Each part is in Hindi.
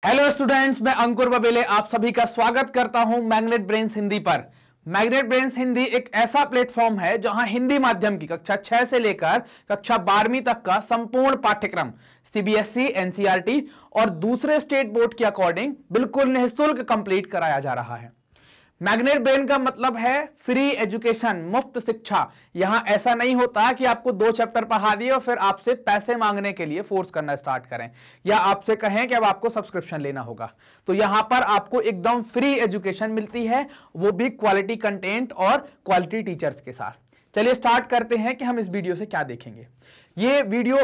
हेलो स्टूडेंट्स, मैं अंकुर बबेले आप सभी का स्वागत करता हूं मैग्नेट ब्रेन्स हिंदी पर। मैग्नेट ब्रेन्स हिंदी एक ऐसा प्लेटफॉर्म है जहां हिंदी माध्यम की कक्षा 6 से लेकर कक्षा 12वीं तक का संपूर्ण पाठ्यक्रम सीबीएसई, एनसीईआरटी और दूसरे स्टेट बोर्ड के अकॉर्डिंग बिल्कुल निःशुल्क कंप्लीट कराया जा रहा है। मैग्नेट ब्रेन का मतलब है फ्री एजुकेशन, मुफ्त शिक्षा। यहां ऐसा नहीं होता कि आपको 2 चैप्टर पढ़ा दिए और फिर आपसे पैसे मांगने के लिए फोर्स करना स्टार्ट करें या आपसे कहें कि अब आपको सब्सक्रिप्शन लेना होगा। तो यहां पर आपको एकदम फ्री एजुकेशन मिलती है, वो भी क्वालिटी कंटेंट और क्वालिटी टीचर्स के साथ। चलिए स्टार्ट करते हैं कि हम इस वीडियो से क्या देखेंगे। ये वीडियो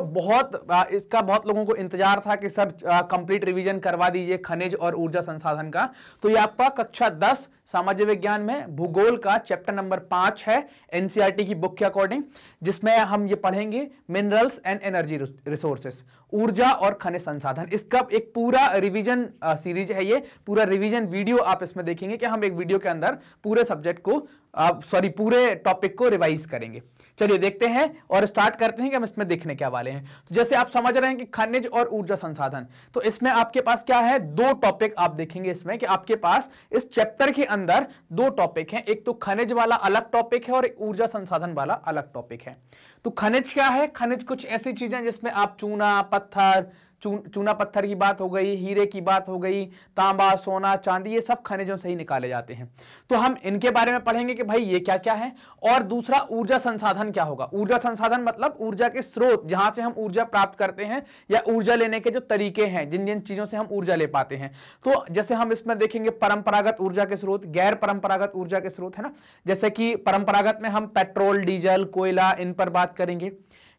इसका बहुत लोगों को इंतजार था कि सर कंप्लीट रिवीजन करवा दीजिए खनिज और ऊर्जा संसाधन का। तो ये आपका कक्षा 10 सामाजिक विज्ञान में भूगोल का चैप्टर नंबर 5 है एनसीईआरटी की बुक के अकॉर्डिंग, जिसमें हम ये पढ़ेंगे मिनरल्स एंड एनर्जी रिसोर्सेस, ऊर्जा और खनिज संसाधन। इसका एक पूरा रिवीजन सीरीज है, ये पूरा रिवीजन वीडियो आप इसमें देखेंगे कि हम एक वीडियो के अंदर पूरे सब्जेक्ट को पूरे टॉपिक को रिवाइज करेंगे। चलिए देखते हैं और स्टार्ट करते हैं कि हम इसमें देखने क्या वाले हैं। तो जैसे आप समझ रहे हैं कि खनिज और ऊर्जा संसाधन, तो इसमें आपके पास क्या है, 2 टॉपिक आप देखेंगे इसमें कि आपके पास इस चैप्टर के अंदर 2 टॉपिक हैं। एक तो खनिज वाला अलग टॉपिक है और एक ऊर्जा संसाधन वाला अलग टॉपिक है। तो खनिज क्या है? खनिज कुछ ऐसी चीजें जिसमें आप चूना पत्थर, चूना पत्थर की बात हो गई, हीरे की बात हो गई, तांबा, सोना, चांदी, ये सब खनिजों से ही निकाले जाते हैं। तो हम इनके बारे में पढ़ेंगे कि भाई ये क्या क्या है। और दूसरा ऊर्जा संसाधन क्या होगा। ऊर्जा संसाधन मतलब ऊर्जा के स्रोत, जहां से हम ऊर्जा प्राप्त करते हैं या ऊर्जा लेने के जो तरीके हैं, जिन जिन चीजों से हम ऊर्जा ले पाते हैं। तो जैसे हम इसमें देखेंगे परंपरागत ऊर्जा के स्रोत, गैर परंपरागत ऊर्जा के स्रोत, है ना। जैसे कि परंपरागत में हम पेट्रोल, डीजल, कोयला, इन पर बात करेंगे।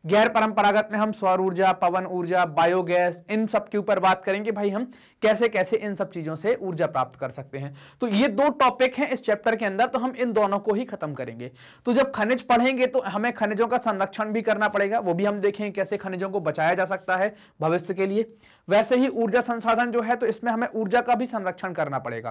गैर परंपरागत में हम सौर ऊर्जा, पवन ऊर्जा, बायोगैस, इन सब के ऊपर बात करेंगे भाई हम कैसे कैसे इन सब चीजों से ऊर्जा प्राप्त कर सकते हैं। तो ये 2 टॉपिक हैं इस चैप्टर के अंदर, तो हम इन दोनों को ही खत्म करेंगे। तो जब खनिज पढ़ेंगे तो हमें खनिजों का संरक्षण भी करना पड़ेगा, वो भी हम देखेंगे कैसे खनिजों को बचाया जा सकता है भविष्य के लिए। वैसे ही ऊर्जा संसाधन जो है, तो इसमें हमें ऊर्जा का भी संरक्षण करना पड़ेगा,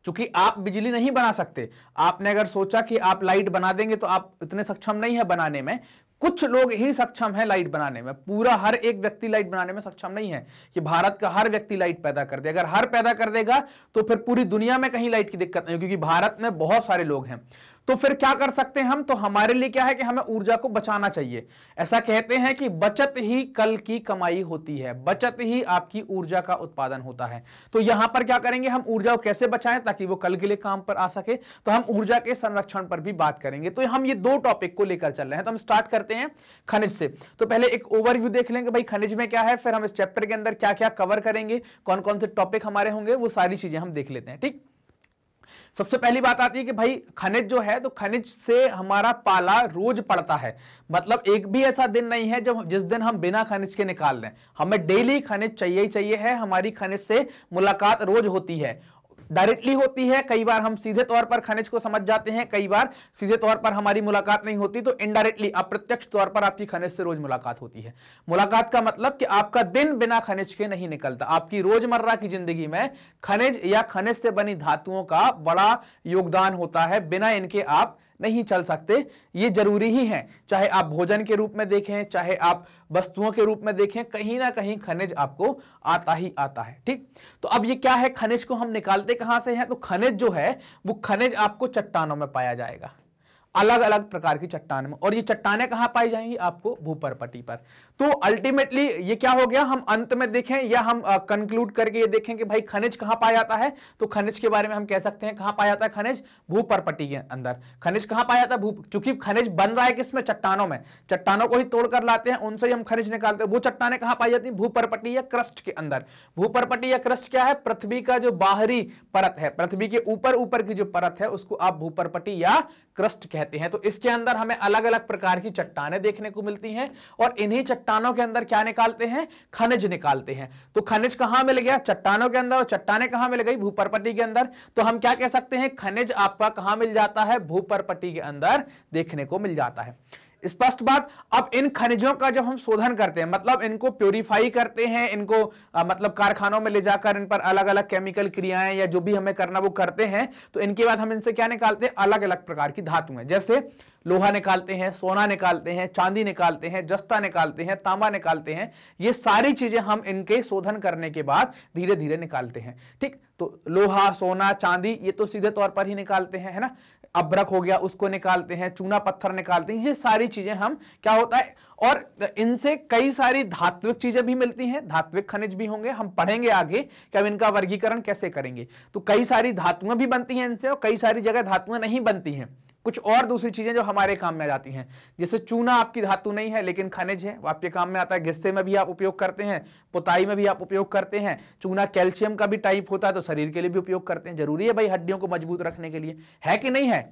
क्योंकि आप बिजली नहीं बना सकते। आपने अगर सोचा कि आप लाइट बना देंगे तो आप इतने सक्षम नहीं है बनाने में। कुछ लोग ही सक्षम है लाइट बनाने में, पूरा हर एक व्यक्ति लाइट बनाने में सक्षम नहीं है कि भारत का हर व्यक्ति लाइट पैदा कर दे। अगर हर पैदा कर देगा तो फिर पूरी दुनिया में कहीं लाइट की दिक्कत नहीं, क्योंकि भारत में बहुत सारे लोग हैं। तो फिर क्या कर सकते हैं हम? तो हमारे लिए क्या है कि हमें ऊर्जा को बचाना चाहिए। ऐसा कहते हैं कि बचत ही कल की कमाई होती है, बचत ही आपकी ऊर्जा का उत्पादन होता है। तो यहां पर क्या करेंगे, हम ऊर्जा को कैसे बचाएं ताकि वो कल के लिए काम पर आ सके। तो हम ऊर्जा के संरक्षण पर भी बात करेंगे। तो हम ये 2 टॉपिक को लेकर चल रहे हैं। तो हम स्टार्ट करते हैं खनिज से। तो पहले एक ओवरव्यू देख लेंगे भाई खनिज में क्या है, फिर हम इस चैप्टर के अंदर क्या क्या कवर करेंगे, कौन कौन से टॉपिक हमारे होंगे, वो सारी चीजें हम देख लेते हैं। ठीक, सबसे पहली बात आती है कि भाई खनिज जो है, तो खनिज से हमारा पाला रोज पड़ता है। मतलब एक भी ऐसा दिन नहीं है जिस दिन हम बिना खनिज के निकाल लें। हमें डेली खनिज चाहिए ही चाहिए है। हमारी खनिज से मुलाकात रोज होती है, डायरेक्टली होती है। कई बार हम सीधे तौर पर खनिज को समझ जाते हैं, कई बार सीधे तौर पर हमारी मुलाकात नहीं होती। तो इनडायरेक्टली, अप्रत्यक्ष तौर पर आपकी खनिज से रोज मुलाकात होती है। मुलाकात का मतलब कि आपका दिन बिना खनिज के नहीं निकलता। आपकी रोजमर्रा की जिंदगी में खनिज या खनिज से बनी धातुओं का बड़ा योगदान होता है। बिना इनके आप नहीं चल सकते, ये जरूरी ही है। चाहे आप भोजन के रूप में देखें, चाहे आप वस्तुओं के रूप में देखें, कहीं ना कहीं खनिज आपको आता ही आता है। ठीक, तो अब ये क्या है, खनिज को हम निकालते कहां से हैं? तो खनिज जो है वो खनिज आपको चट्टानों में पाया जाएगा, अलग अलग प्रकार की चट्टान में। और ये चट्टानें कहां पाई जाएंगी? आपको भूपर्पटी पर। तो अल्टीमेटली ये क्या हो गया, हम अंत में देखें या हम कंक्लूड करके ये देखें कि भाई खनिज कहां पाया जाता है। तो खनिज के बारे में हम कह सकते हैं कहां पाया जाता है खनिज? भूपर्पटी के अंदर। खनिज कहां पाया जाता है? चूंकि खनिज बन रहा है किसमें? चट्टानों में। चट्टानों को ही तोड़कर लाते हैं, उनसे ही हम खनिज निकालते हैं। वो चट्टानें कहां पाई जाती है? भूपर्पटी या क्रस्ट के अंदर। भूपर्पटी या क्रस्ट क्या है? पृथ्वी का जो बाहरी परत है, पृथ्वी के ऊपर ऊपर की जो परत है, उसको आप भूपर्पटी या क्रस्ट कहते हैं। तो इसके अंदर हमें अलग अलग प्रकार की चट्टानें देखने को मिलती हैं, और इन्हीं चट्टानों के अंदर क्या निकालते हैं? खनिज निकालते हैं। तो खनिज कहां मिल गया? चट्टानों के अंदर। और चट्टानें कहां मिल गई? भूपर्पटी के अंदर। तो हम क्या कह सकते हैं, खनिज आपका कहां मिल जाता है? भूपर्पटी के अंदर देखने को मिल जाता है। स्पष्ट बात। अब इन खनिजों का जब हम शोधन करते हैं, मतलब इनको प्योरीफाई करते हैं, इनको मतलब कारखानों में ले जाकर इन पर अलग अलग केमिकल क्रियाएं या जो भी हमें करना वो करते हैं, तो इनके बाद हम इनसे क्या निकालते हैं? अलग अलग प्रकार की धातुएं। जैसे लोहा निकालते हैं, सोना निकालते हैं, चांदी निकालते हैं, जस्ता निकालते हैं, तांबा निकालते हैं। ये सारी चीजें हम इनके शोधन करने के बाद धीरे धीरे निकालते हैं। ठीक, तो लोहा, सोना, चांदी ये तो सीधे तौर पर ही निकालते हैं, है ना। अभ्रक हो गया उसको निकालते हैं, चूना पत्थर निकालते हैं, ये सारी चीजें हम क्या होता है। और इनसे कई सारी धात्विक चीजें भी मिलती हैं, धात्विक खनिज भी होंगे, हम पढ़ेंगे आगे कि हम इनका वर्गीकरण कैसे करेंगे। तो कई सारी धातुएं भी बनती हैं इनसे, और कई सारी जगह धातुएं नहीं बनती हैं, कुछ और दूसरी चीजें जो हमारे काम में आ जाती हैं। जैसे चूना आपकी धातु नहीं है लेकिन खनिज है, वो आपके काम में आता है। गिस्से में भी आप उपयोग करते हैं, पुताई में भी आप उपयोग करते हैं। चूना कैल्शियम का भी टाइप होता है, तो शरीर के लिए भी उपयोग करते हैं। जरूरी है भाई हड्डियों को मजबूत रखने के लिए, है कि नहीं है।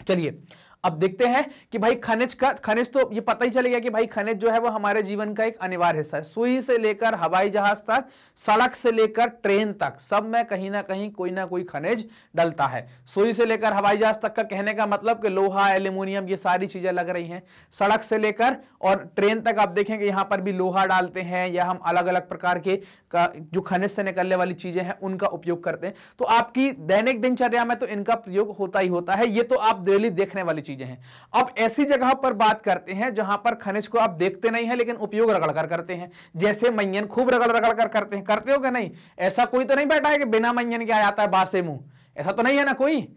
चलिए अब देखते हैं कि भाई खनिज तो ये पता ही चलेगा कि भाई खनिज जो है वो हमारे जीवन का एक अनिवार्य हिस्सा है। सुई से लेकर हवाई जहाज तक, सड़क से लेकर ट्रेन तक, सब में कहीं ना कहीं कोई ना कोई खनिज डलता है। सुई से लेकर हवाई जहाज तक का कहने का मतलब कि लोहा, एल्यूमिनियम ये सारी चीजें लग रही हैं। सड़क से लेकर और ट्रेन तक आप देखेंगे यहां पर भी लोहा डालते हैं, या हम अलग अलग प्रकार के जो खनिज से निकलने वाली चीजें हैं उनका उपयोग करते हैं। तो आपकी दैनिक दिनचर्या में तो इनका प्रयोग होता ही होता है, ये तो आप डेली देखने वाली चीजें हैं। अब ऐसी जगह पर बात करते हैं जहां पर खनिज को आप देखते नहीं है लेकिन उपयोग रगड़ कर करते हैं। जैसे मंजन खूब रगड़ रगड़ कर करते हैं, करते हो क्या नहीं। ऐसा कोई तो नहीं बैठा है कि बिना मंजन के आ जाता है बासे मुंह, ऐसा तो नहीं है ना कोई,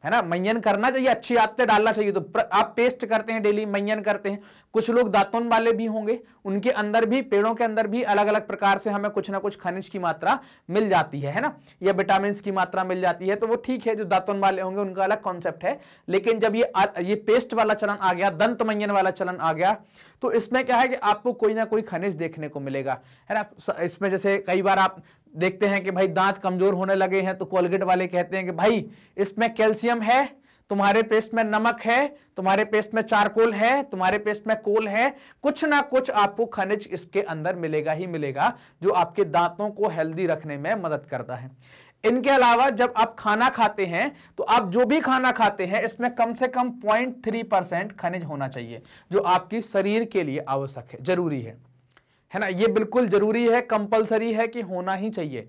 है ना। मंजन करना चाहिए, अच्छी आदतें डालना चाहिए। तो आप पेस्ट करते हैं डेली, मंजन करते हैं। कुछ लोग दातुन वाले भी होंगे, उनके अंदर भी, पेड़ों के अंदर भी अलग अलग प्रकार से हमें कुछ ना कुछ खनिज की मात्रा मिल जाती है ना, या विटामिन की मात्रा मिल जाती है। तो वो ठीक है, जो दातुन वाले होंगे उनका अलग कॉन्सेप्ट है। लेकिन जब ये पेस्ट वाला चलन आ गया, दंत मंजन वाला चलन आ गया, तो इसमें क्या है कि आपको कोई ना कोई खनिज देखने को मिलेगा, है ना। इसमें जैसे कई बार आप देखते हैं कि भाई दांत कमजोर होने लगे हैं, तो कोलगेट वाले कहते हैं कि भाई इसमें कैल्शियम है, तुम्हारे पेस्ट में नमक है, तुम्हारे पेस्ट में चारकोल है, तुम्हारे पेस्ट में कोल है, कुछ ना कुछ आपको खनिज इसके अंदर मिलेगा ही मिलेगा, जो आपके दांतों को हेल्दी रखने में मदद करता है। इनके अलावा जब आप खाना खाते हैं, तो आप जो भी खाना खाते हैं इसमें कम से कम 0.3% खनिज होना चाहिए, जो आपकी शरीर के लिए आवश्यक है, जरूरी है ना। ये बिल्कुल जरूरी है, कंपलसरी है कि होना ही चाहिए।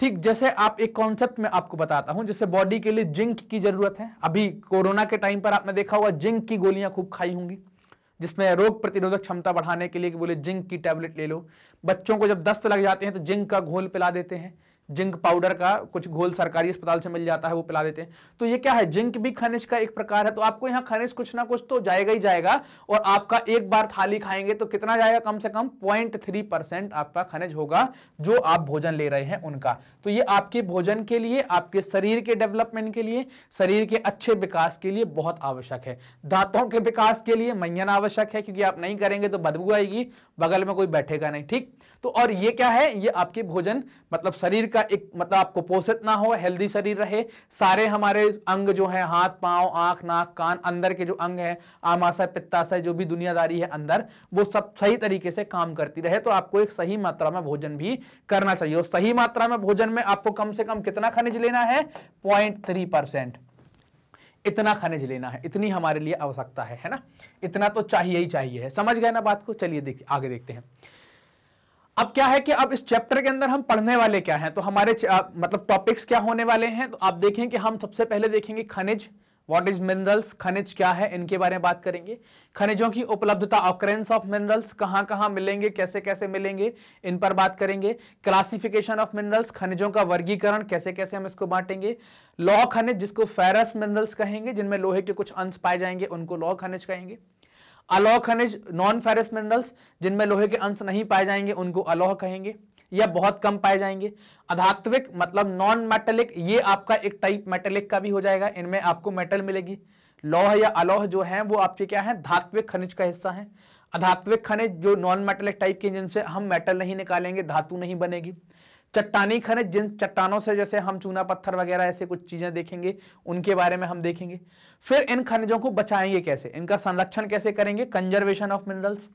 ठीक, जैसे आप एक कॉन्सेप्ट में आपको बताता हूं, जैसे बॉडी के लिए जिंक की जरूरत है। अभी कोरोना के टाइम पर आपने देखा होगा जिंक की गोलियां खूब खाई होंगी, जिसमें रोग प्रतिरोधक क्षमता बढ़ाने के लिए कि बोले जिंक की टैबलेट ले लो। बच्चों को जब दस्त लग जाते हैं तो जिंक का घोल पिला देते हैं, जिंक पाउडर का कुछ घोल सरकारी अस्पताल से मिल जाता है, वो पिला देते हैं। तो ये क्या है, जिंक भी खनिज का एक प्रकार है। तो आपको यहाँ खनिज कुछ ना कुछ तो जाएगा ही जाएगा, और आपका एक बार थाली खाएंगे तो कितना जाएगा, कम से कम 0.3% आपका खनिज होगा जो आप भोजन ले रहे हैं उनका। तो ये आपके भोजन के लिए, आपके शरीर के डेवलपमेंट के लिए, शरीर के अच्छे विकास के लिए बहुत आवश्यक है। दांतों के विकास के लिए मंजन आवश्यक है, क्योंकि आप नहीं करेंगे तो बदबू आएगी, बगल में कोई बैठेगा नहीं। ठीक, तो और ये क्या है, ये आपके भोजन मतलब शरीर का एक मतलब आप कुपोषित ना हो, हेल्दी शरीर रहे। सारे हमारे अंग जो है, हाथ पांव, आंख नाक कान, अंदर के जो अंग है, आमाशय पित्ताशय, जो भी दुनियादारी है अंदर, वो सब सही तरीके से काम करती रहे। तो आपको एक सही मात्रा में भोजन भी करना चाहिए। और सही मात्रा में भोजन में आपको कम से कम कितना खनिज लेना है, 0.3%। इतना खनिज लेना है, इतनी हमारे लिए आवश्यकता है ना। इतना तो चाहिए ही चाहिए है। समझ गए ना बात को। चलिए देखिए आगे देखते हैं। अब क्या है कि अब इस चैप्टर के अंदर हम पढ़ने वाले क्या हैं, तो हमारे मतलब टॉपिक्स क्या होने वाले हैं। तो आप देखें कि हम सबसे पहले देखेंगे खनिज, व्हाट इज मिनरल्स, खनिज क्या है, इनके बारे में बात करेंगे। खनिजों की उपलब्धता, ऑकरेंस ऑफ मिनरल्स, कहां कहां मिलेंगे, कैसे कैसे मिलेंगे, इन पर बात करेंगे। क्लासिफिकेशन ऑफ मिनरल्स, खनिजों का वर्गीकरण, कैसे कैसे हम इसको बांटेंगे। लौह खनिज, जिसको फेरस मिनरल्स कहेंगे, जिनमें लोहे के कुछ अंश पाए जाएंगे, उनको लौह खनिज कहेंगे। अलौह खनिज, नॉन फेरस मिनरल्स, जिनमें लोहे के अंश नहीं पाए जाएंगे, उनको अलौह कहेंगे या बहुत कम पाए जाएंगे। अधात्विक मतलब नॉन मेटेलिक, ये आपका एक टाइप मेटेलिक का भी हो जाएगा, इनमें आपको मेटल मिलेगी। लौह या अलौह जो है वो आपके क्या है, धात्विक खनिज का हिस्सा है। अधात्विक खनिज जो नॉन मेटेलिक टाइप के, जिनसे हम मेटल नहीं निकालेंगे, धातु नहीं बनेगी। चट्टानी खनिज, जिन चट्टानों से जैसे हम चूना पत्थर वगैरह ऐसे कुछ चीजें देखेंगे, उनके बारे में हम देखेंगे। फिर इन खनिजों को बचाएंगे कैसे, इनका संरक्षण कैसे करेंगे, कंजर्वेशन ऑफ मिनरल्स।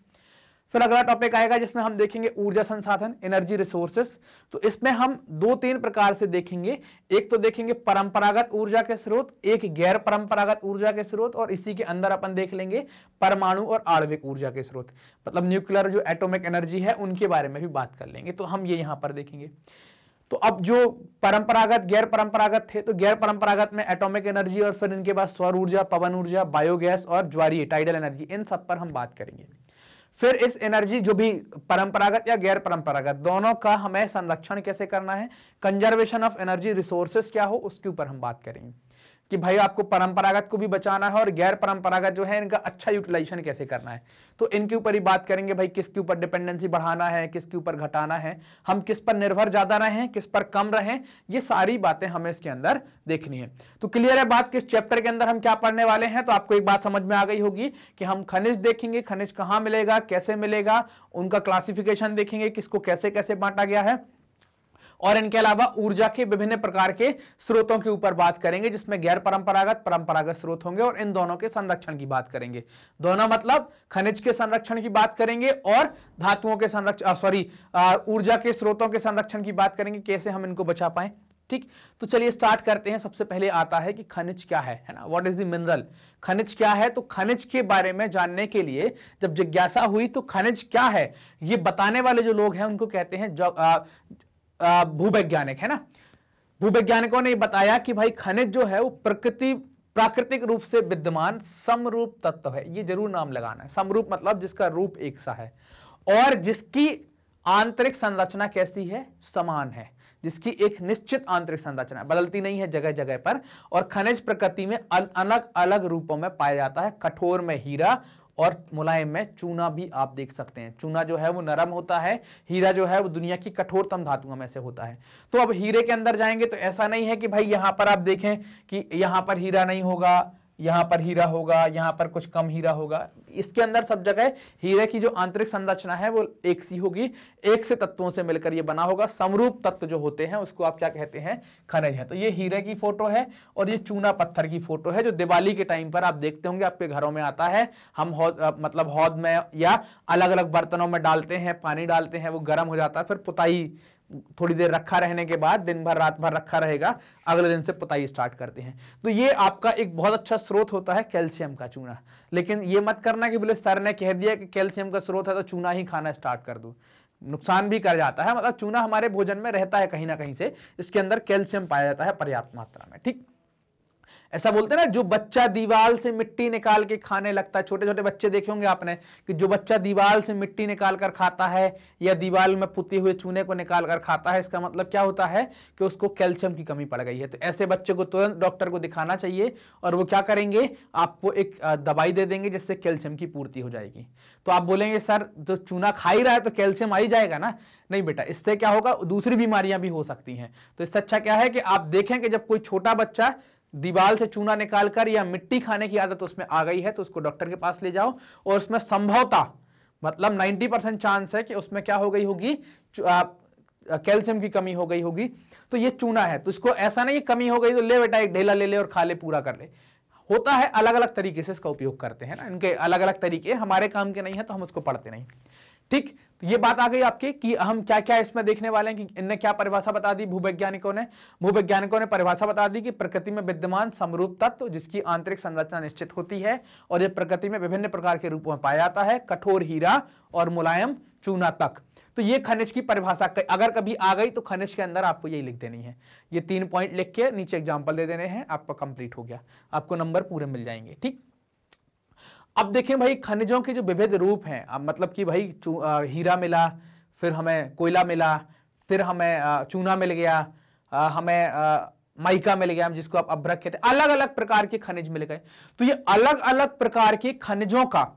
फिर अगला टॉपिक आएगा जिसमें हम देखेंगे ऊर्जा संसाधन, एनर्जी रिसोर्सेस। तो इसमें हम 2-3 प्रकार से देखेंगे। एक तो देखेंगे परंपरागत ऊर्जा के स्रोत, एक गैर परंपरागत ऊर्जा के स्रोत, और इसी के अंदर अपन देख लेंगे परमाणु और आणविक ऊर्जा के स्रोत, मतलब न्यूक्लियर जो एटॉमिक एनर्जी है उनके बारे में भी बात कर लेंगे। तो हम ये यहां पर देखेंगे। तो अब जो परंपरागत गैर परंपरागत थे, तो गैर परंपरागत में एटॉमिक एनर्जी और फिर इनके बाद सौर ऊर्जा, पवन ऊर्जा, बायोगैस और ज्वारीय टाइडल एनर्जी, इन सब पर हम बात करेंगे। फिर इस एनर्जी जो भी परंपरागत या गैर परंपरागत दोनों का हमें संरक्षण कैसे करना है, कंजर्वेशन ऑफ एनर्जी रिसोर्सेस क्या हो, उसके ऊपर हम बात करेंगे कि भाई आपको परंपरागत को भी बचाना है और गैर परंपरागत जो है इनका अच्छा यूटिलाइजेशन कैसे करना है। तो इनके ऊपर ही बात करेंगे, भाई किसके ऊपर डिपेंडेंसी बढ़ाना है, किसके ऊपर घटाना है, हम किस पर निर्भर ज्यादा रहें, किस पर कम रहें, ये सारी बातें हमें इसके अंदर देखनी है। तो क्लियर है बात किस चैप्टर के अंदर हम क्या पढ़ने वाले हैं। तो आपको एक बात समझ में आ गई होगी कि हम खनिज देखेंगे, खनिज कहाँ मिलेगा, कैसे मिलेगा, उनका क्लासिफिकेशन देखेंगे, किसको कैसे कैसे बांटा गया है, और इनके अलावा ऊर्जा के विभिन्न प्रकार के स्रोतों के ऊपर बात करेंगे, जिसमें गैर परंपरागत, परंपरागत स्रोत होंगे, और इन दोनों के संरक्षण की बात करेंगे। दोनों मतलब खनिज के संरक्षण की बात करेंगे और धातुओं के संरक्षण ऊर्जा के स्रोतों के संरक्षण की बात करेंगे, कैसे हम इनको बचा पाए। ठीक, तो चलिए स्टार्ट करते हैं। सबसे पहले आता है कि खनिज क्या है ना, व्हाट इज द मिनरल। खनिज क्या है, तो खनिज के बारे में जानने के लिए जब जिज्ञासा हुई तो खनिज क्या है ये बताने वाले जो लोग हैं उनको कहते हैं भूवैज्ञानिक, है ना। भूवैज्ञानिकों ने बताया कि भाई खनिज जो है वो प्राकृतिक रूप से विद्यमान समरूप तत्व है। ये जरूर नाम लगाना है, समरूप मतलब जिसका रूप एक सा है और जिसकी आंतरिक संरचना कैसी है, समान है, जिसकी एक निश्चित आंतरिक संरचना बदलती नहीं है जगह जगह पर। और खनिज प्रकृति में अलग अलग रूपों में पाया जाता है। कठोर में हीरा और मुलायम में चूना भी आप देख सकते हैं। चूना जो है वो नरम होता है, हीरा जो है वो दुनिया की कठोरतम धातुओं में से होता है। तो अब हीरे के अंदर जाएंगे तो ऐसा नहीं है कि भाई यहां पर आप देखें कि यहां पर हीरा नहीं होगा, यहां पर हीरा होगा, यहां पर कुछ कम हीरा होगा। इसके अंदर सब जगह हीरे की जो आंतरिक संरचना है वो एक सी होगी, एक से तत्वों से मिलकर ये बना होगा। समरूप तत्व जो होते हैं उसको आप क्या कहते हैं, खनिज है। तो ये हीरे की फोटो है और ये चूना पत्थर की फोटो है, जो दिवाली के टाइम पर आप देखते होंगे आपके घरों में आता है। हम मतलब हौद में या अलग अलग बर्तनों में डालते हैं, पानी डालते हैं, वो गर्म हो जाता है, फिर पुताई थोड़ी देर रखा रहने के बाद, दिन भर रात भर रखा रहेगा, अगले दिन से पुताई स्टार्ट करते हैं। तो ये आपका एक बहुत अच्छा स्रोत होता है कैल्शियम का चूना। लेकिन ये मत करना कि बोले सर ने कह दिया कि कैल्शियम का स्रोत है तो चूना ही खाना स्टार्ट कर दो, नुकसान भी कर जाता है। मतलब चूना हमारे भोजन में रहता है कहीं ना कहीं से, इसके अंदर कैल्शियम पाया जाता है पर्याप्त मात्रा में। ठीक, ऐसा बोलते हैं ना, जो बच्चा दीवार से मिट्टी निकाल के खाने लगता है, छोटे छोटे बच्चे देखे होंगे आपने कि जो बच्चा दीवार से मिट्टी निकाल कर खाता है या दीवार में पुते हुए चूने को निकाल कर खाता है, इसका मतलब क्या होता है कि उसको कैल्शियम की कमी पड़ गई है। तो ऐसे बच्चे को तुरंत डॉक्टर को दिखाना चाहिए और वो क्या करेंगे, आपको एक दवाई दे देंगे जिससे कैल्शियम की पूर्ति हो जाएगी। तो आप बोलेंगे सर तो चूना खा ही रहा है तो कैल्शियम आ ही जाएगा ना। नहीं बेटा, इससे क्या होगा, दूसरी बीमारियां भी हो सकती हैं। तो इससे अच्छा क्या है कि आप देखें कि जब कोई छोटा बच्चा दीवार से चूना निकालकर या मिट्टी खाने की आदत उसमें आ गई है तो उसको डॉक्टर के पास ले जाओ, और उसमें संभवतः मतलब 90% चांस है कि उसमें क्या हो गई होगी, कैल्शियम की कमी हो गई होगी। तो ये चूना है, तो इसको ऐसा नहीं कमी हो गई तो ले बेटा एक ढेला ले ले और खा ले, पूरा कर ले। होता है अलग अलग तरीके से इसका उपयोग करते हैं ना, इनके अलग अलग तरीके, हमारे काम के नहीं है तो हम उसको पढ़ते नहीं। ठीक, तो ये बात आ गई आपकी कि हम क्या क्या इसमें देखने वाले हैं कि इनने क्या परिभाषा बता दी भूवैज्ञानिकों ने परिभाषा बता दी कि प्रकृति में विद्यमान समरूप तत्व जिसकी आंतरिक संरचना निश्चित होती है और ये प्रकृति में विभिन्न प्रकार के रूपों में पाया जाता है, कठोर हीरा और मुलायम चूना तक। तो ये खनिज की परिभाषा अगर कभी आ गई तो खनिज के अंदर आपको यही लिख देनी है। ये 3 पॉइंट लिख के नीचे एग्जाम्पल दे देने हैं, आपका कंप्लीट हो गया, आपको नंबर पूरे मिल जाएंगे। ठीक, अब देखें भाई खनिजों के जो विविध रूप हैं, मतलब कि भाई हीरा मिला, फिर हमें कोयला मिला, फिर हमें चूना मिल गया, हमें माइका मिल गया जिसको आप अभ्रक कहते हैं, अलग अलग प्रकार के खनिज मिल गए। तो ये अलग अलग प्रकार के खनिजों का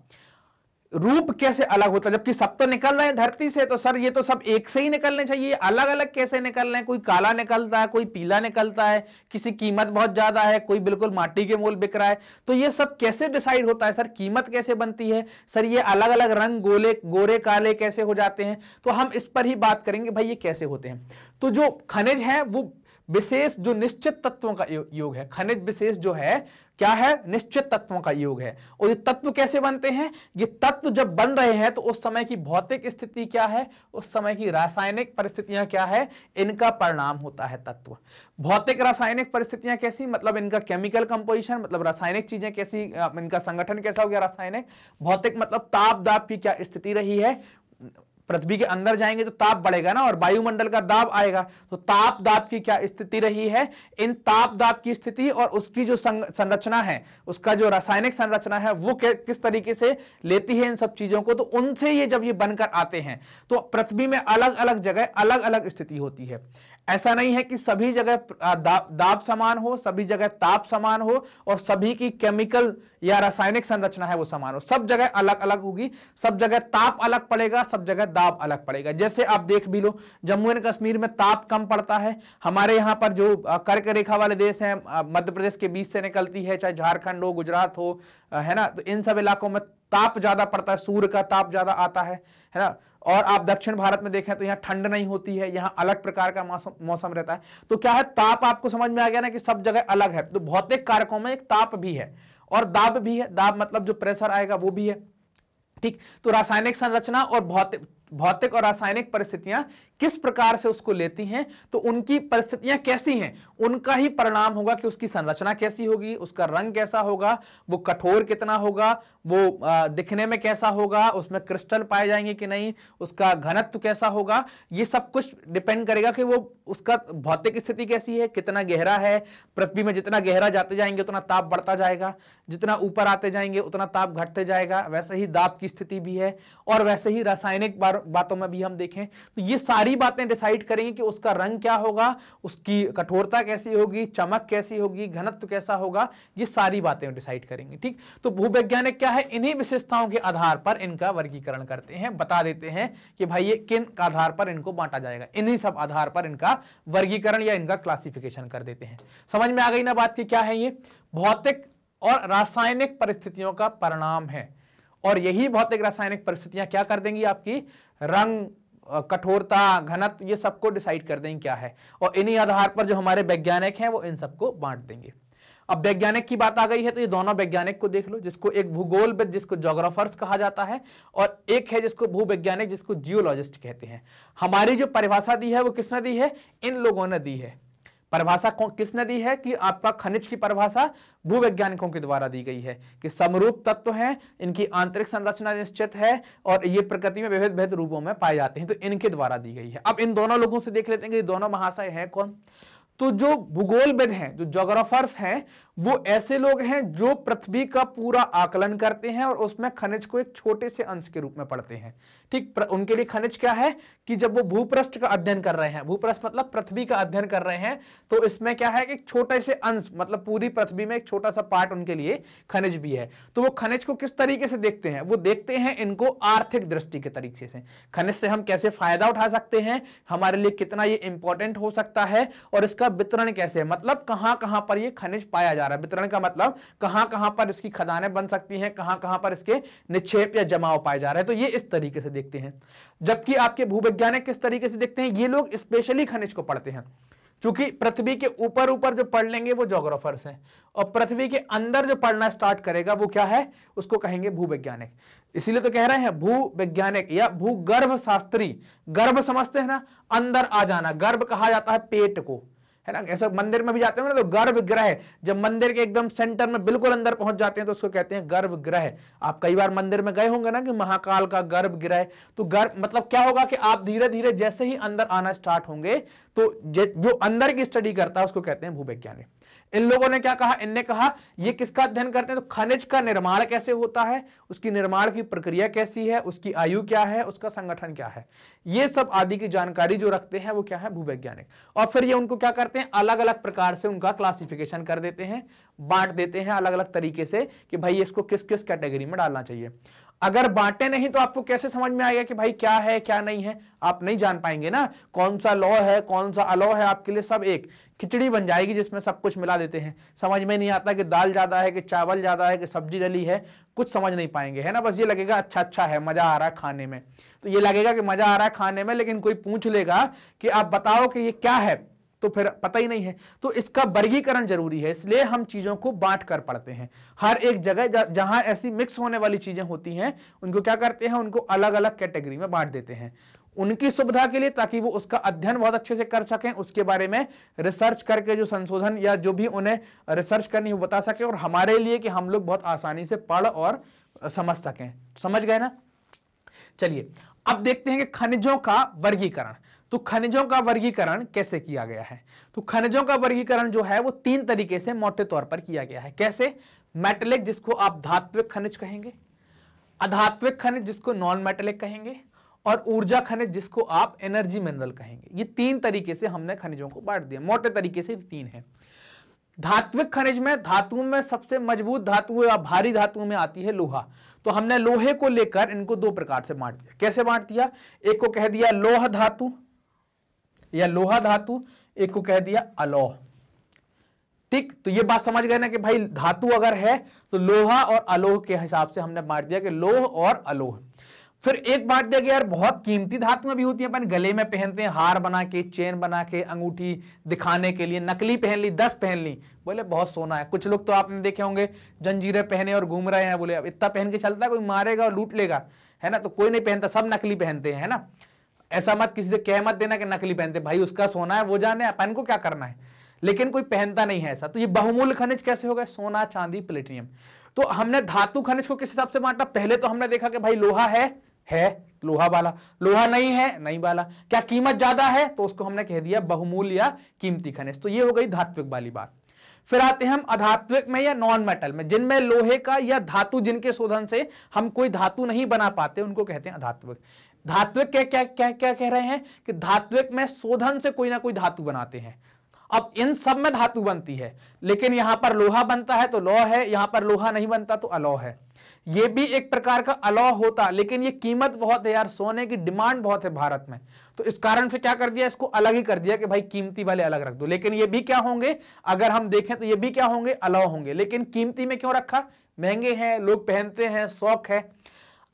रूप कैसे अलग होता है, जबकि सब तो निकल रहे हैं धरती से, तो सर ये तो सब एक से ही निकलने चाहिए, अलग अलग कैसे निकल रहे हैं, कोई काला निकलता है, कोई पीला निकलता है, किसी कीमत बहुत ज्यादा है, कोई बिल्कुल माटी के मोल बिक रहा है। तो ये सब कैसे डिसाइड होता है सर, कीमत कैसे बनती है सर, ये अलग अलग रंग गोरे काले कैसे हो जाते हैं, तो हम इस पर ही बात करेंगे भाई ये कैसे होते हैं। तो जो खनिज है वो विशेष जो निश्चित तत्वों का योग है, खनिज विशेष जो है क्या है, निश्चित तत्वों का योग है। और ये तत्व कैसे बनते हैं, ये तत्व जब बन रहे हैं तो उस समय की भौतिक स्थिति क्या है, उस समय की रासायनिक परिस्थितियां क्या है, इनका परिणाम होता है तत्व। भौतिक रासायनिक परिस्थितियां कैसी, मतलब इनका केमिकल कंपोजिशन, मतलब रासायनिक चीजें कैसी, इनका संगठन कैसा हो गया रासायनिक। भौतिक मतलब ताप दाप की क्या स्थिति रही है, पृथ्वी के अंदर जाएंगे तो ताप बढ़ेगा ना, और वायुमंडल का दाब आएगा, तो ताप दाब की क्या स्थिति रही है, इन ताप दाब की स्थिति और उसकी जो संरचना है, उसका जो रासायनिक संरचना है वो किस तरीके से लेती है इन सब चीजों को, तो उनसे ये जब ये बनकर आते हैं तो पृथ्वी में अलग अलग जगह अलग अलग स्थिति होती है। ऐसा नहीं है कि सभी जगह दाब समान हो, सभी जगह ताप समान हो और सभी की केमिकल या रासायनिक संरचना है वो समान हो, सब जगह अलग अलग होगी, सब जगह ताप अलग पड़ेगा, सब जगह दाब अलग पड़ेगा। जैसे आप देख भी लो, जम्मू एंड कश्मीर में ताप कम पड़ता है, हमारे यहाँ पर जो कर्क रेखा वाले देश हैं, मध्य प्रदेश के बीच से निकलती है, चाहे झारखंड हो, गुजरात हो, है ना, तो इन सब इलाकों में ताप ज्यादा पड़ता है, सूर्य का ताप ज्यादा आता है ना। और आप दक्षिण भारत में देखें तो यहाँ ठंड नहीं होती है, यहाँ अलग प्रकार का मौसम रहता है। तो क्या है, ताप आपको समझ में आ गया ना कि सब जगह अलग है। तो भौतिक कारकों में एक ताप भी है और दाब भी है, दाब मतलब जो प्रेशर आएगा वो भी है, ठीक। तो रासायनिक संरचना और भौतिक और रासायनिक परिस्थितियां किस प्रकार से उसको लेती हैं, तो उनकी परिस्थितियां कैसी हैं उनका ही परिणाम होगा कि उसकी संरचना कैसी होगी, उसका रंग कैसा होगा, वो कठोर कितना होगा, वो दिखने में कैसा होगा, उसमें क्रिस्टल पाए जाएंगे कि नहीं, उसका घनत्व कैसा होगा, ये सब कुछ डिपेंड करेगा कि वो उसका भौतिक स्थिति कैसी है, कितना गहरा है। पृथ्वी में जितना गहरा जाते जाएंगे उतना ताप बढ़ता जाएगा, जितना ऊपर आते जाएंगे उतना ताप घटते जाएगा। वैसे ही दाब की स्थिति भी है और वैसे ही रासायनिक बातों में भी हम देखें तो ये सारी बातें डिसाइड करेंगे कि उसका रंग क्या होगा, उसकी कठोरता कैसी होगी, चमक कैसी होगी, घनत्व कैसा होगा, ये सारी बातें डिसाइड करेंगे, ठीक। तो भूवैज्ञानिक क्या है, इन्हीं विशेषताओं के आधार पर इनका वर्गीकरण करते हैं, बता देते हैं कि भाई ये किन आधार पर इनको बांटा जाएगा, इन्हीं सब आधार पर इनका वर्गीकरण या इनका क्लासिफिकेशन कर देते हैं। समझ में आ गई ना बात की क्या है, ये भौतिक और रासायनिक परिस्थितियों का परिणाम है और यही भौतिक रासायनिक परिस्थितियां क्या कर देंगी, आपकी रंग, कठोरता, घनत्व, ये सबको डिसाइड कर देंगे क्या है, और इन्हीं आधार पर जो हमारे वैज्ञानिक हैं वो इन सबको बांट देंगे। अब वैज्ञानिक की बात आ गई है तो ये दोनों वैज्ञानिक को देख लो, जिसको एक भूगोलविद जिसको ज्योग्राफर्स कहा जाता है और एक है जिसको भूवैज्ञानिक जिसको जियोलॉजिस्ट कहते हैं। हमारी जो परिभाषा दी है वो किसने दी है, इन लोगों ने दी है। परिभाषा किसने दी है कि आपका खनिज की परिभाषा भूवैज्ञानिकों के द्वारा दी गई है कि समरूप तत्व हैं, इनकी आंतरिक संरचना निश्चित है और ये प्रकृति में विविध विविध रूपों में पाए जाते हैं, तो इनके द्वारा दी गई है। अब इन दोनों लोगों से देख लेते हैं कि दोनों महाशय हैं कौन। तो जो भूगोलविद हैं, जो ज्योग्राफर्स हैं, वो ऐसे लोग हैं जो पृथ्वी का पूरा आकलन करते हैं और उसमें खनिज को एक छोटे से अंश के रूप में पढ़ते हैं, ठीक। उनके लिए खनिज क्या है कि जब वो भूपृष्ठ का अध्ययन कर रहे हैं, भूपृष्ठ मतलब पृथ्वी का अध्ययन कर रहे हैं, तो इसमें क्या है कि छोटे से अंश मतलब पूरी पृथ्वी में एक छोटा सा पार्ट उनके लिए खनिज भी है। तो वो खनिज को किस तरीके से देखते हैं, वो देखते हैं इनको आर्थिक दृष्टि के तरीके से, खनिज से हम कैसे फायदा उठा सकते हैं, हमारे लिए कितना ये इंपॉर्टेंट हो सकता है और इसका वितरण कैसे है, मतलब कहां कहां पर ये खनिज पाया जा रहा है। वितरण का मतलब कहां कहां पर इसकी खदानें बन सकती हैं, कहां कहां पर इसके निक्षेप या जमाव पाए जा रहे हैं, तो ये इस तरीके से देखते हैं। जबकि आपके भूवैज्ञानिक किस तरीके से देखते हैं, ये लोग स्पेशली खनिज को पढ़ते हैं। चूंकि पृथ्वी के ऊपर ऊपर जो पढ़ लेंगे वो ज्योग्राफर्स हैं और पृथ्वी के अंदर जो पढ़ना स्टार्ट करेगा वो क्या है, उसको कहेंगे भूवैज्ञानिक। इसीलिए तो कह रहे हैं भूवैज्ञानिक या भूगर्भ शास्त्री। गर्भ समझते हैं ना, अंदर आ जाना, गर्भ कहा जाता है पेट को, है ना। ऐसा मंदिर में भी जाते हो ना तो गर्भगृह, जब मंदिर के एकदम सेंटर में बिल्कुल अंदर पहुंच जाते हैं तो उसको कहते हैं गर्भगृह। आप कई बार मंदिर में गए होंगे ना कि महाकाल का गर्भगृह, तो गर्भ मतलब क्या होगा कि आप धीरे धीरे जैसे ही अंदर आना स्टार्ट होंगे तो जो अंदर की स्टडी करता है उसको कहते हैं भूवैज्ञानिक। इन लोगों ने क्या कहा, इनने कहा ये किसका अध्ययन करते हैं, तो खनिज का निर्माण कैसे होता है, उसकी निर्माण की प्रक्रिया कैसी है, उसकी आयु क्या है, उसका संगठन क्या है, ये सब आदि की जानकारी जो रखते हैं वो क्या है, भूवैज्ञानिक। और फिर ये उनको क्या करते हैं, अलग अलग प्रकार से उनका क्लासिफिकेशन कर देते हैं, बांट देते हैं अलग अलग तरीके से कि भाई इसको किस किस कैटेगरी में डालना चाहिए। अगर बांटे नहीं तो आपको कैसे समझ में आएगा कि भाई क्या है क्या नहीं है, आप नहीं जान पाएंगे ना। कौन सा लॉ है कौन सा अलॉ है, आपके लिए सब एक खिचड़ी बन जाएगी जिसमें सब कुछ मिला देते हैं। समझ में नहीं आता कि दाल ज्यादा है कि चावल ज्यादा है कि सब्जी डली है, कुछ समझ नहीं पाएंगे, है ना। बस ये लगेगा अच्छा अच्छा है, मजा आ रहा है खाने में, तो ये लगेगा कि मजा आ रहा है खाने में, लेकिन कोई पूछ लेगा कि आप बताओ कि ये क्या है तो फिर पता ही नहीं है। तो इसका वर्गीकरण जरूरी है, इसलिए हम चीजों को बांट कर पढ़ते हैं। हर एक जगह जहां ऐसी मिक्स होने वाली चीजें होती हैं उनको क्या करते हैं, उनको अलग अलग कैटेगरी में बांट देते हैं उनकी सुविधा के लिए, ताकि वो उसका अध्ययन बहुत अच्छे से कर सकें, उसके बारे में रिसर्च करके जो संशोधन या जो भी उन्हें रिसर्च करनी वो बता सके, और हमारे लिए कि हम लोग बहुत आसानी से पढ़ और समझ सकें। समझ गए ना। चलिए अब देखते हैं कि खनिजों का वर्गीकरण। तो खनिजों का वर्गीकरण कैसे किया गया है? तो खनिजों का वर्गीकरण जो है वो 3 तरीके से मोटे तौर पर किया गया है। कैसे? मेटेलिक, जिसको आप धात्विक खनिज कहेंगे, अधात्विक खनिज जिसको नॉन मेटेलिक कहेंगे, और ऊर्जा खनिज जिसको आप एनर्जी मिनरल कहेंगे। ये 3 तरीके से हमने खनिजों को बांट दिया, मोटे तरीके से 3 है। धात्विक खनिज में धातुओं में सबसे मजबूत धातु या भारी धातुओं में आती है लोहा। तो हमने लोहे को लेकर इनको 2 प्रकार से बांट दिया। कैसे बांट दिया? एक को कह दिया लोह धातु या लोहा धातु, एक को कह दिया अलोह। ठीक, तो ये बात समझ गए ना कि भाई धातु अगर है तो लोहा और अलोह के हिसाब से हमने बांट दिया कि लोह और अलोह। फिर एक बांट दिया कि यार बहुत कीमती धातुएं भी होती हैं, अपन गले में पहनते हैं, हार बना के, चेन बना के, अंगूठी दिखाने के लिए, नकली पहन ली, 10 पहन ली, बोले बहुत सोना है। कुछ लोग तो आपने देखे होंगे जंजीरें पहने और घूम रहे हैं, बोले अब इतना पहन के चलता है, कोई मारेगा और लूट लेगा, है ना। तो कोई नहीं पहनता, सब नकली पहनते हैं, है ना। ऐसा मत किसी से कह मत देना कि नकली पहनते, भाई उसका सोना है, वो जाने, अपन को क्या करना है, लेकिन कोई पहनता नहीं है ऐसा। तो ये बहुमूल्य खनिज कैसे हो गए? सोना, चांदी, प्लेटिनियम। तो हमने धातु खनिज को किस हिसाब से बांटा? पहले तो हमने देखा कि भाई लोहा है लोहा वाला, लोहा नहीं है नहीं वाला, क्या कीमत ज्यादा है तो उसको हमने कह दिया बहुमूल्य या कीमती खनिज। तो ये हो गई धात्विक वाली बात। फिर आते हैं हम अधात्विक में या नॉन मेटल में, जिनमें लोहे का या धातु जिनके शोधन से हम कोई धातु नहीं बना पाते, उनको कहते हैं अधात्विक। धात्विक क्या क्या क्या क्या कह रहे हैं कि धात्विक में शोधन से कोई ना कोई धातु बनाते हैं। अब इन सब में धातु बनती है, लेकिन यहां पर लोहा बनता है तो लौह है, यहां पर लोहा नहीं बनता तो अलौह है। ये भी एक प्रकार का अलौह होता, लेकिन ये कीमत बहुत है यार, सोने की डिमांड बहुत है भारत में, तो इस कारण से क्या कर दिया, इसको अलग ही कर दिया कि भाई कीमती वाले अलग रख दो। लेकिन ये भी क्या होंगे, अगर हम देखें तो ये भी क्या होंगे, अलौह होंगे। लेकिन कीमती में क्यों रखा? महंगे हैं, लोग पहनते हैं, शौक है।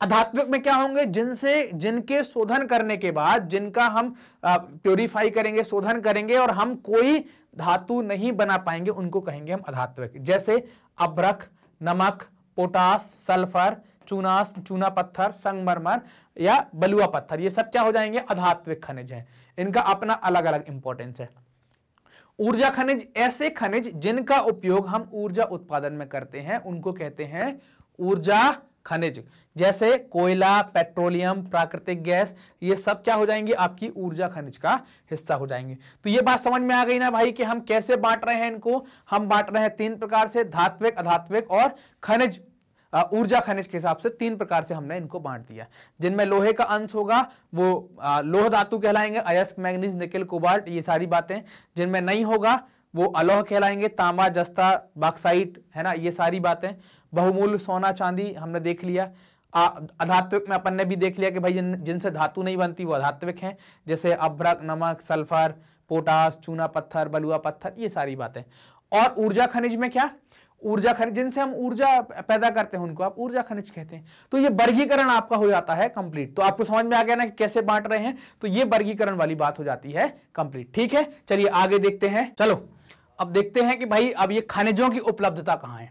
अधात्विक में क्या होंगे? जिनके शोधन करने के बाद, जिनका हम प्योरीफाई करेंगे, शोधन करेंगे और हम कोई धातु नहीं बना पाएंगे, उनको कहेंगे हम अधात्विक। जैसे अभ्रक, नमक, पोटास, सल्फर, चूनास, चूना पत्थर, संगमरमर या बलुआ पत्थर, ये सब क्या हो जाएंगे? अधात्विक खनिज हैं। इनका अपना अलग अलग इंपॉर्टेंस है। ऊर्जा खनिज, ऐसे खनिज जिनका उपयोग हम ऊर्जा उत्पादन में करते हैं, उनको कहते हैं ऊर्जा खनिज। जैसे कोयला, पेट्रोलियम, प्राकृतिक गैस, ये सब क्या हो जाएंगे? आपकी ऊर्जा खनिज का हिस्सा हो जाएंगे। तो ये बात समझ में आ गई ना भाई कि हम कैसे बांट रहे हैं इनको? हम बांट रहे हैं 3 प्रकार से, धात्विक, अधात्विक और खनिज, ऊर्जा खनिज के हिसाब से 3 प्रकार से हमने इनको बांट दिया। जिनमें लोहे का अंश होगा वो लोह धातु कहलाएंगे, अयस्क, मैग्नीज, निकेल, कोबाल्ट, ये सारी बातें। जिनमें नहीं होगा वो अलौह कहलाएंगे, तांबा, जस्ता, बॉक्साइट, है ना, ये सारी बातें। बहुमूल्य सोना, चांदी हमने देख लिया। अधात्विक में अपन ने भी देख लिया कि भाई जिनसे धातु नहीं बनती वो अधात्विक हैं, जैसे अभ्रक, नमक, सल्फर, पोटास, चूना पत्थर, बलुआ पत्थर, ये सारी बातें। और ऊर्जा खनिज में क्या? ऊर्जा खनिज जिनसे हम ऊर्जा पैदा करते हैं, उनको आप ऊर्जा खनिज कहते हैं। तो ये वर्गीकरण आपका हो जाता है कंप्लीट। तो आपको समझ में आ गया ना कि कैसे बांट रहे हैं, तो ये वर्गीकरण वाली बात हो जाती है कंप्लीट। ठीक है, चलिए आगे देखते हैं। चलो अब देखते हैं कि भाई अब ये खनिजों की उपलब्धता कहां है,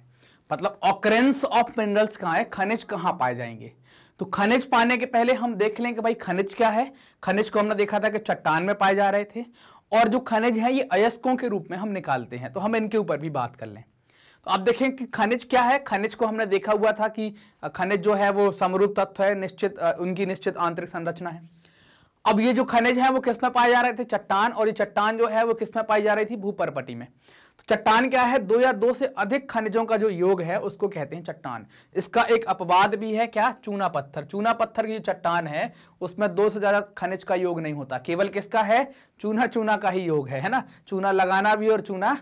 मतलब ऑकरेंस ऑफ मिनरल्स कहां है, खनिज कहां पाए जाएंगे। तो खनिज पाने के पहले हम देख लें कि भाई खनिज क्या है। खनिज को हमने देखा था कि चट्टान में पाए जा रहे थे, और जो खनिज है ये अयस्कों के रूप में हम निकालते हैं। तो हम इनके ऊपर भी बात कर लें। तो आप देखें कि खनिज क्या है। खनिज को हमने देखा हुआ था कि खनिज जो है वो समरूप तत्व है, निश्चित उनकी निश्चित आंतरिक संरचना है। अब ये जो खनिज है वो किस में पाए जा रहे थे? चट्टान। और ये चट्टान जो है वो किस में पाई जा रही थी? भूपर्पटी में। तो चट्टान क्या है? 2 या 2 से अधिक खनिजों का जो योग है उसको कहते हैं चट्टान। इसका एक अपवाद भी है, क्या? चूना पत्थर। चूना पत्थर की जो चट्टान है उसमें 2 से ज्यादा खनिज का योग नहीं होता, केवल किसका है? चूना चूना का ही योग है ना। चूना लगाना भी और चूना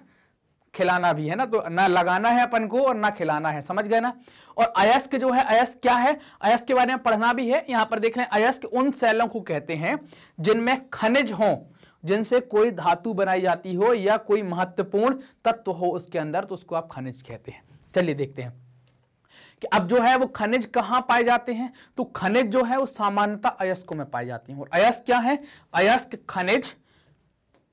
खिलाना भी, है ना। तो ना लगाना है अपन को और ना खिलाना है, समझ गए ना। और अयस्क जो है, अयस्क क्या है? अयस्क के बारे में पढ़ना भी है, यहां पर देख लें। अयस्क उन सेलों को कहते हैं जिनमें खनिज हो, जिनसे कोई धातु बनाई जाती हो या कोई महत्वपूर्ण तत्व हो उसके अंदर, तो उसको आप खनिज कहते हैं। चलिए देखते हैं कि अब जो है वो खनिज कहां पाए जाते हैं। तो खनिज जो है वो सामान्यतः अयस्कों में पाए जाते हैं। और अयस्क क्या है? अयस्क खनिज,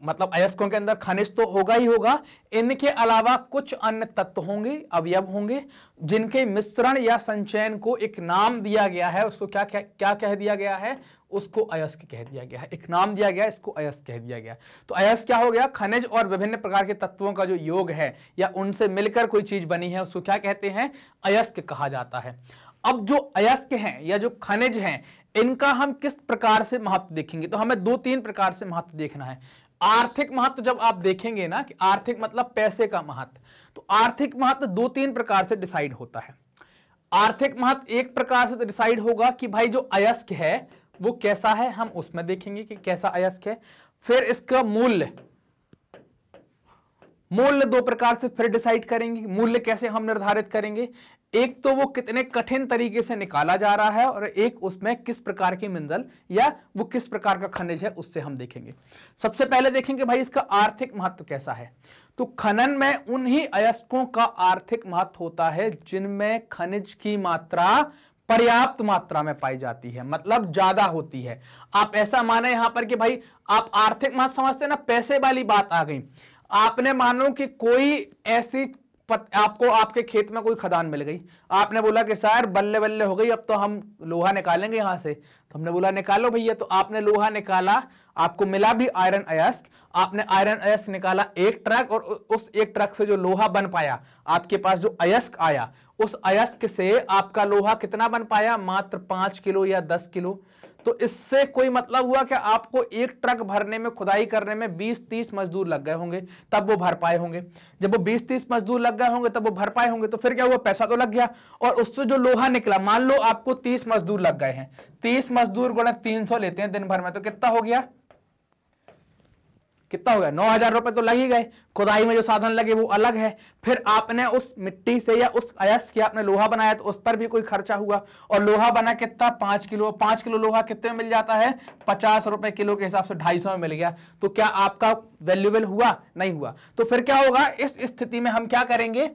मतलब अयस्कों के अंदर खनिज तो होगा ही होगा, इनके अलावा कुछ अन्य तत्व होंगे, अवयव होंगे, जिनके मिश्रण या संचयन को एक नाम दिया गया है। उसको क्या क्या क्या कह दिया गया है? उसको अयस्क कह दिया गया है। एक नाम दिया गया, इसको अयस्क कह दिया गया। तो अयस्क क्या हो गया? खनिज और विभिन्न प्रकार के तत्वों का जो योग है या उनसे मिलकर कोई चीज बनी है, उसको क्या कहते हैं? अयस्क कहा जाता है। अब जो अयस्क हैं या जो खनिज हैं, इनका हम किस प्रकार से महत्व देखेंगे, तो हमें 2-3 प्रकार से महत्व देखना है। आर्थिक महत्व जब आप देखेंगे ना, कि आर्थिक मतलब पैसे का महत्व, तो आर्थिक महत्व 2-3 प्रकार से डिसाइड होता है। आर्थिक महत्व एक प्रकार से तो डिसाइड होगा कि भाई जो अयस्क है वो कैसा है, हम उसमें देखेंगे कि कैसा अयस्क है। फिर इसका मूल्य 2 प्रकार से फिर डिसाइड करेंगे। मूल्य कैसे हम निर्धारित करेंगे, एक तो वो कितने कठिन तरीके से निकाला जा रहा है, और एक उसमें किस प्रकार की मिनरल या वो किस प्रकार का खनिज है, उससे हम देखेंगे। सबसे पहले देखेंगे भाई इसका आर्थिक महत्व कैसा है। तो खनन में उन्हीं अयस्कों का आर्थिक महत्व होता है जिनमें खनिज की मात्रा पर्याप्त मात्रा में पाई जाती है, मतलब ज्यादा होती है। आप ऐसा माने यहां पर कि भाई आप आर्थिक महत्व समझते हैं ना, पैसे वाली बात आ गई। आपने मानो कि कोई ऐसी आपको आपके खेत में कोई खदान मिल गई, आपने बोला कि सर बल्ले बल्ले हो गई, अब तो हम लोहा निकालेंगे यहां से। तो हमने बोला निकालो भैया, तो आपने लोहा निकाला, आपको मिला भी आयरन अयस्क। आपने आयरन अयस्क निकाला 1 ट्रक, और उस 1 ट्रक से जो लोहा बन पाया, आपके पास जो अयस्क आया, उस अयस्क से आपका लोहा कितना बन पाया, मात्र 5 किलो या 10 किलो। तो इससे कोई मतलब हुआ कि आपको 1 ट्रक भरने में, खुदाई करने में 20-30 मजदूर लग गए होंगे, तब वो भर पाए होंगे। जब वो 20-30 मजदूर लग गए होंगे तब वो भर पाए होंगे, तो फिर क्या हुआ, पैसा तो लग गया। और उससे जो लोहा निकला, मान लो आपको 30 मजदूर लग गए हैं, 30 मजदूर गुणा 300 लेते हैं दिन भर में, तो कितना हो गया, कितना हो गया, 9,000 रुपए तो लग ही गए। खुदाई में जो साधन लगे वो अलग है। फिर आपने उस मिट्टी से या उस अयस्क से आपने लोहा बनाया, तो उस पर भी कोई खर्चा हुआ, और लोहा बना कितना, 5 किलो। 5 किलो लोहा कितने में मिल जाता है, 50 रुपए किलो के हिसाब से 250 में मिल गया। तो क्या आपका वैल्यूएबल हुआ, नहीं हुआ। तो फिर क्या होगा, इस स्थिति में हम क्या करेंगे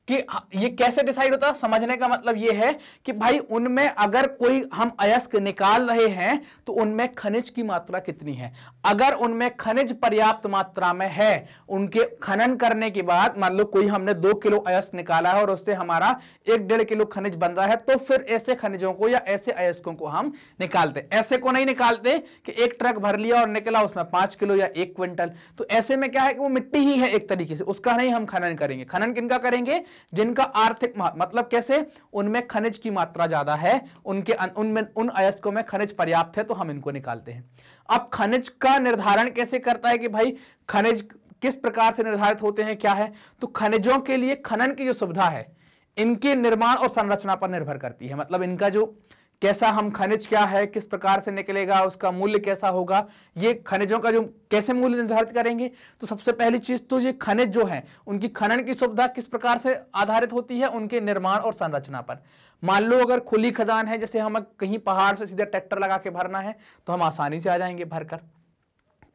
कि ये कैसे डिसाइड होता है, समझने का मतलब ये है कि भाई उनमें अगर कोई हम अयस्क निकाल रहे हैं तो उनमें खनिज की मात्रा कितनी है। अगर उनमें खनिज पर्याप्त मात्रा में है, उनके खनन करने के बाद मान लो कोई हमने 2 किलो अयस्क निकाला है और उससे हमारा 1-1.5 किलो खनिज बन रहा है, तो फिर ऐसे खनिजों को या ऐसे अयस्कों को हम निकालते। ऐसे को नहीं निकालते कि 1 ट्रक भर लिया और निकला उसमें 5 किलो या 1 क्विंटल। तो ऐसे में क्या है कि वो मिट्टी ही है एक तरीके से, उसका नहीं हम खनन करेंगे। खनन किनका करेंगे, जिनका आर्थिक मतलब कैसे, उनमें खनिज की मात्रा ज्यादा है, उन अयस्कों में खनिज पर्याप्त है, तो हम इनको निकालते हैं। अब खनिज का निर्धारण कैसे करता है कि भाई खनिज किस प्रकार से निर्धारित होते हैं, क्या है। तो खनिजों के लिए खनन की जो सुविधा है, इनके निर्माण और संरचना पर निर्भर करती है। मतलब इनका जो कैसा हम खनिज क्या है, किस प्रकार से निकलेगा, उसका मूल्य कैसा होगा, ये खनिजों का जो कैसे मूल्य निर्धारित करेंगे। तो सबसे पहली चीज तो ये खनिज जो है उनकी खनन की सुविधा किस प्रकार से आधारित होती है, उनके निर्माण और संरचना पर। मान लो अगर खुली खदान है, जैसे हमें कहीं पहाड़ से सीधे ट्रैक्टर लगा के भरना है, तो हम आसानी से आ जाएंगे भरकर,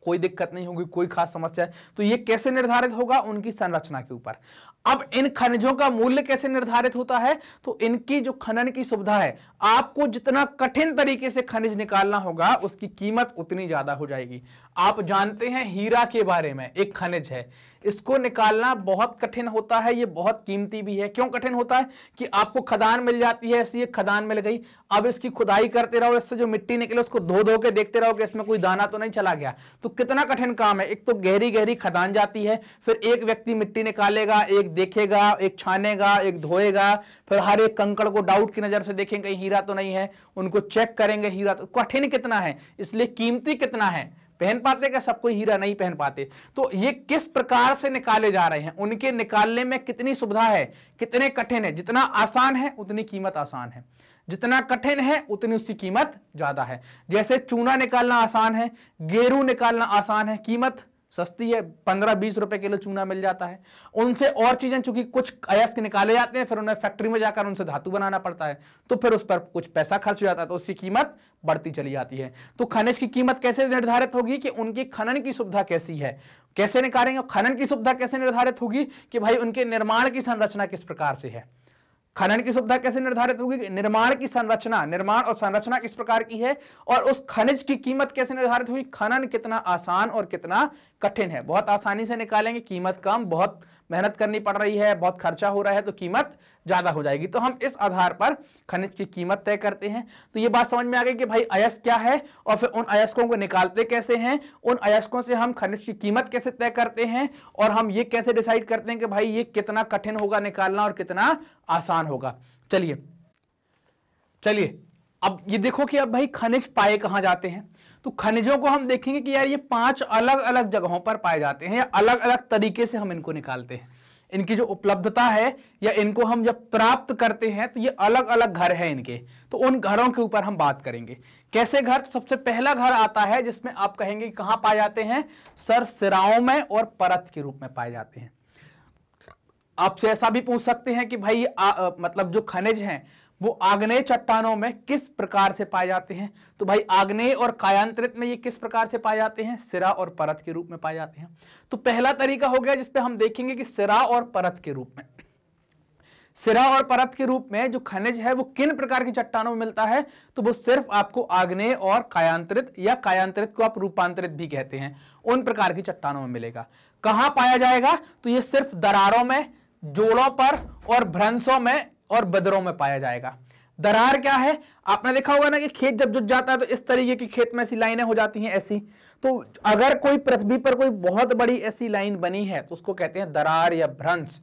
कोई दिक्कत नहीं होगी, कोई खास समस्या है। तो ये कैसे निर्धारित होगा, उनकी संरचना के ऊपर। अब इन खनिजों का मूल्य कैसे निर्धारित होता है, तो इनकी जो खनन की सुविधा है, आपको जितना कठिन तरीके से खनिज निकालना होगा उसकी कीमत उतनी ज्यादा हो जाएगी। आप जानते हैं हीरा के बारे में, एक खनिज है, इसको निकालना बहुत कठिन होता है, ये बहुत कीमती भी है। क्यों कठिन होता है कि आपको खदान मिल जाती है, ऐसी एक खदान मिल गई, अब इसकी खुदाई करते रहो, इससे जो मिट्टी निकले उसको धो धो के देखते रहो कि इसमें कोई दाना तो नहीं चला गया। तो कितना कठिन काम है। एक तो गहरी गहरी खदान जाती है, फिर एक व्यक्ति मिट्टी निकालेगा, एक देखेगा, एक छानेगा, एक धोएगा, फिर हर एक कंकड़ को डाउट की नजर से देखेंगे कहीं हीरा तो नहीं है, उनको चेक करेंगे हीरा तो। कठिन कितना है, इसलिए कीमती कितना है। पहन पाते क्या सब कोई हीरा, नहीं पहन पाते। तो ये किस प्रकार से निकाले जा रहे हैं, उनके निकालने में कितनी सुविधा है, कितने कठिन है। जितना आसान है उतनी कीमत आसान है, जितना कठिन है उतनी उसकी कीमत ज्यादा है। जैसे चूना निकालना आसान है, गेरू निकालना आसान है, कीमत सस्ती है, 15-20 रुपए किलो चूना मिल जाता है। उनसे और चीजें चूंकि कुछ अयस्क निकाले जाते हैं, फिर उन्हें फैक्ट्री में जाकर उनसे धातु बनाना पड़ता है, तो फिर उस पर कुछ पैसा खर्च हो जाता है, तो उसकी कीमत बढ़ती चली जाती है। तो खनिज की कीमत कैसे निर्धारित होगी कि उनकी खनन की सुविधा कैसी है, कैसे निकालेंगे। खनन की सुविधा कैसे निर्धारित होगी कि भाई उनके निर्माण की संरचना किस प्रकार से है। खनन की सुविधा कैसे निर्धारित होगी, निर्माण की संरचना, निर्माण और संरचना किस प्रकार की है, और उस खनिज की कीमत कैसे निर्धारित हुई, खनन कितना आसान और कितना कठिन है। बहुत आसानी से निकालेंगे, कीमत कम, बहुत मेहनत करनी पड़ रही है, बहुत खर्चा हो रहा है, तो कीमत ज्यादा हो जाएगी। तो हम इस आधार पर खनिज की कीमत तय करते हैं। तो ये बात समझ में आ गई कि भाई अयस्क क्या है, और फिर उन अयस्कों को निकालते कैसे हैं, उन अयस्कों से हम खनिज की कीमत कैसे तय करते हैं, और हम ये कैसे डिसाइड करते हैं कि भाई ये कितना कठिन होगा निकालना और कितना आसान होगा। चलिए चलिए अब ये देखो कि अब भाई खनिज पाए कहां जाते हैं। तो खनिजों को हम देखेंगे कि यार ये 5 अलग अलग जगहों पर पाए जाते हैं, या अलग अलग तरीके से हम इनको निकालते हैं। इनकी जो उपलब्धता है या इनको हम जब प्राप्त करते हैं तो ये अलग अलग घर है इनके। तो उन घरों के ऊपर हम बात करेंगे। कैसे घर? तो सबसे पहला घर आता है जिसमें आप कहेंगे कहां पाए जाते हैं? सर सिराओं में और परत के रूप में पाए जाते हैं। आपसे ऐसा भी पूछ सकते हैं कि भाई मतलब जो खनिज हैं वो आग्नेय चट्टानों में किस प्रकार से पाए जाते हैं? तो भाई आग्नेय और कायांतरित में ये किस प्रकार से पाए जाते हैं? सिरा और परत के रूप में पाए जाते हैं। तो पहला तरीका हो गया जिसपे हम देखेंगे कि सिरा और परत के रूप में। सिरा और परत के रूप में जो खनिज है वो किन प्रकार की चट्टानों में मिलता है? तो वो सिर्फ आपको आग्नेय और कायांतरित, या कायांतरित को आप रूपांतरित भी कहते हैं, उन प्रकार की चट्टानों में मिलेगा। कहां पाया जाएगा? तो ये सिर्फ दरारों में, जोड़ों पर और भ्रंशों में और बदरों में पाया जाएगा। दरार क्या है? आपने देखा होगा ना कि खेत जब जुट जाता है तो इस तरीके की खेत में ऐसी लाइनें हो जाती हैं ऐसी। तो अगर कोई पृथ्वी पर कोई बहुत बड़ी ऐसी लाइन बनी है तो उसको कहते हैं दरार या भ्रंश।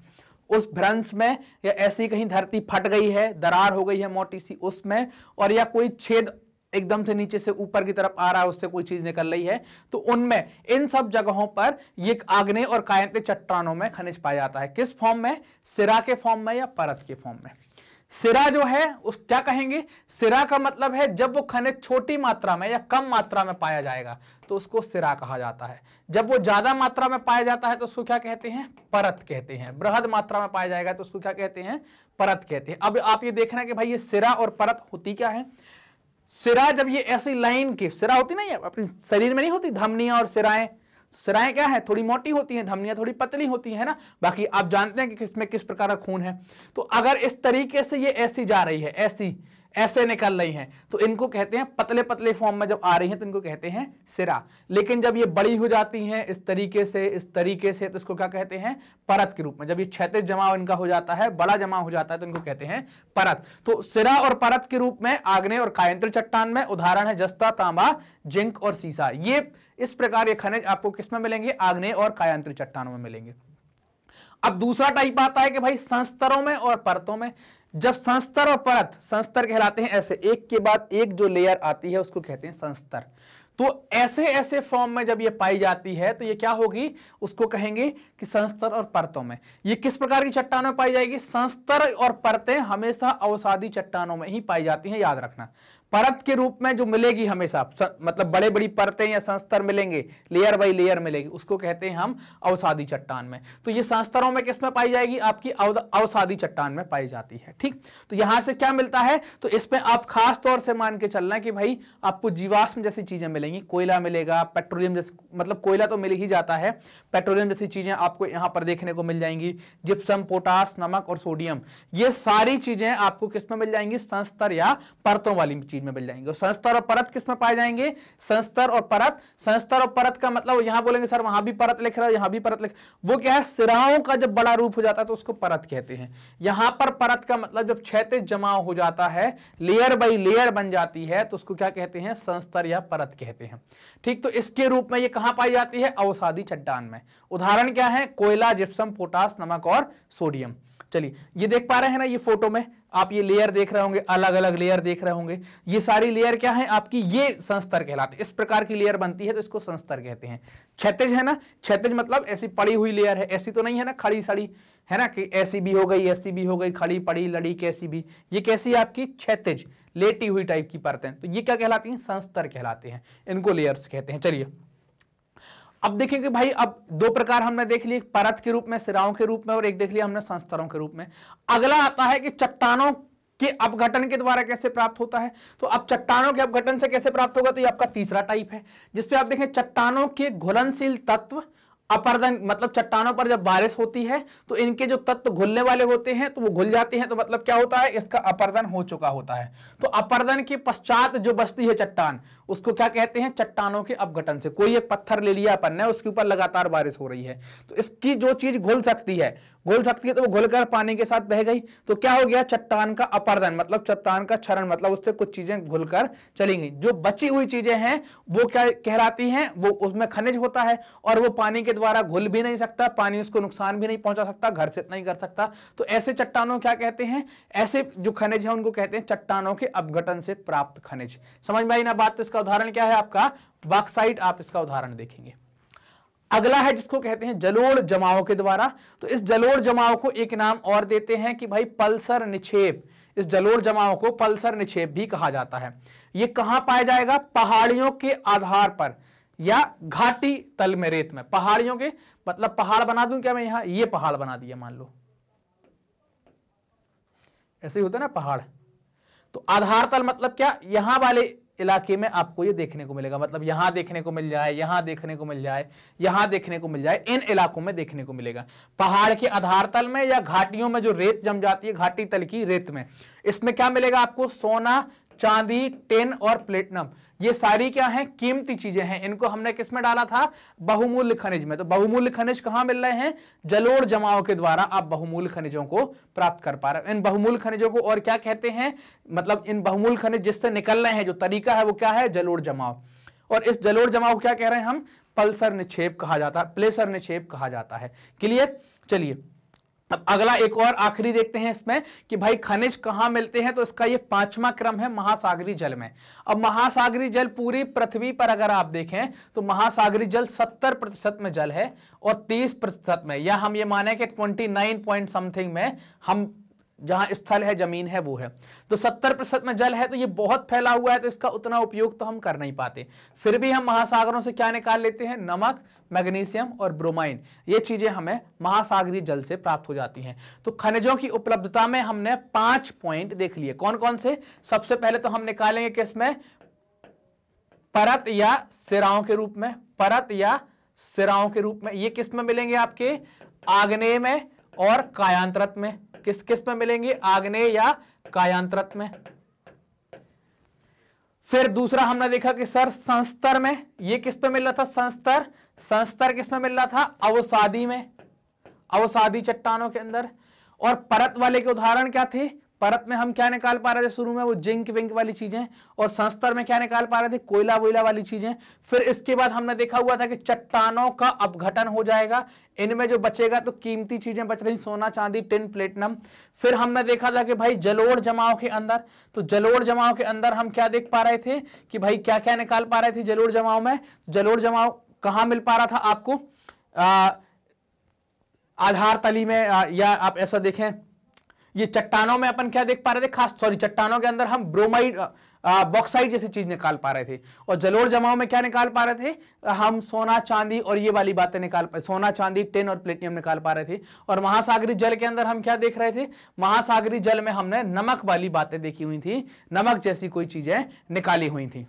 उस भ्रंश में, या ऐसी कहीं धरती फट गई है, दरार हो गई है मोटी सी उसमें, और या कोई छेद एकदम से नीचे से ऊपर की तरफ आ रहा है, उससे कोई चीज निकल रही है, तो उनमें, इन सब जगहों पर ये आग्नेय और कायांतरित चट्टानों में खनिज पाया जाता है। किस फॉर्म में? सिरा के फॉर्म में या परत के फॉर्म में। सिरा जो है उस क्या कहेंगे? सिरा का मतलब है जब वो खनिज छोटी मात्रा में या कम मात्रा में पाया जाएगा तो उसको सिरा कहा जाता है। जब वो ज्यादा मात्रा में पाया जाता है तो उसको क्या कहते हैं? परत कहते हैं। बृहद मात्रा में पाया जाएगा तो उसको क्या कहते हैं? परत कहते हैं। अब आप ये देखना कि भाई ये सिरा और परत होती क्या है। सिरा जब ये ऐसी लाइन की सिरा होती ना, ये अपने शरीर में नहीं होती धमनियां और सिराएं। सिराएं क्या है? थोड़ी मोटी होती हैं, धमनियां थोड़ी पतली होती है ना। बाकी आप जानते हैं कि किसमें किस प्रकार का खून है। तो अगर इस तरीके से ये ऐसी जा रही है, ऐसी ऐसे निकल रही हैं, तो इनको कहते हैं, पतले पतले फॉर्म में जब आ रही हैं तो इनको कहते हैं सिरा। लेकिन जब ये बड़ी हो जाती हैं इस तरीके से तो इसको क्या कहते हैं? परत के रूप में। जब ये क्षैतिज जमाव इनका हो जाता है, बड़ा जमा हो जाता है, तो इनको कहते हैं परत। तो सिरा और परत के रूप में आग्नेय और कायांतरित चट्टान में उदाहरण है जस्ता, तांबा, जिंक और सीसा। ये इस प्रकार ये खनिज आपको किसमें मिलेंगे? आग्नेय और कायांतरित चट्टानों में मिलेंगे। अब दूसरा टाइप आता है कि भाई संस्तरों में और परतों में। जब संस्तर और परत, संस्तर कहलाते हैं ऐसे एक के बाद एक जो लेयर आती है उसको कहते हैं संस्तर। तो ऐसे ऐसे फॉर्म में जब ये पाई जाती है तो ये क्या होगी? उसको कहेंगे कि संस्तर और परतों में। ये किस प्रकार की चट्टानों में पाई जाएगी? संस्तर और परतें हमेशा अवसादी चट्टानों में ही पाई जाती हैं, याद रखना। परत के रूप में जो मिलेगी हमेशा, मतलब बड़े बड़ी परतें या संस्तर मिलेंगे, लेयर बाई लेयर मिलेगी, उसको कहते हैं हम अवसादी चट्टान में। तो ये संस्तरों में किस में पाई जाएगी? आपकी अवसादी चट्टान में पाई जाती है। ठीक, तो यहां से क्या मिलता है? तो इसमें आप खास तौर से मान के चलना कि भाई आपको जीवाश्म जैसी चीजें मिलेंगी, कोयला मिलेगा, पेट्रोलियम जैसे, मतलब कोयला तो मिल ही जाता है, पेट्रोलियम जैसी चीजें आपको यहां पर देखने को मिल जाएंगी, जिप्सम, पोटास, नमक और सोडियम। ये सारी चीजें आपको किस में मिल जाएंगी? संस्तर या परतों वाली चीज में मिल जाएंगे। संस्तर और परत किस में पाए जाएंगे? संस्तर और परत। संस्तर और परत का मतलब यहां बोलेंगे सर वहां भी परत लिख रहा है, यहां भी परत लिख, वो क्या है? सिराओं का जब बड़ा रूप हो जाता है तो उसको परत कहते हैं। यहां पर परत का मतलब जब क्षैतिज जमाव हो जाता है, लेयर बाई लेयर बन जाती है, तो उसको क्या कहते हैं? संस्तर या परत कहते हैं। ठीक, तो इसके रूप में ये कहां पाई जाती है? अवसादी चट्टान में। उदाहरण क्या है? कोयला, जिप्सम, पोटास, नमक और सोडियम। चलिए ये देख पा रहे हैं ना, ये फोटो में आप ये लेयर देख रहे होंगे, अलग अलग लेयर देख रहे होंगे। ये सारी लेयर क्या है आपकी? ये संस्तर कहलाते हैं। इस प्रकार की लेयर बनती है तो इसको संस्तर कहते हैं। क्षैतिज है ना, क्षैतिज मतलब ऐसी पड़ी हुई लेयर है, ऐसी तो नहीं है ना खड़ी सड़ी, है ना, कि ऐसी भी हो गई, ऐसी भी हो गई, खड़ी पड़ी लड़ी कैसी भी। ये कैसी है आपकी? क्षैतिज, लेटी हुई टाइप की परतें। तो ये क्या कहलाती हैं? संस्तर कहलाते हैं, इनको लेयर्स कहते हैं। चलिए अब देखिए कि भाई अब दो प्रकार हमने देख लिए, परत के रूप में, सिराओं के रूप में, और एक देख लिया हमने संस्तरों के रूप में। अगला आता है कि चट्टानों के अपघटन के द्वारा कैसे प्राप्त होता है। तो अब चट्टानों के अपघटन से कैसे प्राप्त होगा? तो ये आपका तीसरा टाइप है, जिसपे आप देखें चट्टानों के घुलनशील तत्व अपर्दन, मतलब चट्टानों पर जब बारिश होती है तो इनके जो तत्व घुलने वाले होते हैं तो वो घुल जाते हैं, तो मतलब क्या होता है? इसका अपर्दन हो चुका होता है। तो अपर्दन के पश्चात जो बचती है चट्टान, उसको क्या कहते हैं? चट्टानों के अपघटन से। कोई एक पत्थर ले लिया अपन ने, उसके ऊपर लगातार बारिश हो रही है, तो इसकी जो चीज घुल सकती है तो वो घुलकर पानी के साथ बह गई, तो क्या हो गया? चट्टान का अपर्दन, मतलब चट्टान का क्षरण, मतलब उससे कुछ चीजें घुलकर चली गई। जो बची हुई चीजें हैं वो क्या कहलाती हैं? वो उसमें खनिज होता है और वो पानी के द्वारा घुल भी नहीं सकता, पानी उसको नुकसान भी नहीं पहुंचा सकता, घर से इतना ही कर सकता। तो ऐसे चट्टानों क्या कहते हैं, ऐसे जो खनिज है उनको कहते हैं चट्टानों के अपघटन से प्राप्त खनिज। समझ में आई ना बात। तो इसका उदाहरण क्या है आपका बॉक्साइट, आप इसका उदाहरण देखेंगे। अगला है जिसको कहते हैं जलोढ़ जमाव के द्वारा। तो इस जलोढ़ जमाव को एक नाम और देते हैं कि भाई पल्सर निक्षेप। इस जलोढ़ जमाव को पल्सर निक्षेप भी कहा जाता है। यह कहां पाया जाएगा, पहाड़ियों के आधार पर या घाटी तल में रेत में। पहाड़ियों के मतलब पहाड़ बना दूं क्या मैं, यहां ये पहाड़ बना दिया मान लो, ऐसे ही होता है ना पहाड़। तो आधार तल मतलब क्या, यहां वाले इलाके में आपको ये देखने को मिलेगा, मतलब यहां देखने को मिल जाए, यहां देखने को मिल जाए, यहां देखने को मिल जाए, इन इलाकों में देखने को मिलेगा। पहाड़ के आधार तल में या घाटियों में जो रेत जम जाती है, घाटी तल की रेत में, इसमें क्या मिलेगा आपको, सोना, चांदी, टिन और प्लेटिनम। ये सारी क्या हैं, कीमती चीजें हैं। इनको हमने किस में डाला था, बहुमूल्य खनिज में। तो बहुमूल्य खनिज कहां मिल रहे हैं, जलोढ़ जमाव के द्वारा आप बहुमूल्य खनिजों को प्राप्त कर पा रहे हैं। इन बहुमूल्य खनिजों को और क्या कहते हैं, मतलब इन बहुमूल्य खनिज जिससे निकल रहे हैं, जो तरीका है वो क्या है, जलोढ़ जमाव। और इस जलोढ़ जमाव को क्या कह रहे हैं हम, पल्सर निक्षेप कहा जाता है, प्लेसर निक्षेप कहा जाता है। क्लियर। चलिए अब अगला एक और आखिरी देखते हैं इसमें कि भाई खनिज कहां मिलते हैं। तो इसका ये 5वां क्रम है महासागरीय जल में। अब महासागरीय जल पूरी पृथ्वी पर अगर आप देखें तो महासागरीय जल 70% में जल है और 30% में, या हम ये माने कि 29 पॉइंट समथिंग में हम जहां स्थल है, जमीन है, वो है। तो 70% में जल है, तो ये बहुत फैला हुआ है, तो इसका उतना उपयोग तो हम कर नहीं पाते। फिर भी हम महासागरों से क्या निकाल लेते हैं, नमक, मैग्नीशियम और ब्रोमाइन। ये चीजें हमें महासागरीय जल से प्राप्त हो जाती हैं। तो खनिजों की उपलब्धता में हमने 5 पॉइंट देख लिए। कौन कौन से, सबसे पहले तो हम निकालेंगे किसमें, परत या सिराओं के रूप में। परत या सिराओं के रूप में ये किस में मिलेंगे आपके, आग्नेय में और कायांतरत में। किस किस में मिलेंगे, आग्नेय या कायांतरत में। फिर दूसरा हमने देखा कि सर संस्तर में, ये किस पे मिल रहा था, संस्तर। संस्तर किस में मिल रहा था, अवसादी में, अवसादी चट्टानों के अंदर। और परत वाले के उदाहरण क्या थे, परत में हम क्या निकाल पा रहे थे शुरू में, वो जिंक विंक वाली चीजें, और संस्तर में क्या निकाल पा रहे थे, कोयला वोयला वाली चीजें। फिर इसके बाद हमने देखा हुआ था कि चट्टानों का अपघटन हो जाएगा, इनमें जो बचेगा तो कीमती चीजें बच रही, सोना, चांदी, टिन, प्लेटिनम। फिर हमने देखा था कि भाई जलोढ़ जमाव के अंदर, तो जलोढ़ जमाव के अंदर हम क्या देख पा रहे थे कि भाई क्या क्या निकाल पा रहे थे जलोढ़ जमाव में। जलोढ़ जमाव कहां मिल पा रहा था आपको, आधार तली में, या आप ऐसा देखें ये चट्टानों में अपन क्या देख पा रहे थे, खास सॉरी चट्टानों के अंदर हम ब्रोमाइड, बॉक्साइट जैसी चीज निकाल पा रहे थे। और जलोढ़ जमाव में क्या निकाल पा रहे थे, हम सोना, चांदी और ये वाली बातें निकाल, सोना, चांदी, टिन और प्लेटिनम निकाल पा रहे थे। और महासागरीय जल के अंदर हम क्या देख रहे थे, महासागरीय जल में हमने नमक वाली बातें देखी हुई थी, नमक जैसी कोई चीजें निकाली हुई थी।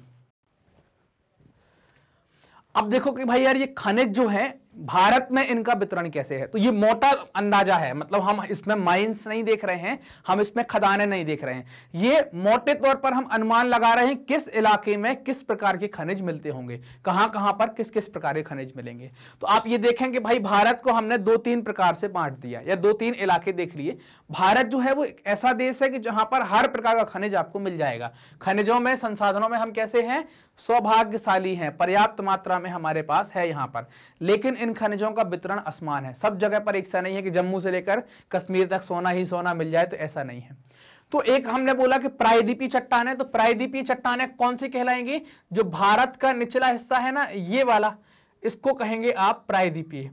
अब देखो कि भाई यार ये खनिज जो है भारत में इनका वितरण कैसे है, तो ये मोटा अंदाजा है, मतलब हम इसमें माइंस नहीं देख रहे हैं, हम इसमें खदानें नहीं देख रहे हैं। ये मोटे तौर पर हम अनुमान लगा रहे हैं किस इलाके में किस प्रकार के खनिज मिलते होंगे, कहां कहां पर किस किस प्रकार के खनिज मिलेंगे। तो आप ये देखें कि भाई भारत को हमने 2-3 प्रकार से बांट दिया, या 2-3 इलाके देख लिए। भारत जो है वो एक ऐसा देश है कि जहां पर हर प्रकार का खनिज आपको मिल जाएगा। खनिजों में, संसाधनों में हम कैसे हैं, सौभाग्यशाली हैं, पर्याप्त मात्रा में हमारे पास है यहां पर। लेकिन इन खनिजों का वितरण असमान है, सब जगह पर एक सा नहीं है कि जम्मू से लेकर कश्मीर तक सोना ही सोना मिल जाए, तो ऐसा नहीं है। तो एक हमने बोला कि प्रायद्वीपीय चट्टानें, तो प्रायद्वीपीय चट्टानें कौन सी कहलाएंगी, जो भारत का निचला हिस्सा है ना ये वाला, इसको कहेंगे आप प्रायद्वीपीय।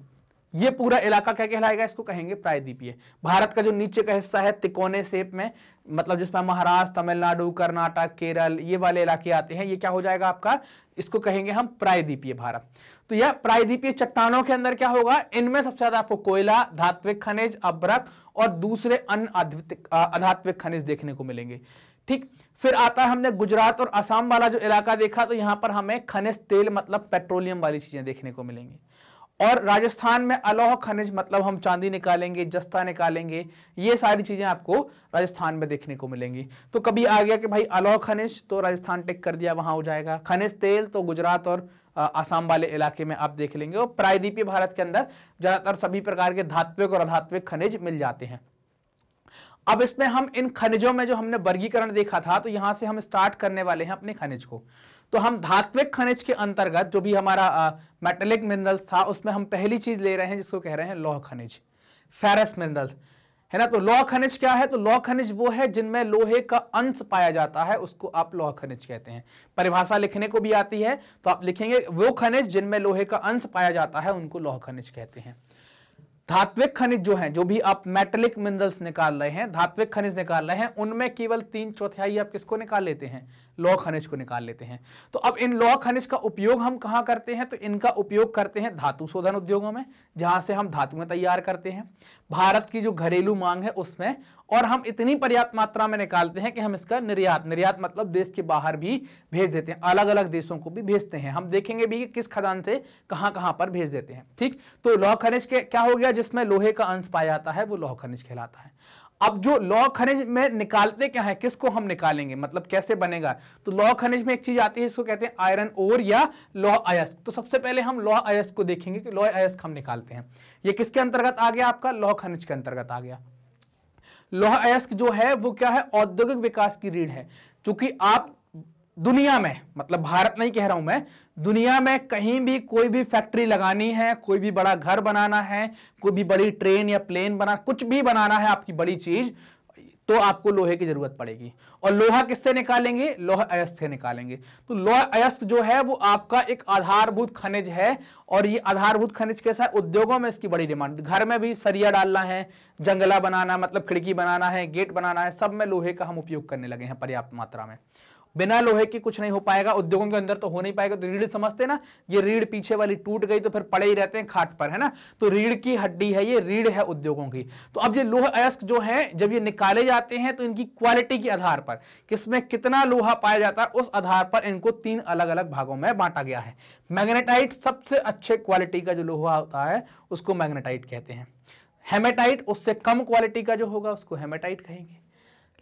ये पूरा इलाका क्या कहलाएगा, इसको कहेंगे प्रायद्वीपीय। भारत का जो नीचे का हिस्सा है तिकोने शेप में, मतलब जिसमें महाराष्ट्र, तमिलनाडु, कर्नाटक, केरल ये वाले इलाके आते हैं, ये क्या हो जाएगा आपका, इसको कहेंगे हम प्रायद्वीपीय भारत। तो यह प्रायद्वीपीय चट्टानों के अंदर क्या होगा, इनमें सबसे ज्यादा आपको कोयला, धात्विक खनिज, अभ्रक और दूसरे अन्य अधात्विक खनिज देखने को मिलेंगे। ठीक, फिर आता है हमने गुजरात और असम वाला जो इलाका देखा, तो यहां पर हमें खनिज तेल मतलब पेट्रोलियम वाली चीजें देखने को मिलेंगी। और राजस्थान में अलौह खनिज, मतलब हम चांदी निकालेंगे, जस्ता निकालेंगे, ये सारी चीजें आपको राजस्थान में देखने को मिलेंगी। तो कभी आ गया कि भाई अलौह खनिज, तो राजस्थान टिक कर दिया, वहां हो जाएगा। खनिज तेल तो गुजरात और आसाम वाले इलाके में आप देख लेंगे। और प्रायद्वीपीय भारत के अंदर ज्यादातर सभी प्रकार के धात्विक और अधात्विक खनिज मिल जाते हैं। अब इसमें हम इन खनिजों में जो हमने वर्गीकरण देखा था, तो यहां से हम स्टार्ट करने वाले हैं अपने खनिज को। तो हम धात्विक खनिज के अंतर्गत जो भी हमारा मेटेलिक मिनरल्स था उसमें हम पहली चीज ले रहे हैं जिसको कह रहे हैं लौह खनिज, फेरस मिनरल, है ना। तो लौह खनिज क्या है? तो लौह खनिज वो है जिनमें लोहे का अंश पाया जाता है, उसको आप लौह खनिज कहते हैं। परिभाषा लिखने को भी आती है तो आप लिखेंगे वो खनिज जिनमें लोहे का अंश पाया जाता है उनको लौह खनिज कहते हैं। धात्विक खनिज जो है, जो भी आप मेटेलिक मिनरल्स निकाल रहे हैं, धात्विक खनिज निकाल रहे हैं, उनमें केवल 3/4 आप किसको निकाल लेते हैं? लौह खनिज को निकाल लेते हैं। तो अब इन लौह खनिज का उपयोग हम कहां करते हैं? तो इनका उपयोग करते हैं धातु शोधन उद्योगों में, जहां से हम धातुएं तैयार करते हैं, भारत की जो घरेलू मांग है उसमें, और हम इतनी पर्याप्त मात्रा में निकालते हैं कि हम इसका निर्यात मतलब देश के बाहर भी भेज देते हैं, अलग अलग देशों को भी भेजते हैं। हम देखेंगे भी कि किस खदान से कहां कहां पर भेज देते हैं। ठीक, तो लौह खनिज के क्या हो गया? जिसमें लोहे का अंश पाया जाता है वो लौह खनिज कहलाता है। अब जो लौह खनिज में निकालते क्या है, किसको हम निकालेंगे, मतलब कैसे बनेगा? तो लौह खनिज में एक चीज आती है, इसको कहते हैं आयरन ओर या लौह अयस्क। तो सबसे पहले हम लौह अयस्क को देखेंगे कि लौह अयस्क हम निकालते हैं। ये किसके अंतर्गत आ गया? आपका लौह खनिज के अंतर्गत आ गया। लौह अयस्क जो है वो क्या है? औद्योगिक विकास की रीढ़ है। क्योंकि आप दुनिया में, मतलब भारत नहीं कह रहा हूं मैं, दुनिया में कहीं भी कोई भी फैक्ट्री लगानी है, कोई भी बड़ा घर बनाना है, कोई भी बड़ी ट्रेन या प्लेन बना, कुछ भी बनाना है आपकी बड़ी चीज, तो आपको लोहे की जरूरत पड़ेगी। और लोहा किससे निकालेंगे? लौह अयस्क से निकालेंगे। तो लौह अयस्क जो है वो आपका एक आधारभूत खनिज है, और ये आधारभूत खनिज कैसा है? उद्योगों में इसकी बड़ी डिमांड। घर में भी सरिया डालना है, जंगला बनाना मतलब खिड़की बनाना है, गेट बनाना है, सब में लोहे का हम उपयोग करने लगे हैं पर्याप्त मात्रा में। बिना लोहे की कुछ नहीं हो पाएगा, उद्योगों के अंदर तो हो नहीं पाएगा। तो रीढ़ समझते ना, ये रीढ़ पीछे वाली टूट गई तो फिर पड़े ही रहते हैं खाट पर, है ना। तो रीढ़ की हड्डी है, ये रीढ़ है उद्योगों की। तो अब ये लौह अयस्क जो है जब ये निकाले जाते हैं तो इनकी क्वालिटी के आधार पर, किसमें कितना लोहा पाया जाता है उस आधार पर इनको 3 अलग अलग भागों में बांटा गया है। मैग्नेटाइट सबसे अच्छे क्वालिटी का जो लोहा होता है उसको मैग्नेटाइट कहते हैं। हेमेटाइट उससे कम क्वालिटी का जो होगा उसको हेमेटाइट कहेंगे।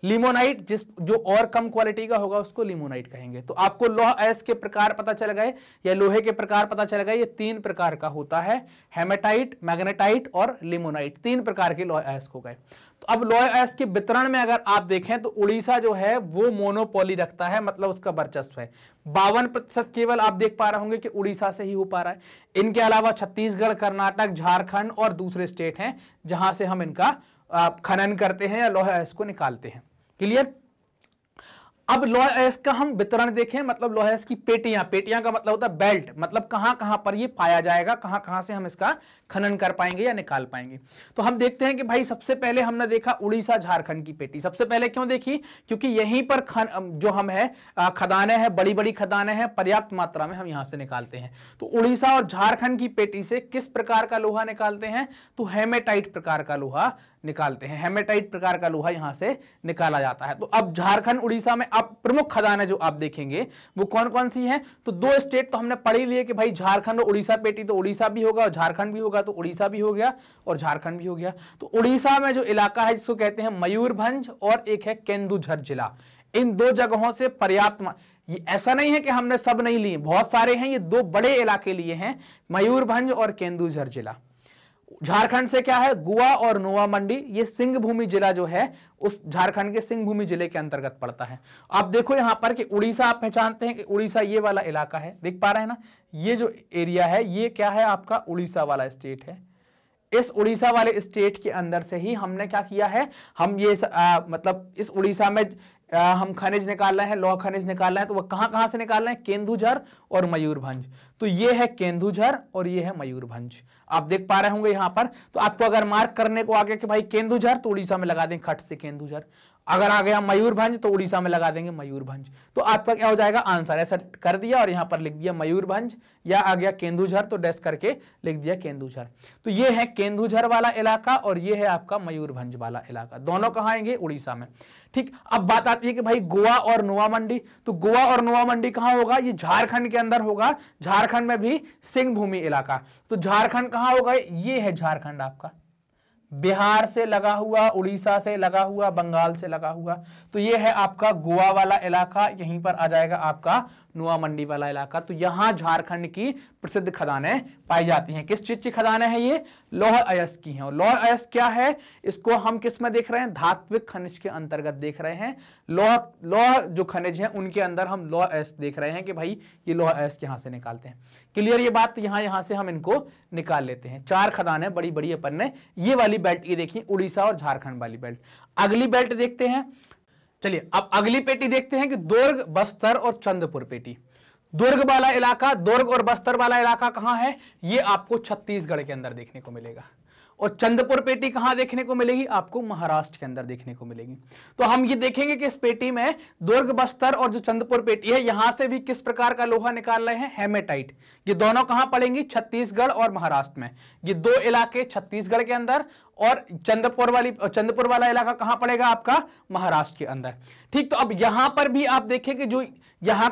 लिमोनाइट जो और कम क्वालिटी का होगा उसको लिमोनाइट कहेंगे। तो आपको लौह अयस्क के प्रकार पता चल गए या लोहे के प्रकार पता चल गए। ये 3 प्रकार का होता है, हेमेटाइट, मैग्नेटाइट और लिमोनाइट, 3 प्रकार के लौह अयस्क हो गए। तो अब लौह अयस्क के वितरण में अगर आप देखें तो उड़ीसा जो है वो मोनोपोली रखता है, मतलब उसका वर्चस्व है। 52% केवल आप देख पा रहे होंगे कि उड़ीसा से ही हो पा रहा है। इनके अलावा छत्तीसगढ़, कर्नाटक, झारखंड और दूसरे स्टेट हैं जहां से हम इनका खनन करते हैं या लौह अयस्क को निकालते हैं। क्लियर? अब लौह अयस्क का हम वितरण देखें, मतलब लौह अयस्क की पेटियां का मतलब होता है बेल्ट, मतलब कहां कहां पर ये पाया जाएगा, कहां कहां से हम इसका खनन कर पाएंगे या निकाल पाएंगे। तो हम देखते हैं कि भाई सबसे पहले हमने देखा उड़ीसा झारखंड की पेटी। सबसे पहले क्यों देखी? क्योंकि यहीं पर जो हम है खदानें हैं, बड़ी बड़ी खदानें हैं, पर्याप्त मात्रा में हम यहां से निकालते हैं। तो उड़ीसा और झारखंड की पेटी से किस प्रकार का लोहा निकालते हैं? तो हेमेटाइट प्रकार का लोहा निकालते हैं। हेमेटाइट प्रकार का लोहा यहां से निकाला जाता है। तो अब झारखंड उड़ीसा में अब प्रमुख खदानें जो आप देखेंगे वो कौन कौन सी हैं? तो 2 स्टेट तो हमने पढ़ ही लिए कि भाई झारखंड और उड़ीसा पेटी, तो उड़ीसा भी होगा और झारखंड भी होगा, तो उड़ीसा भी हो गया और झारखंड भी हो गया। तो उड़ीसा में जो इलाका है जिसको कहते हैं मयूरभंज और एक है केंदुझर जिला, इन 2 जगहों से पर्याप्त, ये ऐसा नहीं है कि हमने सब नहीं लिए, बहुत सारे हैं, ये 2 बड़े इलाके लिए हैं, मयूरभंज और केंदुझर जिला। झारखंड से क्या है? गोवा और नोवा मंडी, ये सिंह भूमि जिला जो है उस झारखंड के सिंह भूमि जिले के अंतर्गत पड़ता है। आप देखो यहां पर कि उड़ीसा, आप पहचानते हैं कि उड़ीसा ये वाला इलाका है, देख पा रहे हैं ना, ये जो एरिया है ये क्या है? आपका उड़ीसा वाला स्टेट है। इस उड़ीसा वाले स्टेट के अंदर से ही हमने क्या किया है, हम ये मतलब इस उड़ीसा में हम खनिज निकाल रहे हैं, लौह खनिज निकाल रहे हैं। तो वह कहां कहां से निकाल रहे हैं? केंदुझर और मयूरभंज। तो ये है केंदुझर और ये है मयूरभंज, आप देख पा रहे होंगे यहां पर। तो आपको अगर मार्क करने को आगे कि भाई केंदुझर, तो उड़ीसा में लगा दें खट से केंदुझर। अगर आ गया मयूरभंज तो उड़ीसा में लगा देंगे मयूरभंज। तो आपका क्या हो जाएगा आंसर? ऐसा कर दिया और यहां पर लिख दिया मयूरभंज, या आ गया केंदुझर तो डैश करके लिख दिया केंदुझर। तो ये है केंदुझर वाला इलाका और ये है आपका मयूरभंज वाला इलाका, दोनों कहां आएंगे? उड़ीसा में। ठीक, अब बात आती है कि भाई गोवा और नोवा मंडी, तो गोवा और नोवा मंडी कहां होगा? ये झारखंड के अंदर होगा, झारखंड में भी सिंह भूमि इलाका। तो झारखंड कहां होगा? ये है झारखंड आपका, बिहार से लगा हुआ, उड़ीसा से लगा हुआ, बंगाल से लगा हुआ। तो ये है आपका गोवा वाला इलाका, यहीं पर आ जाएगा आपका नुआ मंडी वाला इलाका। तो यहां झारखंड की प्रसिद्ध खदानें पाई जाती हैं। किस चीज की खदानें हैं ये? लौह अयस्क की हैं। और लौह अयस्क क्या है? इसको हम किस में देख रहे हैं? धात्विक खनिज के अंतर्गत देख रहे हैं। लौह जो खनिज है उनके अंदर हम लौह अयस्क देख रहे हैं कि भाई ये लौह अयस्क यहां से निकालते हैं। क्लियर ये बात? तो यहां से हम इनको निकाल लेते हैं। 4 खदानें बड़ी बड़ी अपन ने ये वाली बेल्ट ये देखिए, उड़ीसा और झारखंड वाली बेल्ट। अगली बेल्ट देखते हैं। चलिए अब अगली पेटी देखते हैं कि दुर्ग, बस्तर और चंद्रपुर पेटी। दुर्ग वाला इलाका, दुर्ग और बस्तर वाला इलाका कहां है? ये आपको छत्तीसगढ़ के अंदर देखने को मिलेगा। और चंद्रपुर पेटी कहां देखने को मिलेगी? आपको महाराष्ट्र के अंदर देखने को मिलेगी। तो हम ये देखेंगे कि इस पेटी में दुर्ग, बस्तर और जो चंद्रपुर पेटी है यहां से भी किस प्रकार का लोहा निकाल रहे हैं? हेमेटाइट। ये दोनों कहां पड़ेंगी? छत्तीसगढ़ और महाराष्ट्र में। ये 2 इलाके छत्तीसगढ़ के अंदर, और चंद्रपुर वाला इलाका कहां पड़ेगा? आपका महाराष्ट्र के अंदर। ठीक, तो अब यहां पर भी आप देखें कि जो यहां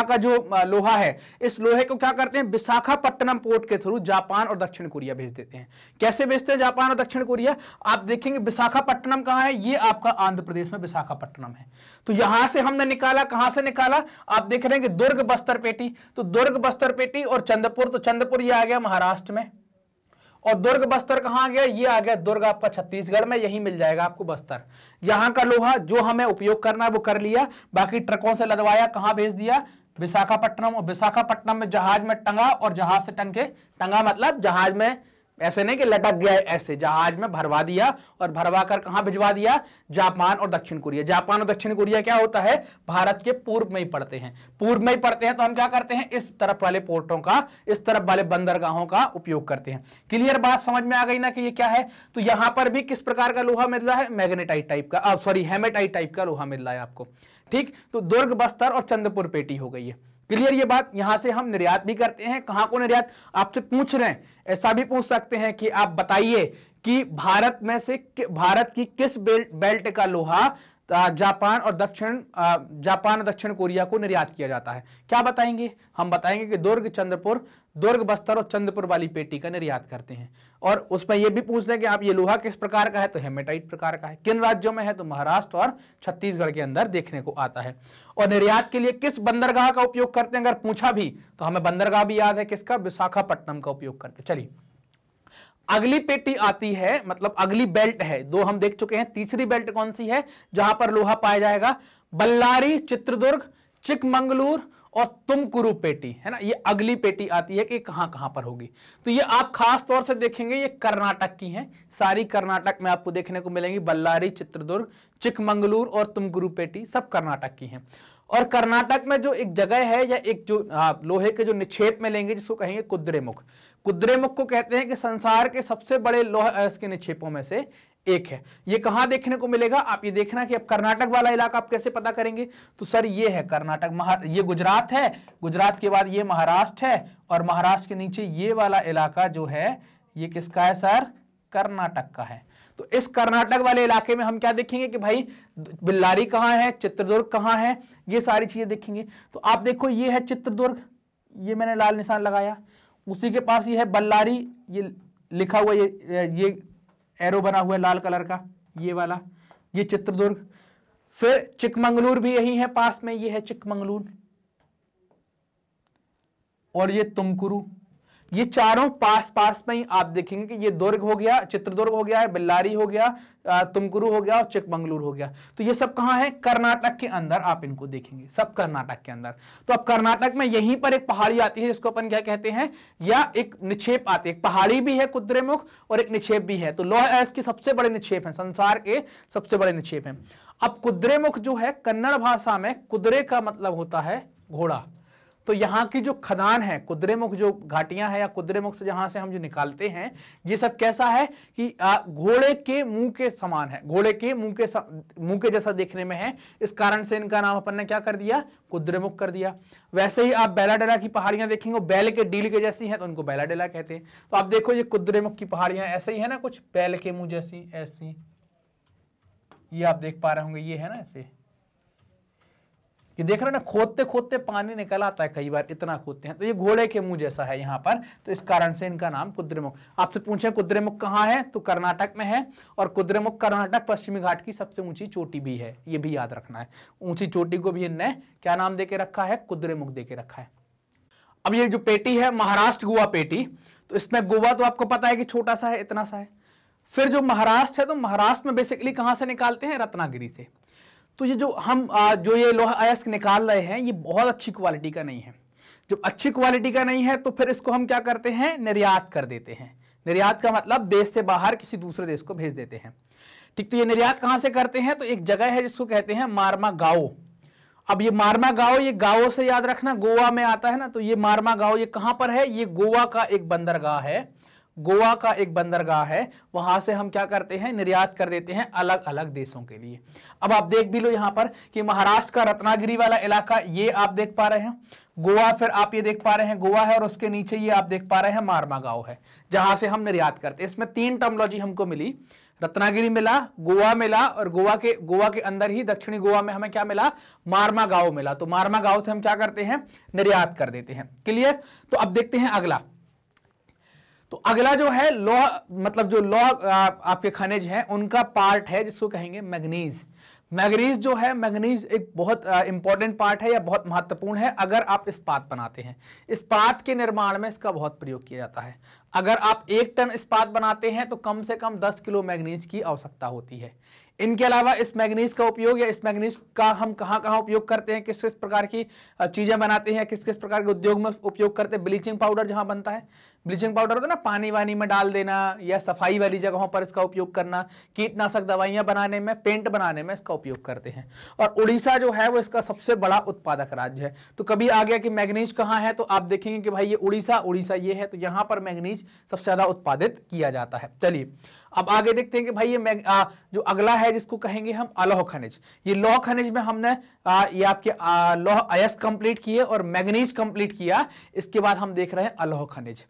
का जो लोहा है, इस लोहे को क्या करते हैं? विशाखापट्टनम पोर्ट के थ्रू जापान और दक्षिण कोरिया भेज देते हैं। कैसे भेजते हैं जापान और दक्षिण कोरिया? आप देखेंगे विशाखापट्टनम कहां है? ये आपका आंध्र प्रदेश में विशाखापट्टनम है। तो यहां से हमने निकाला, कहां से निकाला? आप देख रहे हैं कि दुर्ग, बस्तर पेटी। तो दुर्ग, बस्तर पेटी और चंद्रपुर, तो चंद्रपुर ये आ गया महाराष्ट्र में, और दुर्ग बस्तर कहां आ गया? ये आ गया दुर्ग आपका छत्तीसगढ़ में, यही मिल जाएगा आपको बस्तर। यहां का लोहा जो हमें उपयोग करना है वो कर लिया, बाकी ट्रकों से लदवाया, कहां भेज दिया? विशाखापट्टनम। और विशाखापट्टनम में जहाज में टंगा, और जहाज से टंगा मतलब जहाज में ऐसे नहीं कि लटक गया, ऐसे जहाज में भरवा दिया, और भरवा कर कहां भिजवा दिया? जापान और दक्षिण कोरिया। जापान और दक्षिण कोरिया क्या होता है? भारत के पूर्व में ही पड़ते हैं। पूर्व में ही पड़ते हैं तो हम क्या करते हैं? इस तरफ वाले पोर्टों का, इस तरफ वाले बंदरगाहों का उपयोग करते हैं। क्लियर बात समझ में आ गई ना कि ये क्या है? तो यहां पर भी किस प्रकार का लोहा मिल रहा है? मैग्नेटाइट टाइप का, हेमेटाइट टाइप का लोहा मिल रहा है आपको। ठीक, तो दुर्ग, बस्तर और चंद्रपुर पेटी हो गई है। क्लियर ये बात? यहां से हम निर्यात भी करते हैं। कहां को निर्यात? आपसे पूछ रहे हैं, ऐसा भी पूछ सकते हैं कि आप बताइए कि भारत में से भारत की किस बेल्ट का लोहा जापान और दक्षिण कोरिया को निर्यात किया जाता है? क्या बताएंगे? हम बताएंगे कि दुर्ग, बस्तर और चंद्रपुर वाली पेटी का निर्यात करते हैं। और उसमें यह भी पूछ लें कि आप ये लोहा किस प्रकार का है? तो हेमेटाइट प्रकार का है। किन राज्यों में है? तो महाराष्ट्र और छत्तीसगढ़ के अंदर देखने को आता है। और निर्यात के लिए किस बंदरगाह का उपयोग करते हैं अगर पूछा भी तो हमें बंदरगाह भी याद है, किसका? विशाखापट्टनम का उपयोग करते हैं। चलिए अगली पेटी आती है, मतलब अगली बेल्ट है, 2 हम देख चुके हैं। तीसरी बेल्ट कौन सी है जहां पर लोहा पाया जाएगा? बल्लारी, चित्रदुर्ग, चिकमंगलूर और तुमकुरु पेटी, है ना। ये अगली पेटी आती है कि कहां कहां पर होगी। तो ये आप खास तौर से देखेंगे, ये कर्नाटक की हैं, सारी कर्नाटक में आपको देखने को मिलेंगी। बल्लारी, चित्रदुर्ग, चिकमंगलूर और तुमकुरु पेटी सब कर्नाटक की हैं। और कर्नाटक में जो एक जगह है, या एक जो लोहे के जो निक्षेप में लेंगे, जिसको कहेंगे कुद्रेमुख। कुद्रेमुख को कहते हैं कि संसार के सबसे बड़े लौह अयस्क के निक्षेपों में से एक है। ये कहां देखने को मिलेगा? आप ये देखना कि अब कर्नाटक वाला इलाका आप कैसे पता करेंगे? तो सर ये है कर्नाटक, ये गुजरात है, गुजरात के बाद ये महाराष्ट्र है, और महाराष्ट्र के नीचे ये वाला इलाका जो है ये किसका है सर? कर्नाटक का है। तो इस कर्नाटक वाले इलाके में हम क्या देखेंगे कि भाई बेल्लारी कहां है, चित्रदुर्ग कहां है, ये सारी चीजें देखेंगे। तो आप देखो ये है चित्रदुर्ग, ये मैंने लाल निशान लगाया, उसी के पास ये है बल्लारी, ये लिखा हुआ ये एरो बना हुआ है लाल कलर का, ये वाला, ये चित्रदुर्ग। फिर चिकमंगलूर भी यही है पास में, ये है चिकमंगलूर, और ये तुमकुरु। ये चारों पास पास में ही आप देखेंगे कि ये दुर्ग हो गया, चित्रदुर्ग हो गया है, बेल्लारी हो गया, तुमकुरु हो गया और चिकमंगलूर हो गया। तो ये सब कहां है? कर्नाटक के अंदर आप इनको देखेंगे, सब कर्नाटक के अंदर। तो अब कर्नाटक में यहीं पर एक पहाड़ी आती है जिसको अपन क्या कहते हैं, या एक निक्षेप आती है, एक पहाड़ी भी है कुद्रेमुख और एक निक्षेप भी है। तो लौह अयस्क के सबसे बड़े निक्षेप हैं, संसार के सबसे बड़े निक्षेप हैं। अब कुद्रेमुख जो है, कन्नड़ भाषा में कुदरे का मतलब होता है घोड़ा। तो यहाँ की जो खदान है, कुद्रेमुख जो घाटियां हैं या कुद्रेमुख से जहां से हम जो निकालते हैं, ये सब कैसा है कि घोड़े के मुंह के समान है, घोड़े के मुंह के जैसा देखने में है। इस कारण से इनका नाम अपन ने क्या कर दिया? कुद्रेमुख कर दिया। वैसे ही आप बैलाडेला की पहाड़ियां देखेंगे, बैल के डील के जैसी हैं तो उनको बैलाडेला कहते हैं। तो आप देखो ये कुद्रेमुख की पहाड़ियां ऐसे ही है ना, कुछ बैल के मुंह जैसी, ऐसी, ये आप देख पा रहे होंगे, ये है ना ऐसे। ये देख रहे हैं ना, खोदते खोदते पानी निकल आता है, कई बार इतना खोदते हैं। तो ये घोड़े के मुंह जैसा है यहाँ पर, तो इस कारण से इनका नाम कुद्रेमुख। आपसे पूछे कुद्रेमुख कहाँ है, तो कर्नाटक में है, और कुद्रेमुख कर्नाटक पश्चिमी घाट की सबसे ऊंची चोटी भी है, ये भी याद रखना है। ऊंची चोटी को भी इनने क्या नाम देके रखा है, कुद्रेमुख देके रखा है। अब ये जो पेटी है महाराष्ट्र गोवा पेटी, तो इसमें गोवा तो आपको पता है कि छोटा सा है, इतना सा है। फिर जो महाराष्ट्र है, तो महाराष्ट्र में बेसिकली कहां से निकालते हैं, रत्नागिरी से। तो ये जो हम जो ये लोहा अयस्क निकाल रहे हैं, ये बहुत अच्छी क्वालिटी का नहीं है। जब अच्छी क्वालिटी का नहीं है तो फिर इसको हम क्या करते हैं, निर्यात कर देते हैं। निर्यात का मतलब देश से बाहर किसी दूसरे देश को भेज देते हैं। ठीक, तो ये निर्यात कहां से करते हैं, तो एक जगह है जिसको कहते हैं मारमा गांव। अब ये मारमा गांव, ये गांव से याद रखना, गोवा में आता है ना, तो ये मारमा गांव ये कहां पर है, ये गोवा का एक बंदरगाह है। गोवा का एक बंदरगाह है, वहां से हम क्या करते हैं, निर्यात कर देते हैं अलग अलग देशों के लिए। अब आप देख भी लो यहां पर कि महाराष्ट्र का रत्नागिरी वाला इलाका ये आप देख पा रहे हैं, गोवा फिर आप ये देख पा रहे हैं गोवा है, और उसके नीचे ये आप देख पा रहे हैं मारमा गांव है, जहां से हम निर्यात करते हैं। इसमें 3 टर्मिनोलॉजी हमको मिली, रत्नागिरी मिला, गोवा मिला, और गोवा के अंदर ही दक्षिणी गोवा में हमें क्या मिला, मारमा गांव मिला। तो मारमा गांव से हम क्या करते हैं, निर्यात कर देते हैं। क्लियर। तो अब देखते हैं अगला। तो अगला जो है लौह, मतलब जो लौह आपके खनिज हैं उनका पार्ट है जिसको कहेंगे मैग्नीज। मैग्नीज जो है, मैग्नीज एक बहुत इंपॉर्टेंट पार्ट है या बहुत महत्वपूर्ण है अगर आप इस्पात बनाते हैं। इस्पात के निर्माण में इसका बहुत प्रयोग किया जाता है। अगर आप 1 टन इस्पात बनाते हैं तो कम से कम 10 किलो मैग्नीज की आवश्यकता होती है। इनके अलावा इस मैग्नीज का उपयोग या इस मैग्नीज का हम कहां कहां उपयोग करते हैं, किस किस प्रकार की चीजें बनाते हैं, किस किस प्रकार के उद्योग में उपयोग करते हैं। ब्लीचिंग पाउडर जहां बनता है, ब्लीचिंग पाउडर होता है ना, पानी वानी में डाल देना, या सफाई वाली जगहों पर इसका उपयोग करना, कीटनाशक दवाइयां बनाने में, पेंट बनाने में इसका उपयोग करते हैं। और उड़ीसा जो है वो इसका सबसे बड़ा उत्पादक राज्य है। तो कभी आ गया कि मैग्नीज कहां है, तो आप देखेंगे कि भाई ये उड़ीसा ये है, तो यहां पर मैग्नीज सबसे ज्यादा उत्पादित किया जाता है। चलिए अब आगे देखते हैं कि भाई ये जो अगला है जिसको कहेंगे हम अलौह खनिज। ये लौह खनिज में हमने ये आपके लौह अयस्क कंप्लीट किए और मैग्नीज कंप्लीट किया। इसके बाद हम देख रहे हैं अलौह खनिज।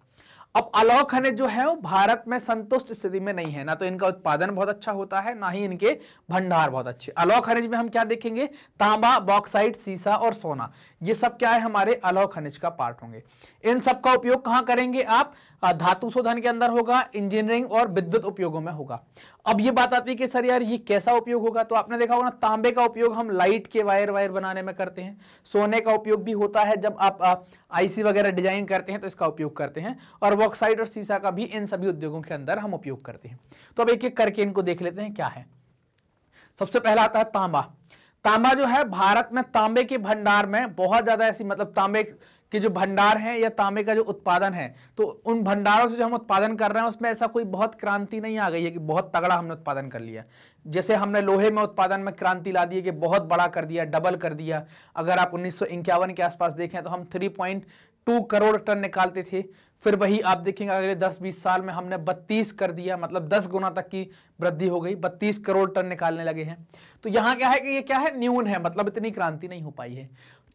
अब अलौह खनिज जो है वो भारत में संतुष्ट स्थिति में नहीं है, ना तो इनका उत्पादन बहुत अच्छा होता है, ना ही इनके भंडार बहुत अच्छे। अलौह खनिज में हम क्या देखेंगे, तांबा, बॉक्साइट, सीसा और सोना, ये सब क्या है, हमारे अलौह खनिज का पार्ट होंगे। इन सब का उपयोग कहां करेंगे आप, धातु शोधन के अंदर होगा, इंजीनियरिंग और विद्युत उपयोगों में होगा। अब ये बात आती है कि सर यार ये कैसा उपयोग होगा, तो आपने देखा होगा ना, तांबे का उपयोग हम लाइट के वायर बनाने में करते हैं। सोने का उपयोग भी होता है जब आप आईसी वगैरह डिजाइन करते हैं तो इसका उपयोग करते हैं, और बॉक्साइट और सीसा का भी इन सभी उद्योगों के अंदर हम उपयोग करते हैं। तो अब एक एक करके इनको देख लेते हैं क्या है। सबसे पहला आता है तांबा। तांबा जो है भारत में तांबे के भंडार में बहुत ज्यादा ऐसी, मतलब तांबे के जो भंडार हैं या तांबे का जो उत्पादन है, तो उन भंडारों से जो हम उत्पादन कर रहे हैं उसमें ऐसा कोई बहुत क्रांति नहीं आ गई है कि बहुत तगड़ा हमने उत्पादन कर लिया। जैसे हमने लोहे में उत्पादन में क्रांति ला दी है कि बहुत बड़ा कर दिया, डबल कर दिया। अगर आप 1951 के आसपास देखें तो हम 3.2 करोड़ टन निकालते थे, फिर वही आप देखेंगे अगले 10-20 साल में हमने 32 कर दिया, मतलब 10 गुना तक की वृद्धि हो गई, 32 करोड़ टन निकालने लगे हैं। तो यहाँ क्या है कि ये क्या है, न्यून है, मतलब इतनी क्रांति नहीं हो पाई है।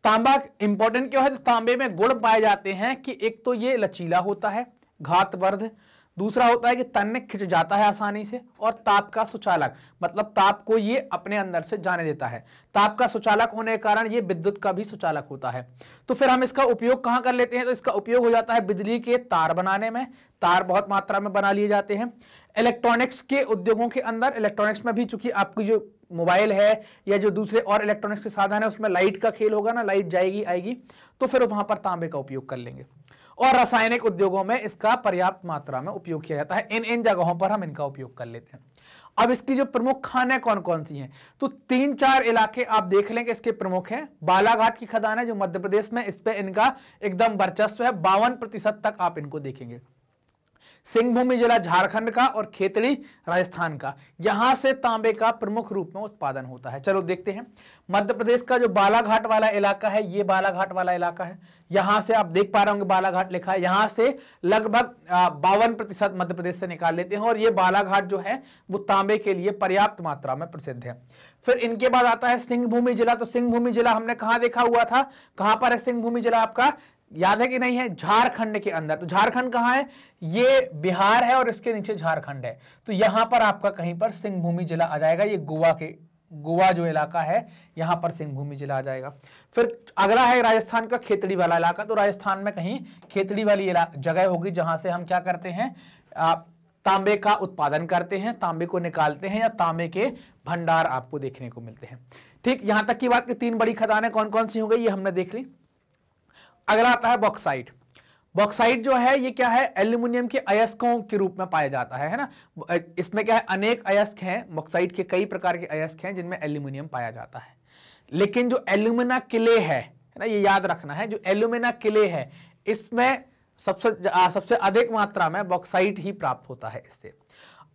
तांबा इंपॉर्टेंट क्यों है, तो तांबे में गुण पाए जाते हैं कि एक तो ये लचीला होता है, घातवर्ध, दूसरा होता है कि तन में खिंच जाता है आसानी से, और ताप का सुचालक, मतलब ताप को ये अपने अंदर से जाने देता है। ताप का सुचालक होने के कारण ये विद्युत का भी सुचालक होता है। तो फिर हम इसका उपयोग कहां कर लेते हैं, तो इसका उपयोग हो जाता है बिजली के तार बनाने में, तार बहुत मात्रा में बना लिए जाते हैं। इलेक्ट्रॉनिक्स के उद्योगों के अंदर, इलेक्ट्रॉनिक्स में भी चूंकि आपकी जो मोबाइल है या जो दूसरे और इलेक्ट्रॉनिक्स के साधन है उसमें लाइट का खेल होगा ना, लाइट जाएगी आएगी, तो फिर वहां पर तांबे का उपयोग कर लेंगे। और रासायनिक उद्योगों में इसका पर्याप्त मात्रा में उपयोग किया जाता है। इन जगहों पर हम इनका उपयोग कर लेते हैं। अब इसकी जो प्रमुख खानें कौन कौन सी हैं, तो 3-4 इलाके आप देख लें कि इसके प्रमुख हैं। बालाघाट की खदान है जो मध्य प्रदेश में, इस पे इनका एकदम वर्चस्व है, 52% तक आप इनको देखेंगे। सिंहभूमि जिला झारखंड का और खेतड़ी राजस्थान का, यहां से तांबे का प्रमुख रूप में उत्पादन होता है। चलो देखते हैं। मध्य प्रदेश का जो बालाघाट वाला इलाका है, ये बालाघाट वाला इलाका है, यहां से आप देख पा रहे होंगे बालाघाट लिखा है, यहां से लगभग 52% मध्य प्रदेश से निकाल लेते हैं, और ये बालाघाट जो है वो तांबे के लिए पर्याप्त मात्रा में प्रसिद्ध है। फिर इनके बाद आता है सिंहभूमि जिला। तो सिंहभूमि जिला हमने कहां देखा हुआ था, कहां पर है सिंहभूमि जिला आपका, याद है कि नहीं है, झारखंड के अंदर। तो झारखंड कहां है, ये बिहार है और इसके नीचे झारखंड है, तो यहां पर आपका कहीं पर सिंहभूमि जिला आ जाएगा, ये गोवा के गोवा जो इलाका है यहाँ पर सिंह भूमि जिला आ जाएगा। फिर अगला है राजस्थान का खेतड़ी वाला इलाका, तो राजस्थान में कहीं खेतड़ी वाली जगह होगी जहां से हम क्या करते हैं, तांबे का उत्पादन करते हैं, तांबे को निकालते हैं या तांबे के भंडार आपको देखने को मिलते हैं। ठीक, यहां तक की बात कि 3 बड़ी खदानें कौन कौन सी हो गई ये हमने देख ली। अगला आता है बॉक्साइट। बॉक्साइट जो है ये क्या है, एल्यूमिनियम के अयस्कों के रूप में पाया जाता है ना। इसमें क्या है, अनेक अयस्क हैं, बॉक्साइट के कई प्रकार के अयस्क हैं जिनमें एल्यूमिनियम पाया जाता है। लेकिन जो एल्यूमिना किले है ना, ये याद रखना है, जो एल्यूमिना किले है इसमें सबसे अधिक मात्रा में बॉक्साइट ही प्राप्त होता है इससे।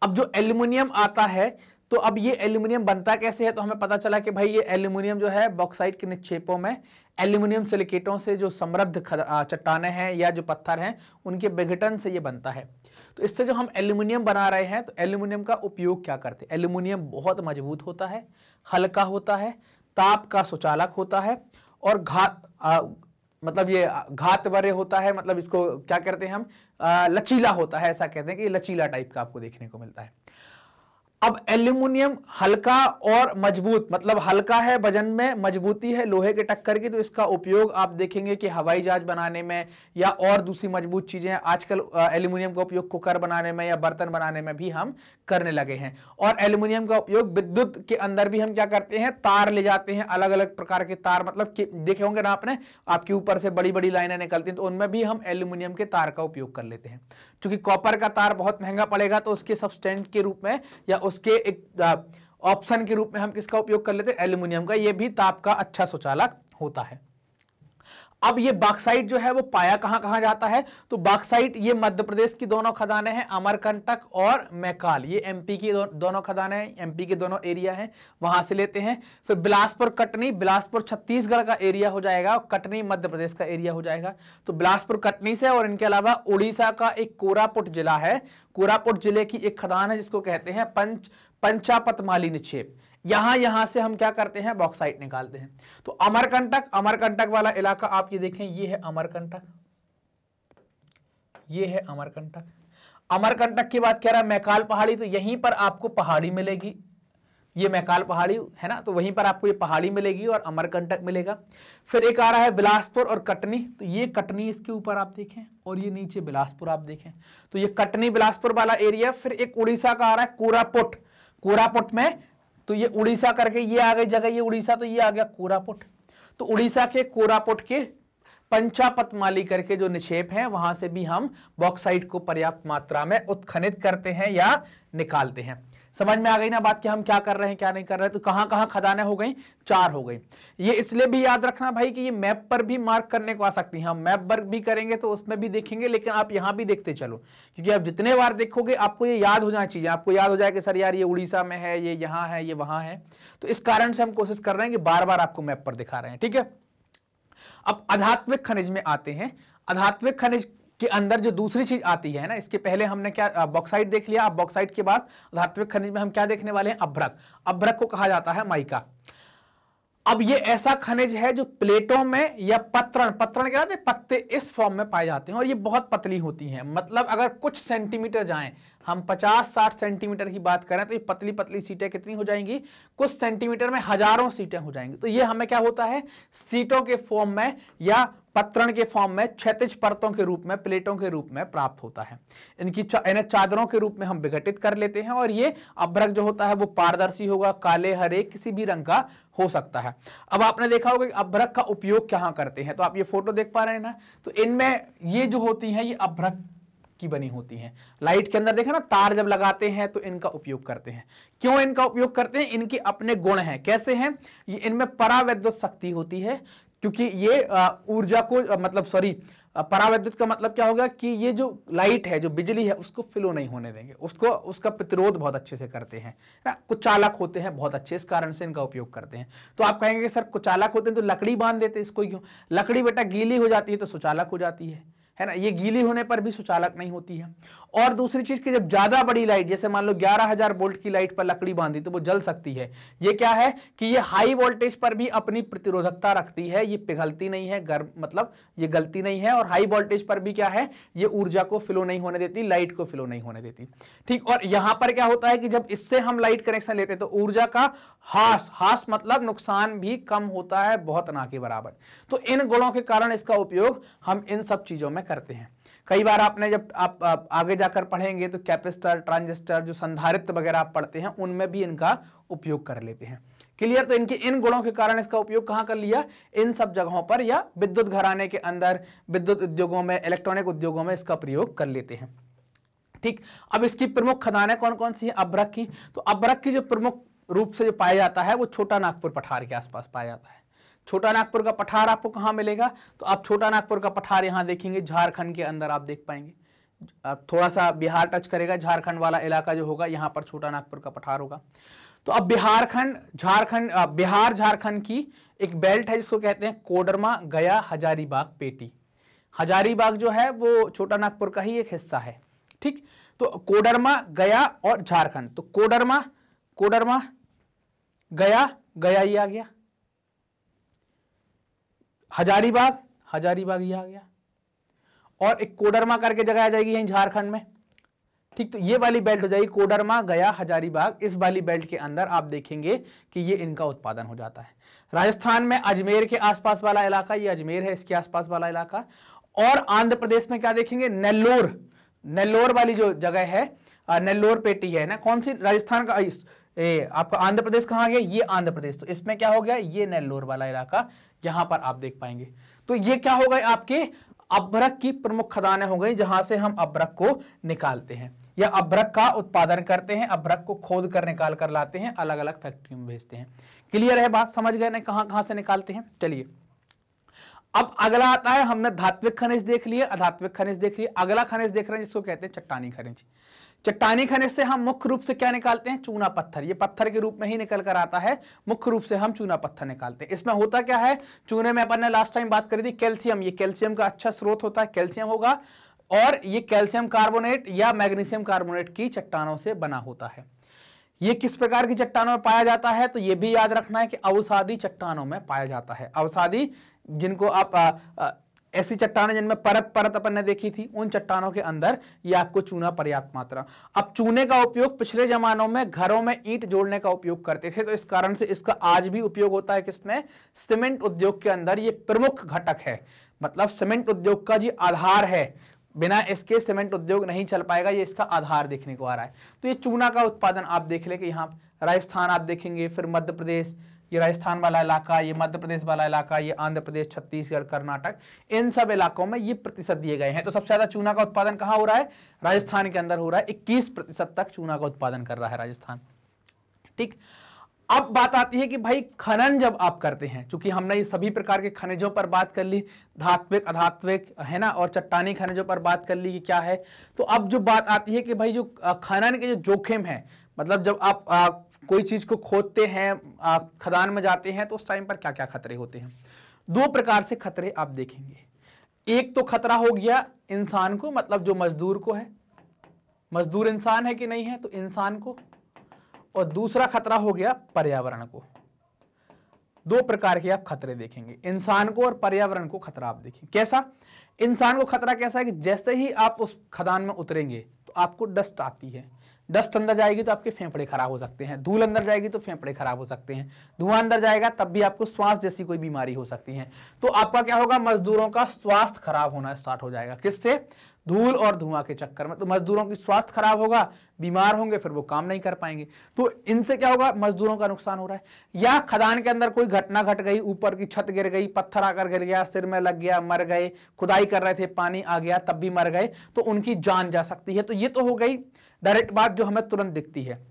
अब जो एल्यूमिनियम आता है, तो अब ये एल्यूमिनियम बनता कैसे है, तो हमें पता चला कि भाई ये एल्यूमिनियम जो है बॉक्साइट के निक्षेपों में एल्यूमिनियम सिलिकेटों से जो समृद्ध चट्टानें हैं या जो पत्थर हैं उनके विघटन से ये बनता है। तो इससे जो हम एल्यूमिनियम बना रहे हैं, तो एल्यूमिनियम का उपयोग क्या करते हैं, एल्यूमिनियम बहुत मजबूत होता है, हल्का होता है, ताप का सुचालक होता है और मतलब ये घातवर्य होता है, मतलब इसको क्या कहते हैं हम, लचीला होता है, ऐसा कहते हैं कि लचीला टाइप का आपको देखने को मिलता है। अब एल्यूमिनियम हल्का और मजबूत, मतलब हल्का है वजन में, मजबूती है लोहे के टक्कर की, तो इसका उपयोग आप देखेंगे कि हवाई जहाज बनाने में या और दूसरी मजबूत चीजें, आजकल एल्यूमिनियम का उपयोग कुकर बनाने में या बर्तन बनाने में भी हम करने लगे हैं। और एल्यूमिनियम का उपयोग विद्युत के अंदर भी हम क्या करते हैं, तार ले जाते हैं, अलग अलग प्रकार के तार, मतलब देखे होंगे ना आपने, आपके ऊपर से बड़ी बड़ी लाइनें निकलती हैं, तो उनमें भी हम एल्यूमिनियम के तार का उपयोग कर लेते हैं। क्योंकि कॉपर का तार बहुत महंगा पड़ेगा, तो उसके सब्सटेंट के रूप में या उसके एक ऑप्शन के रूप में हम किसका उपयोग कर लेते हैं, एल्यूमिनियम का। ये भी ताप का अच्छा सुचालक होता है। अब ये बॉक्साइट जो है वो पाया कहां कहां जाता है, तो बॉक्साइट ये मध्य प्रदेश की दोनों खदानें हैं, अमरकंटक और मैकाल, ये एमपी की दोनों खदानें हैं, एमपी के दोनों एरिया हैं, वहां से लेते हैं। फिर बिलासपुर कटनी, बिलासपुर छत्तीसगढ़ का एरिया हो जाएगा और कटनी मध्य प्रदेश का एरिया हो जाएगा। तो बिलासपुर कटनी से, और इनके अलावा उड़ीसा का एक कोरापुट जिला है, कोरापुट जिले की एक खदान है जिसको कहते हैं पंचापतमाली निक्षेप, यहां से हम क्या करते हैं, बॉक्साइट निकालते हैं। तो अमरकंटक वाला इलाका आप ये देखें, ये है अमरकंटक, ये है अमरकंटक। अमरकंटक की बात कह रहा है मैकाल पहाड़ी, तो यहीं पर आपको पहाड़ी मिलेगी, ये मैकाल पहाड़ी है ना, तो वहीं पर आपको ये पहाड़ी मिलेगी और अमरकंटक मिलेगा। फिर एक आ रहा है बिलासपुर और कटनी, तो ये कटनी इसके ऊपर आप देखें और ये नीचे बिलासपुर आप देखें, तो ये कटनी बिलासपुर वाला एरिया। फिर एक उड़ीसा का आ रहा है कोरापुट, कोरापुट में, तो ये उड़ीसा करके ये आ गई जगह, ये उड़ीसा, तो ये आ गया कोरापुट। तो उड़ीसा के कोरापुट के पंचापतमाली करके जो निक्षेप हैं वहां से भी हम बॉक्साइट को पर्याप्त मात्रा में उत्खनित करते हैं या निकालते हैं। समझ में आ गई ना बात कि हम क्या कर रहे हैं क्या नहीं कर रहे हैं। तो कहां कहां खदानें हो गई, 4 हो गई। ये इसलिए भी याद रखना भाई कि ये मैप पर भी मार्क करने को आ सकती हैं, हम मैप पर भी करेंगे तो उसमें भी देखेंगे, लेकिन आप यहां भी देखते चलो, क्योंकि आप जितने बार देखोगे आपको ये याद हो जाना चाहिए, आपको याद हो जाए कि सर यार ये उड़ीसा में है, ये यहाँ है, ये वहां है। तो इस कारण से हम कोशिश कर रहे हैं कि बार बार आपको मैप पर दिखा रहे हैं, ठीक है। अब आध्यात्मिक खनिज में आते हैं। आध्यात्मिक खनिज के अंदर जो दूसरी चीज आती है ना, इसके पहले हमने क्या बॉक्साइट देख लिया, अब बॉक्साइट के बाद आध्यात्मिक खनिज में हम क्या देखने वाले हैं, अभ्रक। अभ्रक को कहा जाता है माइका। अब ये ऐसा खनिज है जो प्लेटों में या पत्रण क्या कहते हैं, पत्ते, इस फॉर्म में पाए जाते हैं और ये बहुत पतली होती हैं। मतलब अगर कुछ सेंटीमीटर जाएं, हम 50-60 सेंटीमीटर की बात करें तो ये पतली पतली सीटें कितनी हो जाएंगी, कुछ सेंटीमीटर में हजारों सीटें हो जाएंगी। तो ये हमें क्या होता है, सीटों के फॉर्म में या पत्रण के फॉर्म में, क्षैतिज परतों के रूप में, प्लेटों के रूप में प्राप्त होता है। इन्हें चादरों के रूप में हम विघटित कर लेते हैं और ये अभ्रक जो होता है वो पारदर्शी होगा, काले, हरे, किसी भी रंग का हो सकता है। अब आपने देखा होगा कि अभ्रक का उपयोग कहां करते हैं, तो आप ये फोटो देख पा रहे हैं ना, तो इनमें ये जो होती हैं ये अभ्रक की बनी होती हैं। लाइट के अंदर देखा ना, तार जब लगाते हैं तो इनका उपयोग करते हैं। क्यों इनका उपयोग करते हैं, इनके अपने गुण हैं। कैसे हैं ये, इनमें परावैद्युत शक्ति होती है, क्योंकि ये ऊर्जा को परावैद्युत का मतलब क्या होगा कि ये जो लाइट है, जो बिजली है, उसको फ्लो नहीं होने देंगे, उसका प्रतिरोध बहुत अच्छे से करते हैं ना। कुचालक होते हैं बहुत अच्छे, इस कारण से इनका उपयोग करते हैं। तो आप कहेंगे कि सर कुचालक होते हैं तो लकड़ी बांध देते हैं, इसको क्यों, लकड़ी बेटा गीली हो जाती है तो सुचालक हो जाती है है ना, ये गीली होने पर भी सुचालक नहीं होती है। और दूसरी चीज कि जब ज्यादा बड़ी लाइट, जैसे मान लो 11,000 वोल्ट की लाइट पर लकड़ी बांधी तो वो जल सकती है। ये क्या है कि ये हाई वोल्टेज पर भी अपनी प्रतिरोधकता रखती है, ये पिघलती नहीं है, गर्म मतलब ये गलती नहीं है, और हाई वोल्टेज पर भी क्या है, ये ऊर्जा को फ्लो नहीं होने देती, लाइट को फ्लो नहीं होने देती। ठीक, और यहां पर क्या होता है कि जब इससे हम लाइट कनेक्शन लेते हैं तो ऊर्जा का हास मतलब नुकसान भी कम होता है, बहुत ना के बराबर। तो इन गुणों के कारण इसका उपयोग हम इन सब चीजों में करते हैं। कई बार आपने जब आप आगे जाकर पढ़ेंगे तो कैपेसिटर, ट्रांजिस्टर, जो संधारित्र वगैरह आप पढ़ते हैं उनमें भी इनका उपयोग कर लेते हैं। क्लियर? तो इनके इन गुणों के कारण इसका उपयोग कहां कर लिया, इन सब जगहों पर, या विद्युत घराने के अंदर, विद्युत उद्योगों में, इलेक्ट्रॉनिक उद्योगों में इसका प्रयोग कर लेते हैं। ठीक, अब इसकी प्रमुख खदानें कौन कौन सी हैं अभ्रक की? तो अभ्रक की जो प्रमुख रूप से जो पाया जाता है वो छोटा नागपुर पठार के आसपास पाया जाता है। छोटा नागपुर का पठार आपको कहां मिलेगा? तो आप छोटा नागपुर का पठार यहां देखेंगे, झारखंड के अंदर आप देख पाएंगे। थोड़ा सा बिहार टच करेगा, झारखंड वाला इलाका जो होगा, यहां पर छोटा नागपुर का पठार होगा। तो अब बिहार झारखंड की एक बेल्ट है जिसको कहते हैं कोडरमा, गया, हजारीबाग, पेटी। हजारीबाग जो है वो छोटा नागपुर का ही एक हिस्सा है। ठीक, तो कोडरमा, गया और झारखंड। तो कोडरमा गया ये आ गया, हजारीबाग ये आ गया, और एक कोडरमा करके जगह आ जाएगी यहीं झारखंड में। ठीक, तो ये वाली बेल्ट हो जाएगी कोडरमा, गया, हजारीबाग। इस वाली बेल्ट के अंदर आप देखेंगे कि ये इनका उत्पादन हो जाता है। राजस्थान में अजमेर के आसपास वाला इलाका, ये अजमेर है, इसके आसपास वाला इलाका। और आंध्र प्रदेश में क्या देखेंगे, नेल्लोर वाली जो जगह है, नेल्लोर पेटी है ना, कौन सी, राजस्थान का आपका आंध्र प्रदेश कहां गया, ये आंध्र प्रदेश। तो इसमें क्या हो गया, ये नेल्लोर वाला इलाका, यहां पर आप देख पाएंगे। तो ये क्या हो गए, आपके अभ्रक की प्रमुख खदानें हो गई, जहां से हम अभ्रक को निकालते हैं या अभ्रक का उत्पादन करते हैं, अभ्रक को खोद कर निकाल कर लाते हैं, अलग अलग फैक्ट्री में भेजते हैं। क्लियर है बात, समझ गए ना कहां से निकालते हैं? चलिए अब अगला आता है, हमने धात्विक खनिज देख लिए, अधात्विक खनिज देख लिए, अगला खनिज देख रहे हैं जिसको कहते हैं चट्टानी खनिज। चट्टानी खनिज से हम मुख्य रूप से क्या निकालते हैं, चूना पत्थर। ये पत्थर के रूप में ही निकल कर आता है, मुख्य रूप से हम चूना पत्थर निकालते हैं। इसमें होता क्या है, चूने में अपन ने लास्ट टाइम बात करी थी कैल्शियम, ये कैल्शियम का अच्छा स्रोत होता है, कैल्शियम होगा, और ये कैल्शियम कार्बोनेट या मैग्नीशियम कार्बोनेट की चट्टानों से बना होता है। ये किस प्रकार की चट्टानों में पाया जाता है, तो ये भी याद रखना है कि अवसादी चट्टानों में पाया जाता है। अवसादी, जिनको आप ऐसी चट्टानें जिनमें परत अपन ने देखी थी, उन चट्टानों के अंदर ये आपको चूना पर्याप्त मात्रा। अब चूने का उपयोग पिछले जमानों में घरों में ईंट जोड़ने का उपयोग करते थे, तो इस कारण से इसका आज भी उपयोग होता है किसमें, सीमेंट उद्योग के अंदर। ये प्रमुख घटक है, मतलब सीमेंट उद्योग का जी आधार है, बिना इसके सीमेंट उद्योग नहीं चल पाएगा, ये इसका आधार देखने को आ रहा है। तो ये चूना का उत्पादन आप देख ले कि यहाँ राजस्थान आप देखेंगे, फिर मध्य प्रदेश, ये राजस्थान वाला इलाका, ये मध्य प्रदेश वाला इलाका, ये आंध्र प्रदेश, छत्तीसगढ़, कर्नाटक, इन सब इलाकों में ये प्रतिशत दिए गए हैं। तो सबसे ज्यादा चूना का उत्पादन कहां हो रहा है, राजस्थान के अंदर हो रहा है, 21% तक चूना का उत्पादन कर रहा है राजस्थान। ठीक, अब बात आती है कि भाई खनन जब आप करते हैं, चूंकि हमने ये सभी प्रकार के खनिजों पर बात कर ली, धात्विक, अधात्विक, है ना, और चट्टानी खनिजों पर बात कर ली कि क्या है, तो अब जो बात आती है कि भाई जो खनन के जो जोखिम है, मतलब जब आप कोई चीज को खोदते हैं, खदान में जाते हैं, तो उस टाइम पर क्या क्या खतरे होते हैं। दो प्रकार से खतरे आप देखेंगे। एक तो खतरा हो गया इंसान को, मतलब जो मजदूर को है, मजदूर इंसान है कि नहीं है, तो इंसान को, और दूसरा खतरा हो गया पर्यावरण को। दो प्रकार के आप खतरे देखेंगे, इंसान को और पर्यावरण को खतरा आप देखेंगे। कैसा इंसान को खतरा कैसा है कि जैसे ही आप उस खदान में उतरेंगे तो आपको डस्ट आती है, डस्ट अंदर जाएगी तो आपके फेफड़े खराब हो सकते हैं, धूल अंदर जाएगी तो फेफड़े खराब हो सकते हैं, धुआं अंदर जाएगा तब भी आपको श्वास जैसी कोई बीमारी हो सकती है। तो आपका क्या होगा, मजदूरों का स्वास्थ्य खराब होना स्टार्ट हो जाएगा। किससे, धूल और धुआं के चक्कर में। तो मजदूरों की स्वास्थ्य खराब होगा, बीमार होंगे, फिर वो काम नहीं कर पाएंगे। तो इनसे क्या होगा, मजदूरों का नुकसान हो रहा है। या खदान के अंदर कोई घटना घट गई, ऊपर की छत गिर गई, पत्थर आकर गिर गया, सिर में लग गया, मर गए, खुदाई कर रहे थे, पानी आ गया तब भी मर गए, तो उनकी जान जा सकती है। तो ये तो हो गई डायरेक्ट बात जो हमें तुरंत दिखती है।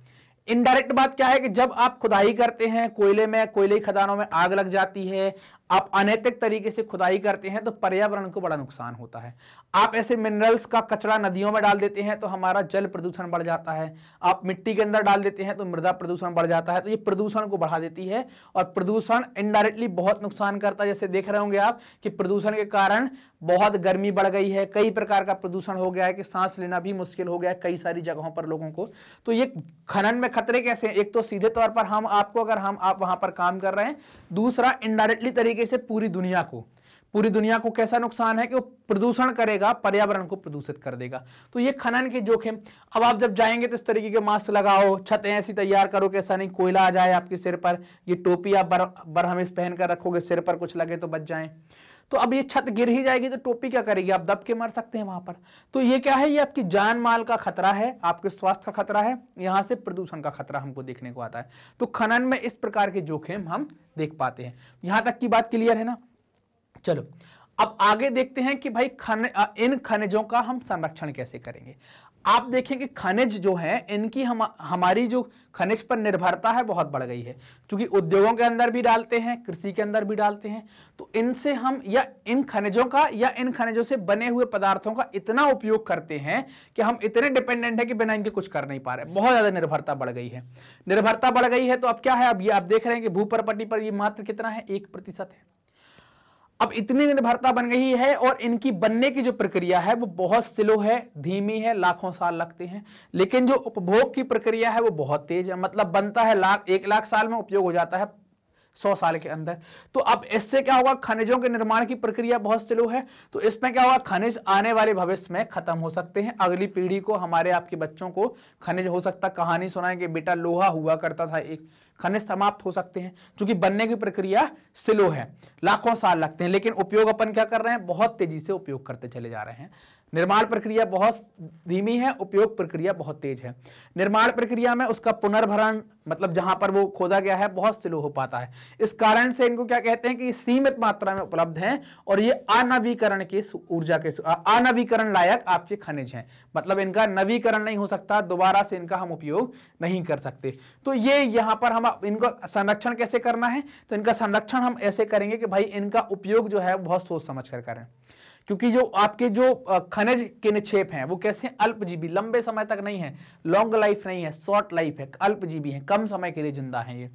इनडायरेक्ट बात क्या है कि जब आप खुदाई करते हैं कोयले में, कोयले खदानों में आग लग जाती है, आप अनैतिक तरीके से खुदाई करते हैं तो पर्यावरण को बड़ा नुकसान होता है। आप ऐसे मिनरल्स का कचरा नदियों में डाल देते हैं तो हमारा जल प्रदूषण बढ़ जाता है। आप मिट्टी के अंदर डाल देते हैं तो मृदा प्रदूषण बढ़ जाता है। तो ये प्रदूषण को बढ़ा देती है और प्रदूषण इनडायरेक्टली बहुत नुकसान करता है। जैसे देख रहे होंगे आप कि प्रदूषण के कारण बहुत गर्मी बढ़ गई है, कई प्रकार का प्रदूषण हो गया है कि सांस लेना भी मुश्किल हो गया है कई सारी जगहों पर लोगों को। तो ये खनन में खतरे कैसे हैं? एक तो सीधे तौर पर हम आपको, अगर आप वहां पर काम कर रहे हैं, दूसरा इनडायरेक्टली तरीके से पूरी दुनिया को कैसा नुकसान है कि वो प्रदूषण करेगा, पर्यावरण को प्रदूषित कर देगा। तो ये खनन के जोखिम। अब आप जब जाएंगे तो इस तरीके के मास्क लगाओ, छतें ऐसी तैयार करो कि ऐसा नहीं कोयला आ जाए आपके सिर पर, ये टोपी आप बरहमेश पहन कर रखोगे, सिर पर कुछ लगे तो बच जाए। तो अब ये छत गिर ही जाएगी तो टोपी क्या करेगी? आप दब के मर सकते हैं वहां पर। तो ये क्या है? ये आपकी जान माल का खतरा है, आपके स्वास्थ्य का खतरा है, यहां से प्रदूषण का खतरा हमको देखने को आता है। तो खनन में इस प्रकार के जोखिम हम देख पाते हैं। यहां तक की बात क्लियर है ना? चलो अब आगे देखते हैं कि भाई इन खनिजों का हम संरक्षण कैसे करेंगे। आप देखें कि खनिज जो है इनकी हमारी जो खनिज पर निर्भरता है बहुत बढ़ गई है, क्योंकि उद्योगों के अंदर भी डालते हैं, कृषि के अंदर भी डालते हैं। तो इनसे हम या इन खनिजों का या इन खनिजों से बने हुए पदार्थों का इतना उपयोग करते हैं कि हम इतने डिपेंडेंट है कि बिना इनके कुछ कर नहीं पा रहे। बहुत ज्यादा निर्भरता बढ़ गई है। तो अब क्या है? अब ये आप देख रहे हैं कि भूप्रपट्टी पर ये मात्र कितना है? 1% है। अब इतनी निर्भरता बन गई है और इनकी बनने की जो प्रक्रिया है वो बहुत स्लो है, धीमी है, लाखों साल लगते हैं। लेकिन जो उपभोग की प्रक्रिया है वो बहुत तेज है, मतलब बनता है 1 लाख साल में, उपयोग हो जाता है 100 साल के अंदर। तो अब इससे क्या होगा? खनिजों के निर्माण की प्रक्रिया बहुत स्लो है, तो इसमें क्या होगा? खनिज आने वाले भविष्य में खत्म हो सकते हैं। अगली पीढ़ी को, हमारे आपके बच्चों को खनिज हो सकता, कहानी सुनाएं कि बेटा लोहा हुआ करता था एक, खनिज समाप्त हो सकते हैं, क्योंकि बनने की प्रक्रिया स्लो है, लाखों साल लगते हैं। लेकिन उपयोग अपन क्या कर रहे हैं? बहुत तेजी से उपयोग करते चले जा रहे हैं। निर्माण प्रक्रिया बहुत धीमी है, उपयोग प्रक्रिया बहुत तेज है। निर्माण प्रक्रिया में उसका पुनर्भरण, मतलब जहां पर वो खोदा गया है, बहुत स्लो हो पाता है। इस कारण से इनको क्या कहते हैं कि सीमित मात्रा में उपलब्ध हैं और ये अनवीकरण लायक आपके खनिज हैं, मतलब इनका नवीकरण नहीं हो सकता, दोबारा से इनका हम उपयोग नहीं कर सकते। तो ये यहां पर हम इनका संरक्षण कैसे करना है? तो इनका संरक्षण हम ऐसे करेंगे कि भाई इनका उपयोग जो है बहुत सोच समझ कर करें, क्योंकि जो आपके जो खनिज के निक्षेप हैं वो कैसे? अल्पजीवी, लंबे समय तक नहीं है, लॉन्ग लाइफ नहीं है, शॉर्ट लाइफ है, अल्पजीवी है, कम समय के लिए जिंदा है ये।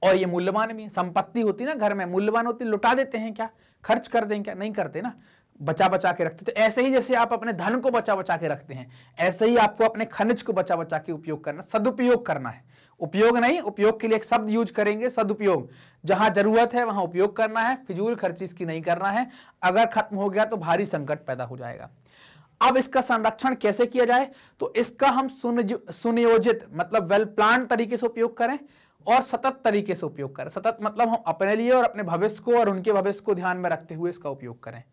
और ये मूल्यवान भी है। संपत्ति होती ना घर में, मूल्यवान होती, लुटा देते हैं क्या? खर्च कर दें क्या? नहीं करते ना, बचा बचा के रखते। तो ऐसे ही जैसे आप अपने धन को बचा बचा के रखते हैं, ऐसे ही आपको अपने खनिज को बचा बचा के उपयोग करना, सदुपयोग करना है। उपयोग नहीं, उपयोग के लिए एक शब्द यूज करेंगे, सदुपयोग। जहां जरूरत है वहां उपयोग करना है, फिजूल खर्ची इसकी नहीं करना है। अगर खत्म हो गया तो भारी संकट पैदा हो जाएगा। अब इसका संरक्षण कैसे किया जाए? तो इसका हम सुनियोजित, मतलब वेल प्लान तरीके से उपयोग करें और सतत तरीके से उपयोग करें। सतत मतलब हम अपने लिए और अपने भविष्य को और उनके भविष्य को ध्यान में रखते हुए इसका उपयोग करें।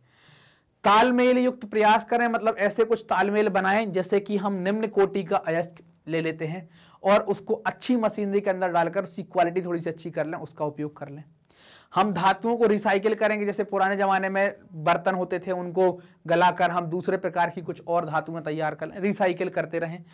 तालमेल युक्त प्रयास करें, मतलब ऐसे कुछ तालमेल बनाएं जैसे कि हम निम्न कोटि का अयस्क ले लेते हैं और उसको अच्छी मशीनरी के अंदर डालकर उसकी क्वालिटी थोड़ी सी अच्छी कर लें, उसका उपयोग कर लें। हम धातुओं को रिसाइकिल करेंगे, जैसे पुराने जमाने में बर्तन होते थे उनको गलाकर हम दूसरे प्रकार की कुछ और धातुएं तैयार कर लें, रिसाइकिल करते रहें।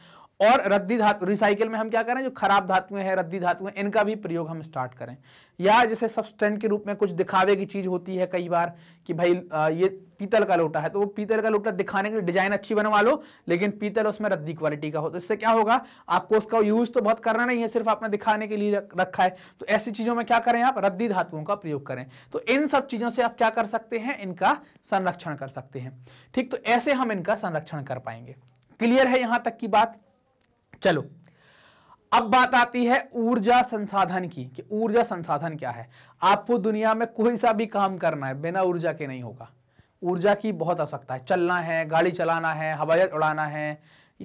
और रद्दी धातु, रिसाइकिल में हम क्या करें? जो खराब धातुएं हैं, रद्दी धातुएं, इनका भी प्रयोग हम स्टार्ट करें। या जैसे सब्सटेंट के रूप में कुछ दिखावे की चीज होती है कई बार कि भाई ये पीतल का लोटा है, तो वो पीतल का लोटा दिखाने के लिए डिजाइन अच्छी बनवा लो, लेकिन पीतल उसमें रद्दी क्वालिटी का हो, तो इससे क्या होगा? आपको उसका यूज तो बहुत करना नहीं है, सिर्फ आपने दिखाने के लिए रखा है। तो ऐसी चीजों में क्या करें? आप रद्दी धातुओं का प्रयोग करें। तो इन सब चीजों से आप क्या कर सकते हैं? इनका संरक्षण कर सकते हैं। ठीक, तो ऐसे हम इनका संरक्षण कर पाएंगे। क्लियर है यहां तक की बात? चलो अब बात आती है ऊर्जा संसाधन की, कि ऊर्जा संसाधन क्या है। आपको दुनिया में कोई सा भी काम करना है, बिना ऊर्जा के नहीं होगा। ऊर्जा की बहुत आवश्यकता है। चलना है, गाड़ी चलाना है, हवाई जहाज उड़ाना है,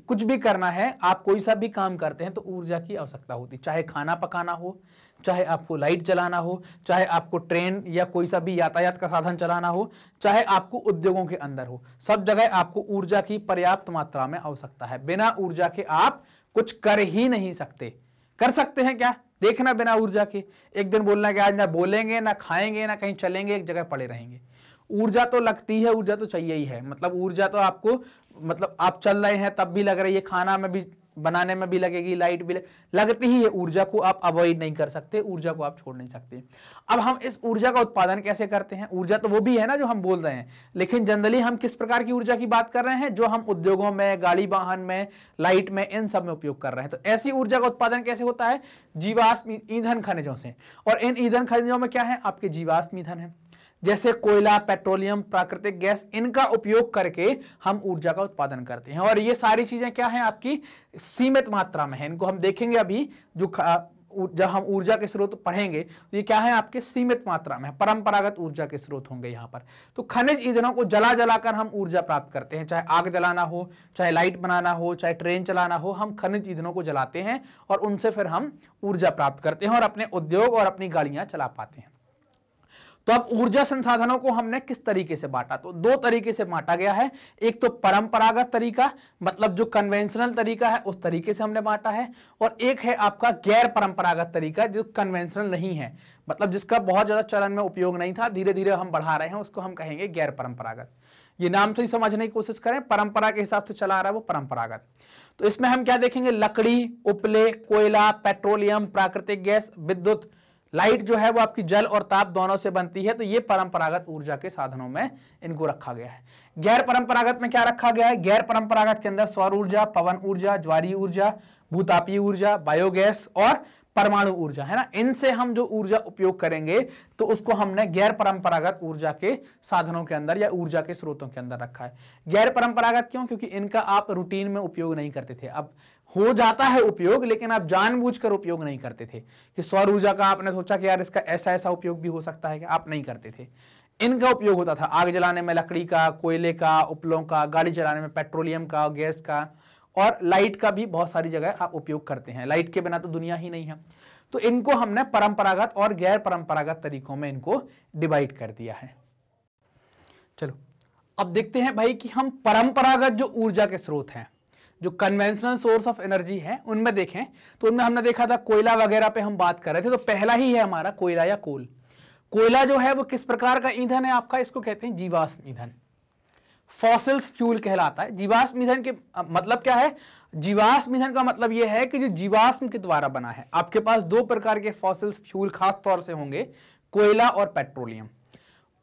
कुछ भी करना है, आप कोई सा भी काम करते हैं तो ऊर्जा की आवश्यकता होती है। चाहे खाना पकाना हो, चाहे आपको लाइट चलाना हो, चाहे आपको ट्रेन या कोई सा भी यातायात का साधन चलाना हो, चाहे आपको उद्योगों के अंदर हो, सब जगह आपको ऊर्जा की पर्याप्त मात्रा में आवश्यकता है। बिना ऊर्जा के आप कुछ कर ही नहीं सकते। कर सकते हैं क्या? देखना, बिना ऊर्जा के एक दिन बोलना कि आज ना बोलेंगे, ना खाएंगे, ना कहीं चलेंगे, एक जगह पड़े रहेंगे। ऊर्जा तो लगती है, ऊर्जा तो चाहिए ही है। मतलब ऊर्जा तो आपको, मतलब आप चल रहे हैं तब भी लग रही है, खाना में भी बनाने में भी लगेगी, लाइट भी लगती ही है। ऊर्जा को आप अवॉइड नहीं कर सकते, ऊर्जा को आप छोड़ नहीं सकते। अब हम इस ऊर्जा का उत्पादन कैसे करते हैं? ऊर्जा तो वो भी है ना जो हम बोल रहे हैं, लेकिन जनरली हम किस प्रकार की ऊर्जा की बात कर रहे हैं? जो हम उद्योगों में, गाड़ी वाहन में, लाइट में, इन सब में उपयोग कर रहे हैं। तो ऐसी ऊर्जा का उत्पादन कैसे होता है? जीवाश्म ईंधन खनिजों से। और इन ईंधन खनिजों में क्या है? आपके जीवाश्म ईंधन है, जैसे कोयला, पेट्रोलियम, प्राकृतिक गैस, इनका उपयोग करके हम ऊर्जा का उत्पादन करते हैं। और ये सारी चीजें क्या हैं? आपकी सीमित मात्रा में है। इनको हम देखेंगे अभी, जब हम ऊर्जा के स्रोत पढ़ेंगे तो ये क्या है? आपके सीमित मात्रा में, परंपरागत ऊर्जा के स्रोत होंगे यहाँ पर। तो खनिज ईंधनों को जला जलाकर हम ऊर्जा प्राप्त करते हैं, चाहे आग जलाना हो, चाहे लाइट बनाना हो, चाहे ट्रेन चलाना हो, हम खनिज ईंधनों को जलाते हैं और उनसे फिर हम ऊर्जा प्राप्त करते हैं और अपने उद्योग और अपनी गाड़ियां चला पाते हैं। तो अब ऊर्जा संसाधनों को हमने किस तरीके से बांटा? तो दो तरीके से बांटा गया है। एक तो परंपरागत तरीका, मतलब जो कन्वेंशनल तरीका है उस तरीके से हमने बांटा है, और एक है आपका गैर परंपरागत तरीका जो कन्वेंशनल नहीं है, मतलब जिसका बहुत ज्यादा चलन में उपयोग नहीं था, धीरे धीरे हम बढ़ा रहे हैं, उसको हम कहेंगे गैर परंपरागत। ये नाम से ही समझने की कोशिश करें, परंपरा के हिसाब से चला रहा है वो परंपरागत। तो इसमें हम क्या देखेंगे? लकड़ी, उपले, कोयला, पेट्रोलियम, प्राकृतिक गैस, विद्युत, लाइट जो है वो आपकी जल और ताप दोनों से बनती है। तो ये परंपरागत ऊर्जा के साधनों में इनको रखा गया है। गैर परंपरागत में क्या रखा गया है? गैर परंपरागत के अंदर सौर ऊर्जा, पवन ऊर्जा, ज्वारीय ऊर्जा, भूतापीय ऊर्जा, बायोगैस और परमाणु ऊर्जा है ना। इनसे हम जो ऊर्जा उपयोग करेंगे तो उसको हमने गैर परंपरागत ऊर्जा के साधनों के अंदर या ऊर्जा के स्रोतों के अंदर रखा है। गैर परंपरागत क्यों? क्योंकि इनका आप रूटीन में उपयोग नहीं करते थे। अब हो जाता है उपयोग, लेकिन आप जानबूझकर उपयोग नहीं करते थे कि सौर ऊर्जा का आपने सोचा कि यार इसका ऐसा ऐसा उपयोग भी हो सकता है, कि आप नहीं करते थे। इनका उपयोग होता था आग जलाने में लकड़ी का, कोयले का, उपलों का, गाड़ी चलाने में पेट्रोलियम का, गैस का, और लाइट का भी बहुत सारी जगह आप उपयोग करते हैं। लाइट के बिना तो दुनिया ही नहीं है। तो इनको हमने परंपरागत और गैर परंपरागत तरीकों में इनको डिवाइड कर दिया है। चलो अब देखते हैं भाई कि हम परंपरागत जो ऊर्जा के स्रोत हैं, जो कन्वेंशनल सोर्स ऑफ एनर्जी है, उनमें देखें तो उनमें हमने देखा था कोयला वगैरह पे हम बात कर रहे थे। तो पहला ही है हमारा कोयला या कोल। कोयला जो है वो किस प्रकार का ईंधन है आपका? इसको कहते हैं जीवाश्म ईंधन, फॉसिल्स फ्यूल कहलाता है। जीवाश्म ईंधन के मतलब क्या है? जीवाश्म ईंधन का मतलब यह है कि जो जीवाश्म के द्वारा बना है। आपके पास दो प्रकार के फॉसिल्स फ्यूल खास तौर से होंगे, कोयला और पेट्रोलियम।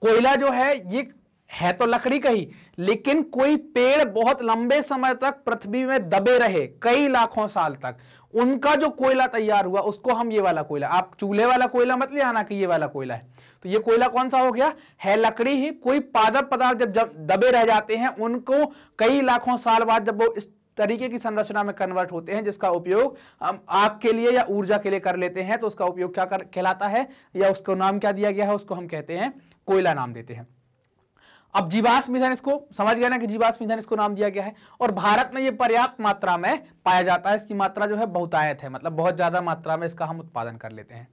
कोयला जो है ये है तो लकड़ी का ही, लेकिन कोई पेड़ बहुत लंबे समय तक पृथ्वी में दबे रहे, कई लाखों साल तक, उनका जो कोयला तैयार हुआ उसको हम ये वाला कोयला, आप चूल्हे वाला कोयला मत ले आना कि ये वाला कोयला है। तो ये कोयला कौन सा हो गया? है लकड़ी ही। कोई पादप पदार्थ जब दबे रह जाते हैं, उनको कई लाखों साल बाद जब वो इस तरीके की संरचना में कन्वर्ट होते हैं जिसका उपयोग हम आग के लिए या ऊर्जा के लिए कर लेते हैं, तो उसका उपयोग क्या कहलाता है, या उसको नाम क्या दिया गया है? उसको हम कहते हैं कोयला, नाम देते हैं। अब जीवाश्म ईंधन, इसको समझ गए ना कि जीवाश्म ईंधन इसको नाम दिया गया है, और भारत में ये पर्याप्त मात्रा में पाया जाता है। इसकी मात्रा जो है बहुतायत है, मतलब बहुत ज्यादा मात्रा में इसका हम उत्पादन कर लेते हैं।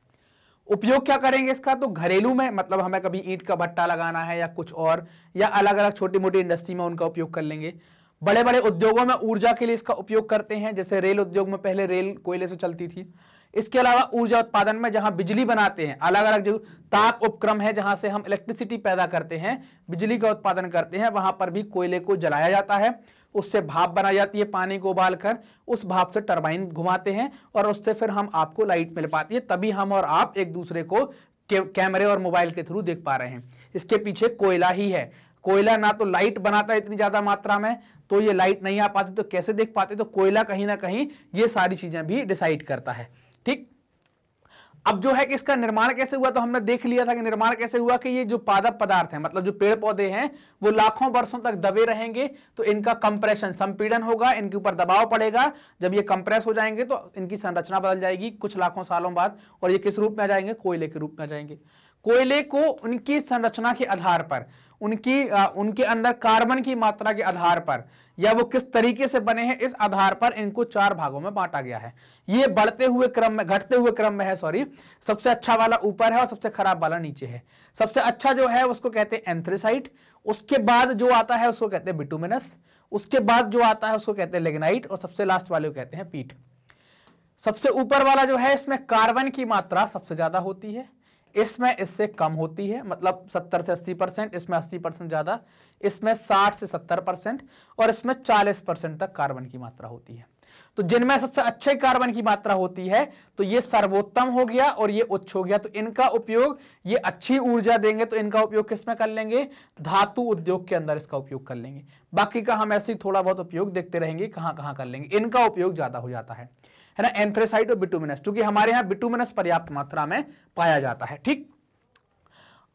उपयोग क्या करेंगे इसका? तो घरेलू में, मतलब हमें कभी ईंट का भट्टा लगाना है या कुछ और, या अलग अलग छोटी मोटी इंडस्ट्री में उनका उपयोग कर लेंगे। बड़े बड़े उद्योगों में ऊर्जा के लिए इसका उपयोग करते हैं, जैसे रेल उद्योग में पहले रेल कोयले से चलती थी। इसके अलावा ऊर्जा उत्पादन में जहां बिजली बनाते हैं, अलग अलग जो ताप उपक्रम है जहां से हम इलेक्ट्रिसिटी पैदा करते हैं, बिजली का उत्पादन करते हैं, वहां पर भी कोयले को जलाया जाता है। उससे भाप बनाई जाती है, पानी को उबालकर उस भाप से टरबाइन घुमाते हैं और उससे फिर हम आपको लाइट मिल पाती है। तभी हम और आप एक दूसरे को कैमरे और मोबाइल के थ्रू देख पा रहे हैं। इसके पीछे कोयला ही है। कोयला ना तो लाइट बनाता है इतनी ज्यादा मात्रा में, तो ये लाइट नहीं आ पाती, तो कैसे देख पाते? तो कोयला कहीं ना कहीं ये सारी चीजें भी डिसाइड करता है। ठीक, अब जो है कि इसका निर्माण कैसे हुआ, तो हमने देख लिया था कि निर्माण कैसे हुआ कि ये जो पादप पदार्थ हैं, मतलब जो पेड़ पौधे हैं, वो लाखों वर्षों तक दबे रहेंगे, तो इनका कंप्रेशन, संपीड़न होगा, इनके ऊपर दबाव पड़ेगा। जब ये कंप्रेस हो जाएंगे तो इनकी संरचना बदल जाएगी कुछ लाखों सालों बाद, और ये किस रूप में आ जाएंगे? कोयले के रूप में आ जाएंगे। कोयले को उनकी संरचना के आधार पर, उनके अंदर कार्बन की मात्रा के आधार पर, या वो किस तरीके से बने हैं, इस आधार पर इनको 4 भागों में बांटा गया है। ये बढ़ते हुए क्रम में, घटते हुए क्रम में है, सॉरी। सबसे अच्छा वाला ऊपर है और सबसे खराब वाला नीचे है। सबसे अच्छा जो है उसको कहते हैं एंथ्रेसाइट, उसके बाद जो आता है उसको कहते हैं बिटुमिनस, उसके बाद जो आता है उसको कहते हैं लिग्नाइट, और सबसे लास्ट वाले को कहते हैं पीट। सबसे ऊपर वाला जो है इसमें कार्बन की मात्रा सबसे ज्यादा होती है, इसमें इससे कम होती है, मतलब 70 से 80%, इसमें 80% ज्यादा, इसमें 60 से 70%, और इसमें 40% तक कार्बन की मात्रा होती है। तो जिनमें सबसे अच्छे कार्बन की मात्रा होती है तो ये सर्वोत्तम हो गया और ये उच्च हो गया। तो इनका उपयोग, ये अच्छी ऊर्जा देंगे तो इनका उपयोग किसमें कर लेंगे, धातु उद्योग के अंदर इसका उपयोग कर लेंगे। बाकी का हम ऐसे ही थोड़ा बहुत उपयोग देखते रहेंगे कहां कहां कर लेंगे, इनका उपयोग ज्यादा हो जाता है ना, एंथ्रेसाइट और बिटुमिनस, क्योंकि हमारे यहां बिटुमिनस पर्याप्त मात्रा में पाया जाता है। ठीक,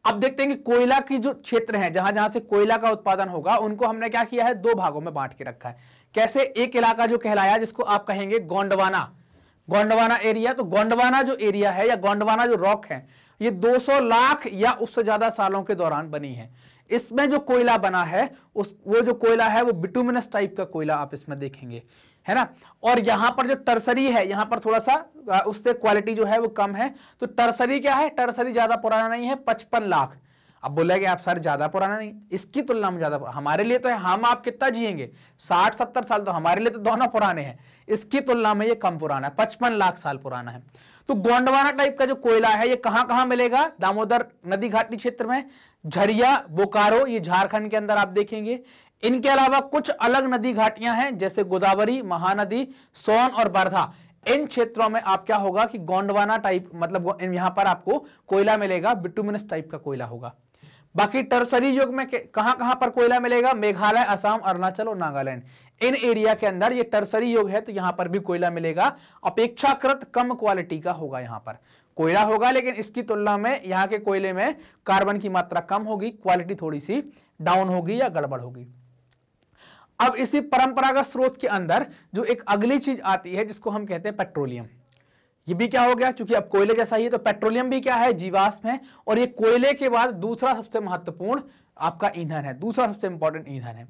अब देखते हैं कि कोयला की जो क्षेत्र है, जहां जहां से कोयला का उत्पादन होगा, उनको हमने क्या किया है, दो भागों में बांट के रखा है। कैसे, एक इलाका जो कहलाया जिसको आप कहेंगे गोंडवाना, गोंडवाना एरिया। तो गोंडवाना जो एरिया है या गोंडवाना जो रॉक है, ये 200 लाख या उससे ज्यादा सालों के दौरान बनी है। इसमें जो कोयला बना है वो जो कोयला है वो बिटुमिनस टाइप का कोयला आप इसमें देखेंगे, है ना। और यहां पर जो टर्सरी है, यहां पर थोड़ा सा उससे क्वालिटी जो है वो कम है। तो टर्सरी क्या है, टर्सरी ज्यादा पुराना नहीं है, 55 लाख। अब बोलेंगे आप सर ज्यादा पुराना नहीं, इसकी तुलना में ज्यादा, हमारे लिए तो है, हम आप कितना जिएंगे 60-70 साल, तो हमारे लिए तो दोनों पुराने हैं, इसकी तुलना में ये कम पुराना है, 55 लाख साल पुराना है। तो गोंडवाना टाइप का जो कोयला है ये कहां कहां मिलेगा, दामोदर नदी घाटी क्षेत्र में, झरिया, बोकारो, ये झारखंड के अंदर आप देखेंगे। इनके अलावा कुछ अलग नदी घाटियां हैं जैसे गोदावरी, महानदी, सोन और वर्धा, इन क्षेत्रों में आप क्या होगा कि गोंडवाना टाइप, मतलब यहां पर आपको कोयला मिलेगा, बिटुमिनस टाइप का कोयला होगा। बाकी टर्सरी युग में कहां कहां पर कोयला मिलेगा, मेघालय, असम, अरुणाचल और नागालैंड, इन एरिया के अंदर ये टर्सरी युग है, तो यहां पर भी कोयला मिलेगा। अपेक्षाकृत कम क्वालिटी का होगा, यहां पर कोयला होगा लेकिन इसकी तुलना में यहां के कोयले में कार्बन की मात्रा कम होगी, क्वालिटी थोड़ी सी डाउन होगी या गड़बड़ होगी। अब इसी परंपरागत स्रोत के अंदर जो एक अगली चीज आती है जिसको हम कहते हैं पेट्रोलियम, ये भी क्या हो गया, क्योंकि अब कोयले जैसा ही है तो पेट्रोलियम भी क्या है, जीवाश्म है। और ये कोयले के बाद दूसरा सबसे महत्वपूर्ण आपका ईंधन है, दूसरा सबसे इंपॉर्टेंट ईंधन है।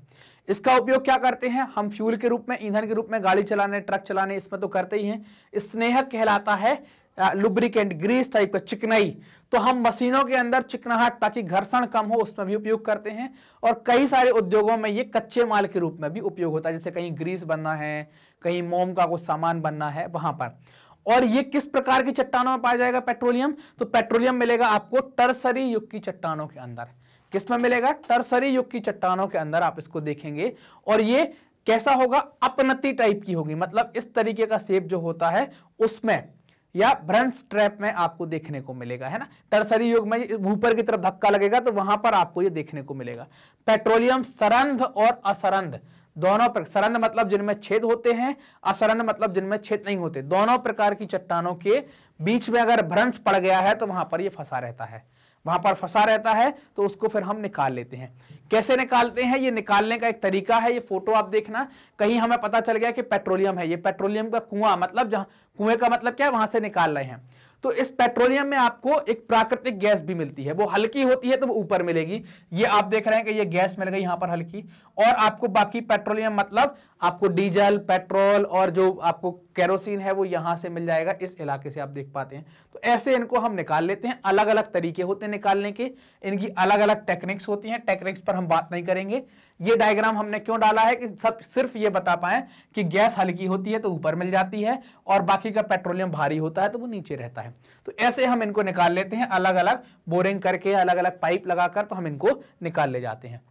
इसका उपयोग क्या करते हैं हम, फ्यूल के रूप में, ईंधन के रूप में, गाड़ी चलाने, ट्रक चलाने, इसमें तो करते ही हैं। स्नेहक कहलाता है, लुब्रिकेंट, ग्रीस टाइप का, चिकनाई, तो हम मशीनों के अंदर चिकनाहट ताकि घर्षण कम हो उसमें भी उपयोग करते हैं। और कई सारे उद्योगों में ये कच्चे माल के रूप में भी उपयोग होता है, जैसे कहीं ग्रीस बनना है, कहीं मोम का कुछ सामान बनना है वहां पर। और ये किस प्रकार की चट्टानों में पाया जाएगा पेट्रोलियम, तो पेट्रोलियम मिलेगा आपको टर्सरी युग की चट्टानों के अंदर। किसमें मिलेगा, टर्सरी युग की चट्टानों के अंदर आप इसको देखेंगे। और ये कैसा होगा, अपनति टाइप की होगी, मतलब इस तरीके का शेप जो होता है उसमें, या भ्रंश ट्रैप में आपको देखने को मिलेगा, है ना। टर्सरी युग में ऊपर की तरफ धक्का लगेगा तो वहां पर आपको ये देखने को मिलेगा। पेट्रोलियम सरंध्र और असरंध्र दोनों पर, सरंध्र मतलब जिनमें छेद होते हैं, असरंध्र मतलब जिनमें छेद नहीं होते, दोनों प्रकार की चट्टानों के बीच में अगर भ्रंश पड़ गया है तो वहां पर ये फंसा रहता है, वहां पर फंसा रहता है तो उसको फिर हम निकाल लेते हैं। कैसे निकालते हैं, ये निकालने का एक तरीका है, ये फोटो आप देखना, कहीं हमें पता चल गया कि पेट्रोलियम है, ये पेट्रोलियम का कुआं, मतलब जहां कुएं का मतलब क्या है, वहां से निकाल रहे हैं। तो इस पेट्रोलियम में आपको एक प्राकृतिक गैस भी मिलती है, वो हल्की होती है तो वो ऊपर मिलेगी, ये आप देख रहे हैं कि ये गैस मिल गई यहां पर हल्की। और आपको बाकी पेट्रोलियम मतलब आपको डीजल, पेट्रोल और जो आपको केरोसिन है वो यहां से मिल जाएगा, इस इलाके से आप देख पाते हैं। तो ऐसे इनको हम निकाल लेते हैं, अलग अलग तरीके होते हैं निकालने के, इनकी अलग अलग टेक्निक्स होती हैं, टेक्निक्स पर हम बात नहीं करेंगे। ये डायग्राम हमने क्यों डाला है कि सब सिर्फ ये बता पाए कि गैस हल्की होती है तो ऊपर मिल जाती है और बाकी का पेट्रोलियम भारी होता है तो वो नीचे रहता है। तो ऐसे हम इनको निकाल लेते हैं, अलग अलग बोरिंग करके, अलग अलग पाइप लगाकर, तो हम इनको निकाल ले जाते हैं।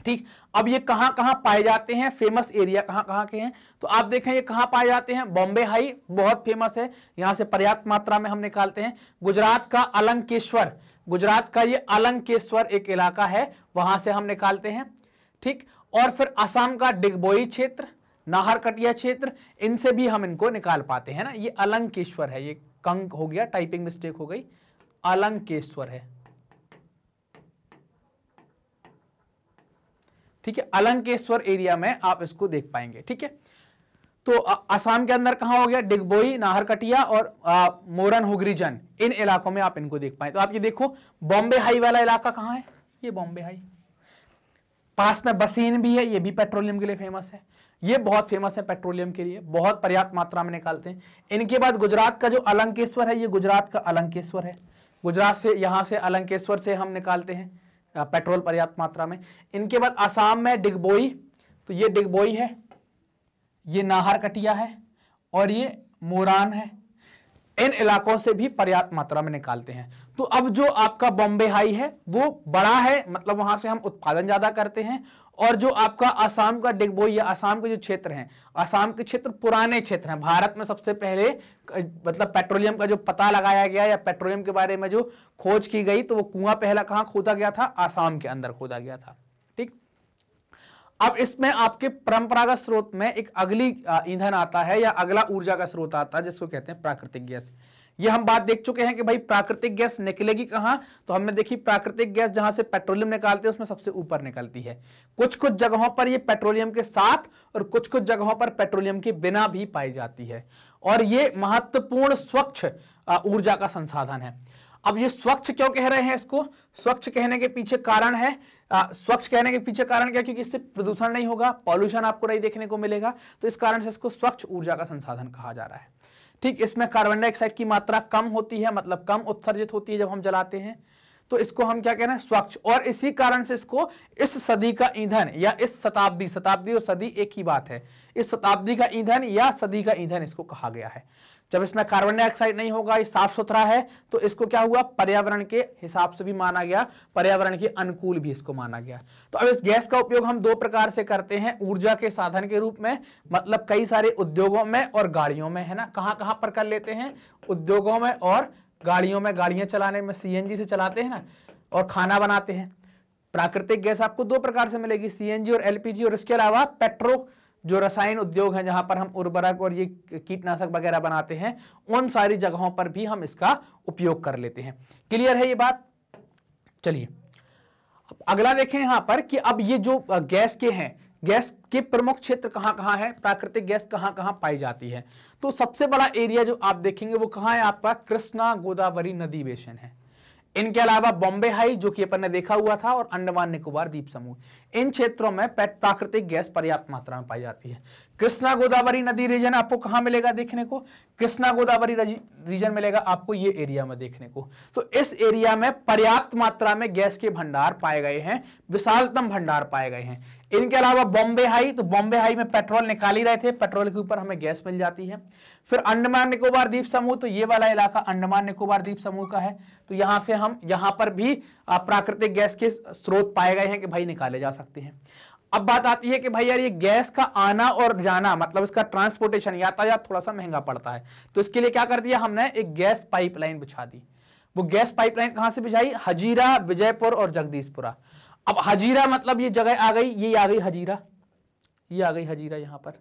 ठीक, अब ये कहां कहां पाए जाते हैं, फेमस एरिया कहां कहां के हैं, तो आप देखें ये कहां पाए जाते हैं, बॉम्बे हाई बहुत फेमस है, यहां से पर्याप्त मात्रा में हम निकालते हैं। गुजरात का अलंकेश्वर, गुजरात का ये अलंकेश्वर एक इलाका है, वहां से हम निकालते हैं। ठीक, और फिर असम का डिगबोई क्षेत्र, नाहरकटिया क्षेत्र, इनसे भी हम इनको निकाल पाते हैं ना। ये अलंकेश्वर है, ये कंक हो गया, टाइपिंग मिस्टेक हो गई, अलंकेश्वर है। ठीक है, अलंकेश्वर एरिया में आप इसको देख पाएंगे। ठीक है, तो असम के अंदर कहां हो गया, डिगबोई, नाहरकटिया और मोरन हुगरीजन, इन इलाकों में आप इनको देख पाए। तो आप ये देखो बॉम्बे हाई वाला इलाका कहां है, ये बॉम्बे हाई, पास में बसीन भी है, ये भी पेट्रोलियम के लिए फेमस है, ये बहुत फेमस है पेट्रोलियम के लिए, बहुत पर्याप्त मात्रा में निकालते हैं। इनके बाद गुजरात का जो अलंकेश्वर है, ये गुजरात का अलंकेश्वर है, गुजरात से यहां से अलंकेश्वर से हम निकालते हैं पेट्रोल पर्याप्त मात्रा में। इनके बाद असम में डिगबोई, तो ये डिगबोई है, ये नाहरकटिया है और ये मोरान है। इन इलाकों से भी पर्याप्त मात्रा में निकालते हैं। तो अब जो आपका बॉम्बे हाई है वो बड़ा है, मतलब वहां से हम उत्पादन ज्यादा करते हैं, और जो आपका असम का डिगबोई या असम के जो क्षेत्र हैं, असम के क्षेत्र पुराने क्षेत्र हैं। भारत में सबसे पहले मतलब पेट्रोलियम का जो पता लगाया गया या पेट्रोलियम के बारे में जो खोज की गई, तो वो कुआं पहला कहां खोदा गया था? असम के अंदर खोदा गया था। ठीक, अब इसमें आपके परंपरागत स्रोत में एक अगली ईंधन आता है या अगला ऊर्जा का स्रोत आता है जिसको कहते हैं प्राकृतिक गैस। ये हम बात देख चुके हैं कि भाई प्राकृतिक गैस निकलेगी कहां, तो हमने देखी प्राकृतिक गैस जहां से पेट्रोलियम निकालते हैं उसमें सबसे ऊपर निकलती है। कुछ कुछ जगहों पर ये पेट्रोलियम के साथ और कुछ कुछ जगहों पर पेट्रोलियम के बिना भी पाई जाती है, और ये महत्वपूर्ण स्वच्छ ऊर्जा का संसाधन है। अब ये स्वच्छ क्यों कह रहे हैं इसको? स्वच्छ कहने के पीछे कारण है, स्वच्छ कहने के पीछे कारण क्या? क्योंकि इससे प्रदूषण नहीं होगा, पॉल्यूशन आपको नहीं देखने को मिलेगा, तो इस कारण से इसको स्वच्छ ऊर्जा का संसाधन कहा जा रहा है। ठीक, इसमें कार्बन डाइऑक्साइड की मात्रा कम होती है, मतलब कम उत्सर्जित होती है जब हम जलाते हैं, तो इसको हम क्या कह रहे हैं? स्वच्छ। और इसी कारण से इसको इस सदी का ईंधन या इस शताब्दी, शताब्दी और सदी एक ही बात है, इस शताब्दी का ईंधन या सदी का ईंधन इसको कहा गया है। जब इसमें कार्बन डाइऑक्साइड नहीं होगा, ये साफ सुथरा है, तो इसको क्या हुआ? पर्यावरण के हिसाब से भी माना गया, पर्यावरण के अनुकूल भी इसको माना गया। तो अब इस गैस का उपयोग हम दो प्रकार से करते हैं, ऊर्जा के साधन के रूप में, मतलब कई सारे उद्योगों में और गाड़ियों में, है ना। कहां कहां पर कर लेते हैं? उद्योगों में और गाड़ियों में। गाड़ियां चलाने में सीएनजी से चलाते हैं ना, और खाना बनाते हैं। प्राकृतिक गैस आपको दो प्रकार से मिलेगी, सीएनजी और एलपीजी, और इसके अलावा पेट्रो जो रसायन उद्योग है जहां पर हम उर्वरक और ये कीटनाशक वगैरह बनाते हैं, उन सारी जगहों पर भी हम इसका उपयोग कर लेते हैं। क्लियर है ये बात? चलिए अगला देखें यहां पर कि अब ये जो गैस के हैं, गैस के प्रमुख क्षेत्र कहां कहां है, प्राकृतिक गैस कहां कहां पाई जाती है। तो सबसे बड़ा एरिया जो आप देखेंगे वो कहां है? आपका कृष्णा गोदावरी नदी बेसिन है। इनके अलावा बॉम्बे हाई जो कि अपन ने देखा हुआ था, और अंडमान निकोबार द्वीप समूह, इन क्षेत्रों में प्राकृतिक गैस पर्याप्त मात्रा में पाई जाती है। कृष्णा गोदावरी नदी रीजन आपको कहां मिलेगा देखने को? कृष्णा गोदावरी रीजन मिलेगा आपको ये एरिया में देखने को। तो इस एरिया में पर्याप्त मात्रा में गैस के भंडार पाए गए हैं, विशालतम भंडार पाए गए हैं। इनके अलावा बॉम्बे हाई, तो बॉम्बे हाई में पेट्रोल निकाल ही रहे थे, पेट्रोल के ऊपर हमें गैस मिल जाती है। फिर अंडमान निकोबार द्वीप समूह, तो ये वाला इलाका अंडमान निकोबार द्वीप समूह का है, तो यहां से हम यहां पर भी प्राकृतिक गैस के स्रोत पाए गए हैं कि भाई निकाले जा सकते हैं। अब बात आती है कि भाई यार ये गैस का आना और जाना, मतलब इसका ट्रांसपोर्टेशन, यातायात थोड़ा सा महंगा पड़ता है, तो इसके लिए क्या कर दिया हमने? एक गैस पाइपलाइन बिछा दी। वो गैस पाइपलाइन कहां से बिछाई? हजीरा, विजयपुर और जगदीशपुरा। अब हजीरा मतलब ये जगह आ गई, ये आ गई हजीरा, ये आ गई हजीरा, यहां पर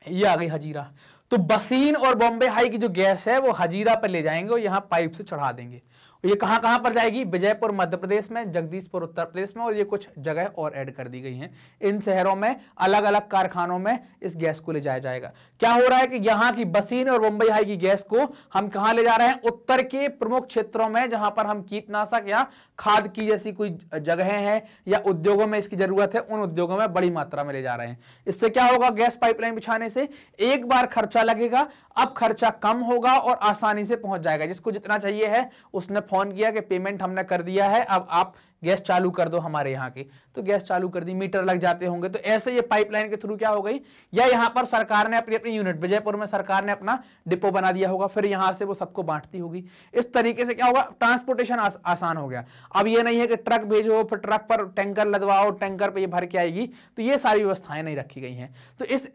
ये आ गई हजीरा। तो बसीन और बॉम्बे हाई की जो गैस है वो हजीरा पर ले जाएंगे और यहां पाइप से चढ़ा देंगे। ये कहां कहां पर जाएगी? विजयपुर मध्य प्रदेश में, जगदीशपुर उत्तर प्रदेश में, और ये कुछ जगह और ऐड कर दी गई हैं। इन शहरों में अलग अलग कारखानों में इस गैस को ले जाया जाएगा। क्या हो रहा है कि यहाँ की बसीन और बॉम्बे हाई की गैस को हम कहां ले जा रहे हैं? उत्तर के प्रमुख क्षेत्रों में जहां पर हम कीटनाशक या खाद की जैसी कोई जगह है या उद्योगों में इसकी जरूरत है, उन उद्योगों में बड़ी मात्रा में ले जा रहे हैं। इससे क्या होगा? गैस पाइपलाइन बिछाने से एक बार खर्चा लगेगा, अब खर्चा कम होगा और आसानी से पहुंच जाएगा। जिसको जितना चाहिए है उसने फोन किया कि पेमेंट हमने कर दिया है, अब आप गैस चालू कर दो हमारे यहाँ की, तो गैस चालू कर दी, मीटर लग जाते होंगे। तो ऐसे ये पाइपलाइन के थ्रू क्या हो गई, या यहाँ पर सरकार ने अपनी अपनी यूनिट, विजयपुर में सरकार ने अपना डिपो बना दिया होगा, फिर यहाँ से वो सबको बांटती होगी। इस तरीके से क्या होगा? ट्रांसपोर्टेशन आसान हो गया। अब ये नहीं है कि ट्रक भेजो, फिर ट्रक पर टैंकर लदवाओ, टैंकर पे ये भर के आएगी, तो ये सारी व्यवस्थाएं नहीं रखी गई हैं। तो इस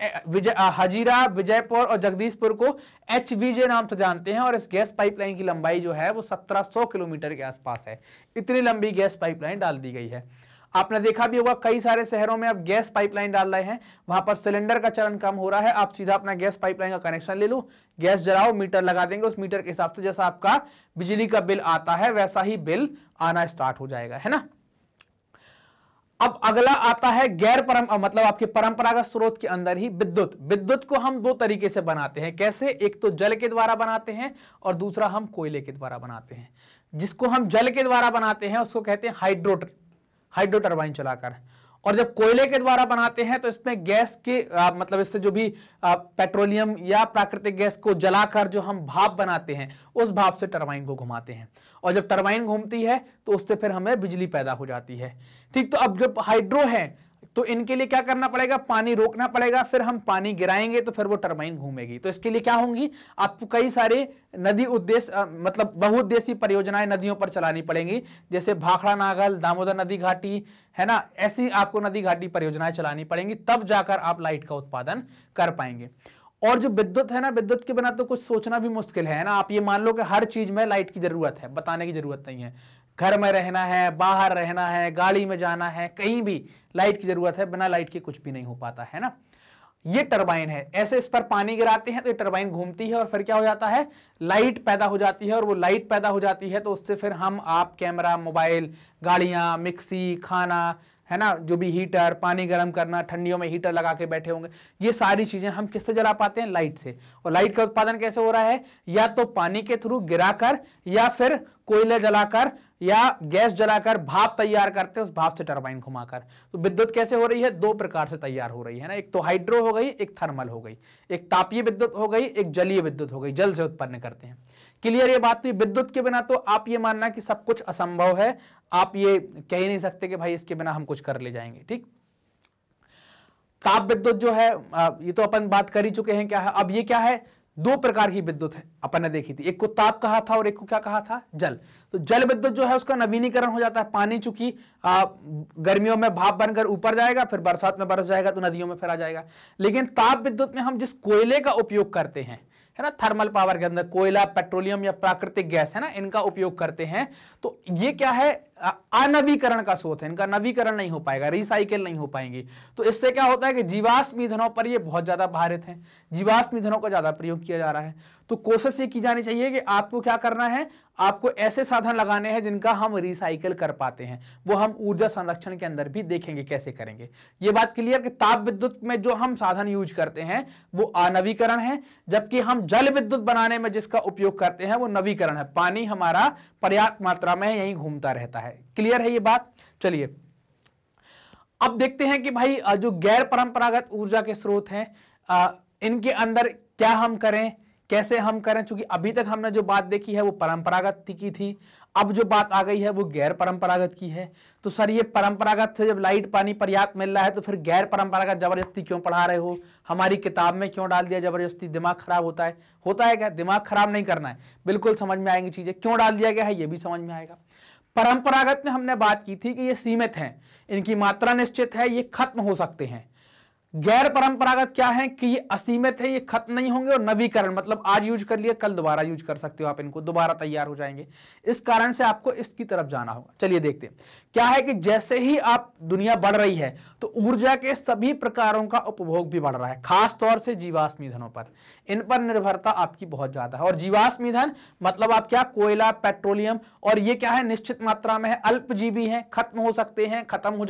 हजीरा, विजयपुर और जगदीशपुर को HVJ नाम से जानते हैं, और इस गैस पाइपलाइन की लंबाई जो है वो 1700 किलोमीटर के आसपास है। इतनी लंबी गैस पाइपलाइन डाल दी गई है। आपने देखा भी होगा कई सारे शहरों में अब गैस पाइपलाइन डाल रहे हैं, वहां पर सिलेंडर का चलन कम हो रहा है। आप सीधा अपना गैस पाइपलाइन का कनेक्शन ले लो, गैस जलाओ, मीटर लगा देंगे, उस मीटर के हिसाब से जैसा आपका बिजली का बिल आता है वैसा ही बिल आना स्टार्ट हो जाएगा, है ना। अब अगला आता है मतलब आपके परंपरागत स्रोत के अंदर ही विद्युत। विद्युत को हम दो तरीके से बनाते हैं। कैसे? एक तो जल के द्वारा बनाते हैं और दूसरा हम कोयले के द्वारा बनाते हैं। जिसको हम जल के द्वारा बनाते हैं उसको कहते हैं हाइड्रो टरबाइन चलाकर, और जब कोयले के द्वारा बनाते हैं तो इसमें गैस के मतलब इससे जो भी पेट्रोलियम या प्राकृतिक गैस को जलाकर जो हम भाप बनाते हैं उस भाप से टरबाइन को घुमाते हैं, और जब टरबाइन घूमती है तो उससे फिर हमें बिजली पैदा हो जाती है। ठीक, तो अब जब हाइड्रो है, तो इनके लिए क्या करना पड़ेगा, पानी रोकना पड़ेगा, फिर हम पानी गिराएंगे तो फिर वो टरबाइन घूमेगी। तो इसके लिए क्या होंगी, आपको कई सारे नदी उद्देश्य मतलब बहुउद्देशीय परियोजनाएं नदियों पर चलानी पड़ेंगी, जैसे भाखड़ा नागल, दामोदर नदी घाटी, है ना, ऐसी आपको नदी घाटी परियोजनाएं चलानी पड़ेंगी, तब जाकर आप लाइट का उत्पादन कर पाएंगे। और जो विद्युत है ना, विद्युत के बिना तो कुछ सोचना भी मुश्किल है ना। आप ये मान लो कि हर चीज में लाइट की जरूरत है, बताने की जरूरत नहीं है। घर में रहना है, बाहर रहना है, गाड़ी में जाना है, कहीं भी लाइट की जरूरत है, बिना लाइट के कुछ भी नहीं हो पाता है ना। ये टरबाइन है, ऐसे इस पर पानी गिराते हैं तो ये टरबाइन घूमती है और फिर क्या हो जाता है, लाइट पैदा हो जाती है। और वो लाइट पैदा हो जाती है तो उससे फिर हम आप कैमरा, मोबाइल, गाड़ियां, मिक्सी, खाना, है ना, जो भी हीटर, पानी गर्म करना, ठंडियों में हीटर लगा के बैठे होंगे, ये सारी चीजें हम किससे जला पाते हैं, लाइट से। और लाइट का उत्पादन कैसे हो रहा है, या तो पानी के थ्रू गिराकर, या फिर कोयले जलाकर, या गैस जलाकर भाप तैयार करते हैं, उस भाप से टरबाइन घुमाकर। तो विद्युत कैसे हो रही है, दो प्रकार से तैयार हो रही है ना, एक तो हाइड्रो हो गई, एक थर्मल हो गई, एक तापीय विद्युत हो गई, एक जलीय विद्युत हो गई, जल से उत्पन्न करते हैं। क्लियर ये बात। तो विद्युत के बिना तो आप ये मानना कि सब कुछ असंभव है, आप ये कह ही नहीं सकते कि भाई इसके बिना हम कुछ कर ले जाएंगे। ठीक, ताप विद्युत जो है ये तो अपन बात कर ही चुके हैं क्या है। अब ये क्या है, दो प्रकार की विद्युत है अपन ने देखी थी, एक को ताप कहा था और एक को क्या कहा था, जल। तो जल विद्युत जो है उसका नवीनीकरण हो जाता है, पानी चूंकि गर्मियों में भाप बनकर ऊपर जाएगा, फिर बरसात में बरस जाएगा तो नदियों में फिर आ जाएगा। लेकिन ताप विद्युत में हम जिस कोयले का उपयोग करते हैं, है ना, थर्मल पावर के अंदर कोयला, पेट्रोलियम या प्राकृतिक गैस, है ना, इनका उपयोग करते हैं, तो ये क्या है, अनवीकरण का स्रोत है, इनका नवीकरण नहीं हो पाएगा, रिसाइकिल नहीं हो पाएंगे। तो इससे क्या होता है कि जीवाश्म ईंधनों पर ये बहुत ज्यादा भारित है, जीवाश्म ईंधनों का ज्यादा प्रयोग किया जा रहा है। तो कोशिश ये की जानी चाहिए कि आपको क्या करना है, आपको ऐसे साधन लगाने हैं जिनका हम रिसाइकिल कर पाते हैं। वो हम ऊर्जा संरक्षण के अंदर भी देखेंगे कैसे करेंगे। ये बात क्लियर कि ताप विद्युत में जो हम साधन यूज करते हैं वो अनवीकरण है, जबकि हम जल विद्युत बनाने में जिसका उपयोग करते हैं वो नवीकरण है। पानी हमारा पर्याप्त मात्रा में यहीं घूमता रहता है। क्लियर है ये बात। चलिए अब देखते हैं कि भाई जो गैर परंपरागत ऊर्जा के स्रोत हैं इनके अंदर क्या हम करें, कैसे हम करें। चूंकि अभी तक हमने जो बात देखी है वो परंपरागत की थी, अब जो बात आ गई है वो गैर परंपरागत की है। तो सर ये परंपरागत से जब लाइट पानी पर्याप्त मिल रहा है तो फिर गैर परंपरागत जबरदस्ती क्यों पढ़ा रहे हो, हमारी किताब में क्यों डाल दिया जबरदस्ती, दिमाग खराब होता है क्या, दिमाग खराब नहीं करना है, बिल्कुल समझ में आएंगी चीजें, क्यों डाल दिया गया है ये भी समझ में आएगा। परंपरागत में हमने बात की थी कि ये सीमित हैं, इनकी मात्रा निश्चित है, ये खत्म हो सकते हैं। गैर परंपरागत क्या है कि ये असीमित है, ये खत्म नहीं होंगे, और नवीकरण मतलब आज यूज कर लिया कल दोबारा यूज कर सकते हो आप, इनको दोबारा तैयार हो जाएंगे। इस कारण से आपको इसकी तरफ जाना होगा। चलिए देखते हैं क्या है कि जैसे ही आप दुनिया बढ़ रही है तो ऊर्जा के सभी प्रकारों का उपभोग भी बढ़ रहा है, खास तौर से जीवाश्म ईंधनों पर, इन पर निर्भरता आपकी बहुत ज्यादा है। और जीवाश्म ईंधन मतलब आप क्या, कोयला, पेट्रोलियम, और ये क्या है निश्चित मात्रा में है, अल्पजीवी है, खत्म हो सकते हैं, खत्म हो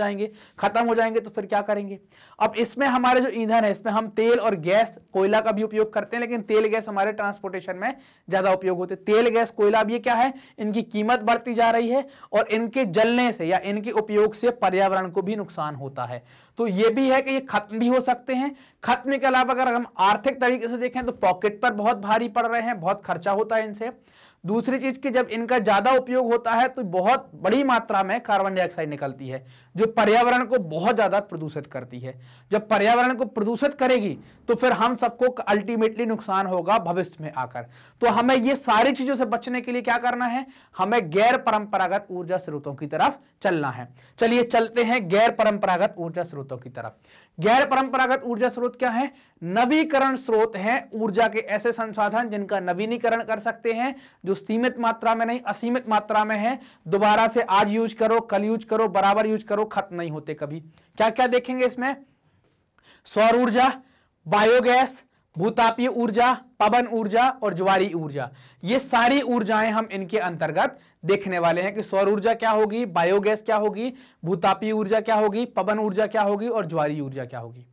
जाएंगे तो फिर क्या करेंगे। अब इसमें हमारे जो ईंधन है इसमें हम तेल और गैस, कोयला का भी उपयोग करते हैं, लेकिन तेल गैस हमारे ट्रांसपोर्टेशन में ज्यादा उपयोग होते हैं। तेल गैस कोयला अब ये क्या है, इनकी कीमत बढ़ती जा रही है और इनके जलने से या इनके उपयोग से पर्यावरण को भी नुकसान होता है। तो ये भी है कि ये खत्म भी हो सकते हैं। खत्म के अलावा अगर हम आर्थिक तरीके से देखें तो पॉकेट पर बहुत भारी पड़ रहे हैं, बहुत खर्चा होता है इनसे। दूसरी चीज कि जब इनका ज्यादा उपयोग होता है तो बहुत बड़ी मात्रा में कार्बन डाइऑक्साइड निकलती है जो पर्यावरण को बहुत ज्यादा प्रदूषित करती है। जब पर्यावरण को प्रदूषित करेगी तो फिर हम सबको अल्टीमेटली नुकसान होगा भविष्य में आकर। तो हमें ये सारी चीजों से बचने के लिए क्या करना है, हमें गैर परंपरागत ऊर्जा स्रोतों की तरफ चलना है। चलिए चलते हैं गैर परंपरागत ऊर्जा स्रोतों की तरफ। गैर परंपरागत ऊर्जा स्रोत क्या है, नवीकरण स्रोत हैं ऊर्जा के ऐसे संसाधन जिनका नवीनीकरण कर सकते हैं, जो सीमित मात्रा में नहीं असीमित मात्रा में है। दोबारा से आज यूज करो, कल यूज करो, बराबर यूज करो, खत्म नहीं होते कभी। क्या क्या देखेंगे इसमें, सौर ऊर्जा, बायोगैस, भूतापीय ऊर्जा, पवन ऊर्जा और ज्वारीय ऊर्जा। ये सारी ऊर्जाएं हम इनके अंतर्गत देखने वाले हैं कि सौर ऊर्जा क्या होगी, बायोगैस क्या होगी, भूतापीय ऊर्जा क्या होगी, पवन ऊर्जा क्या होगी और ज्वारीय ऊर्जा क्या होगी।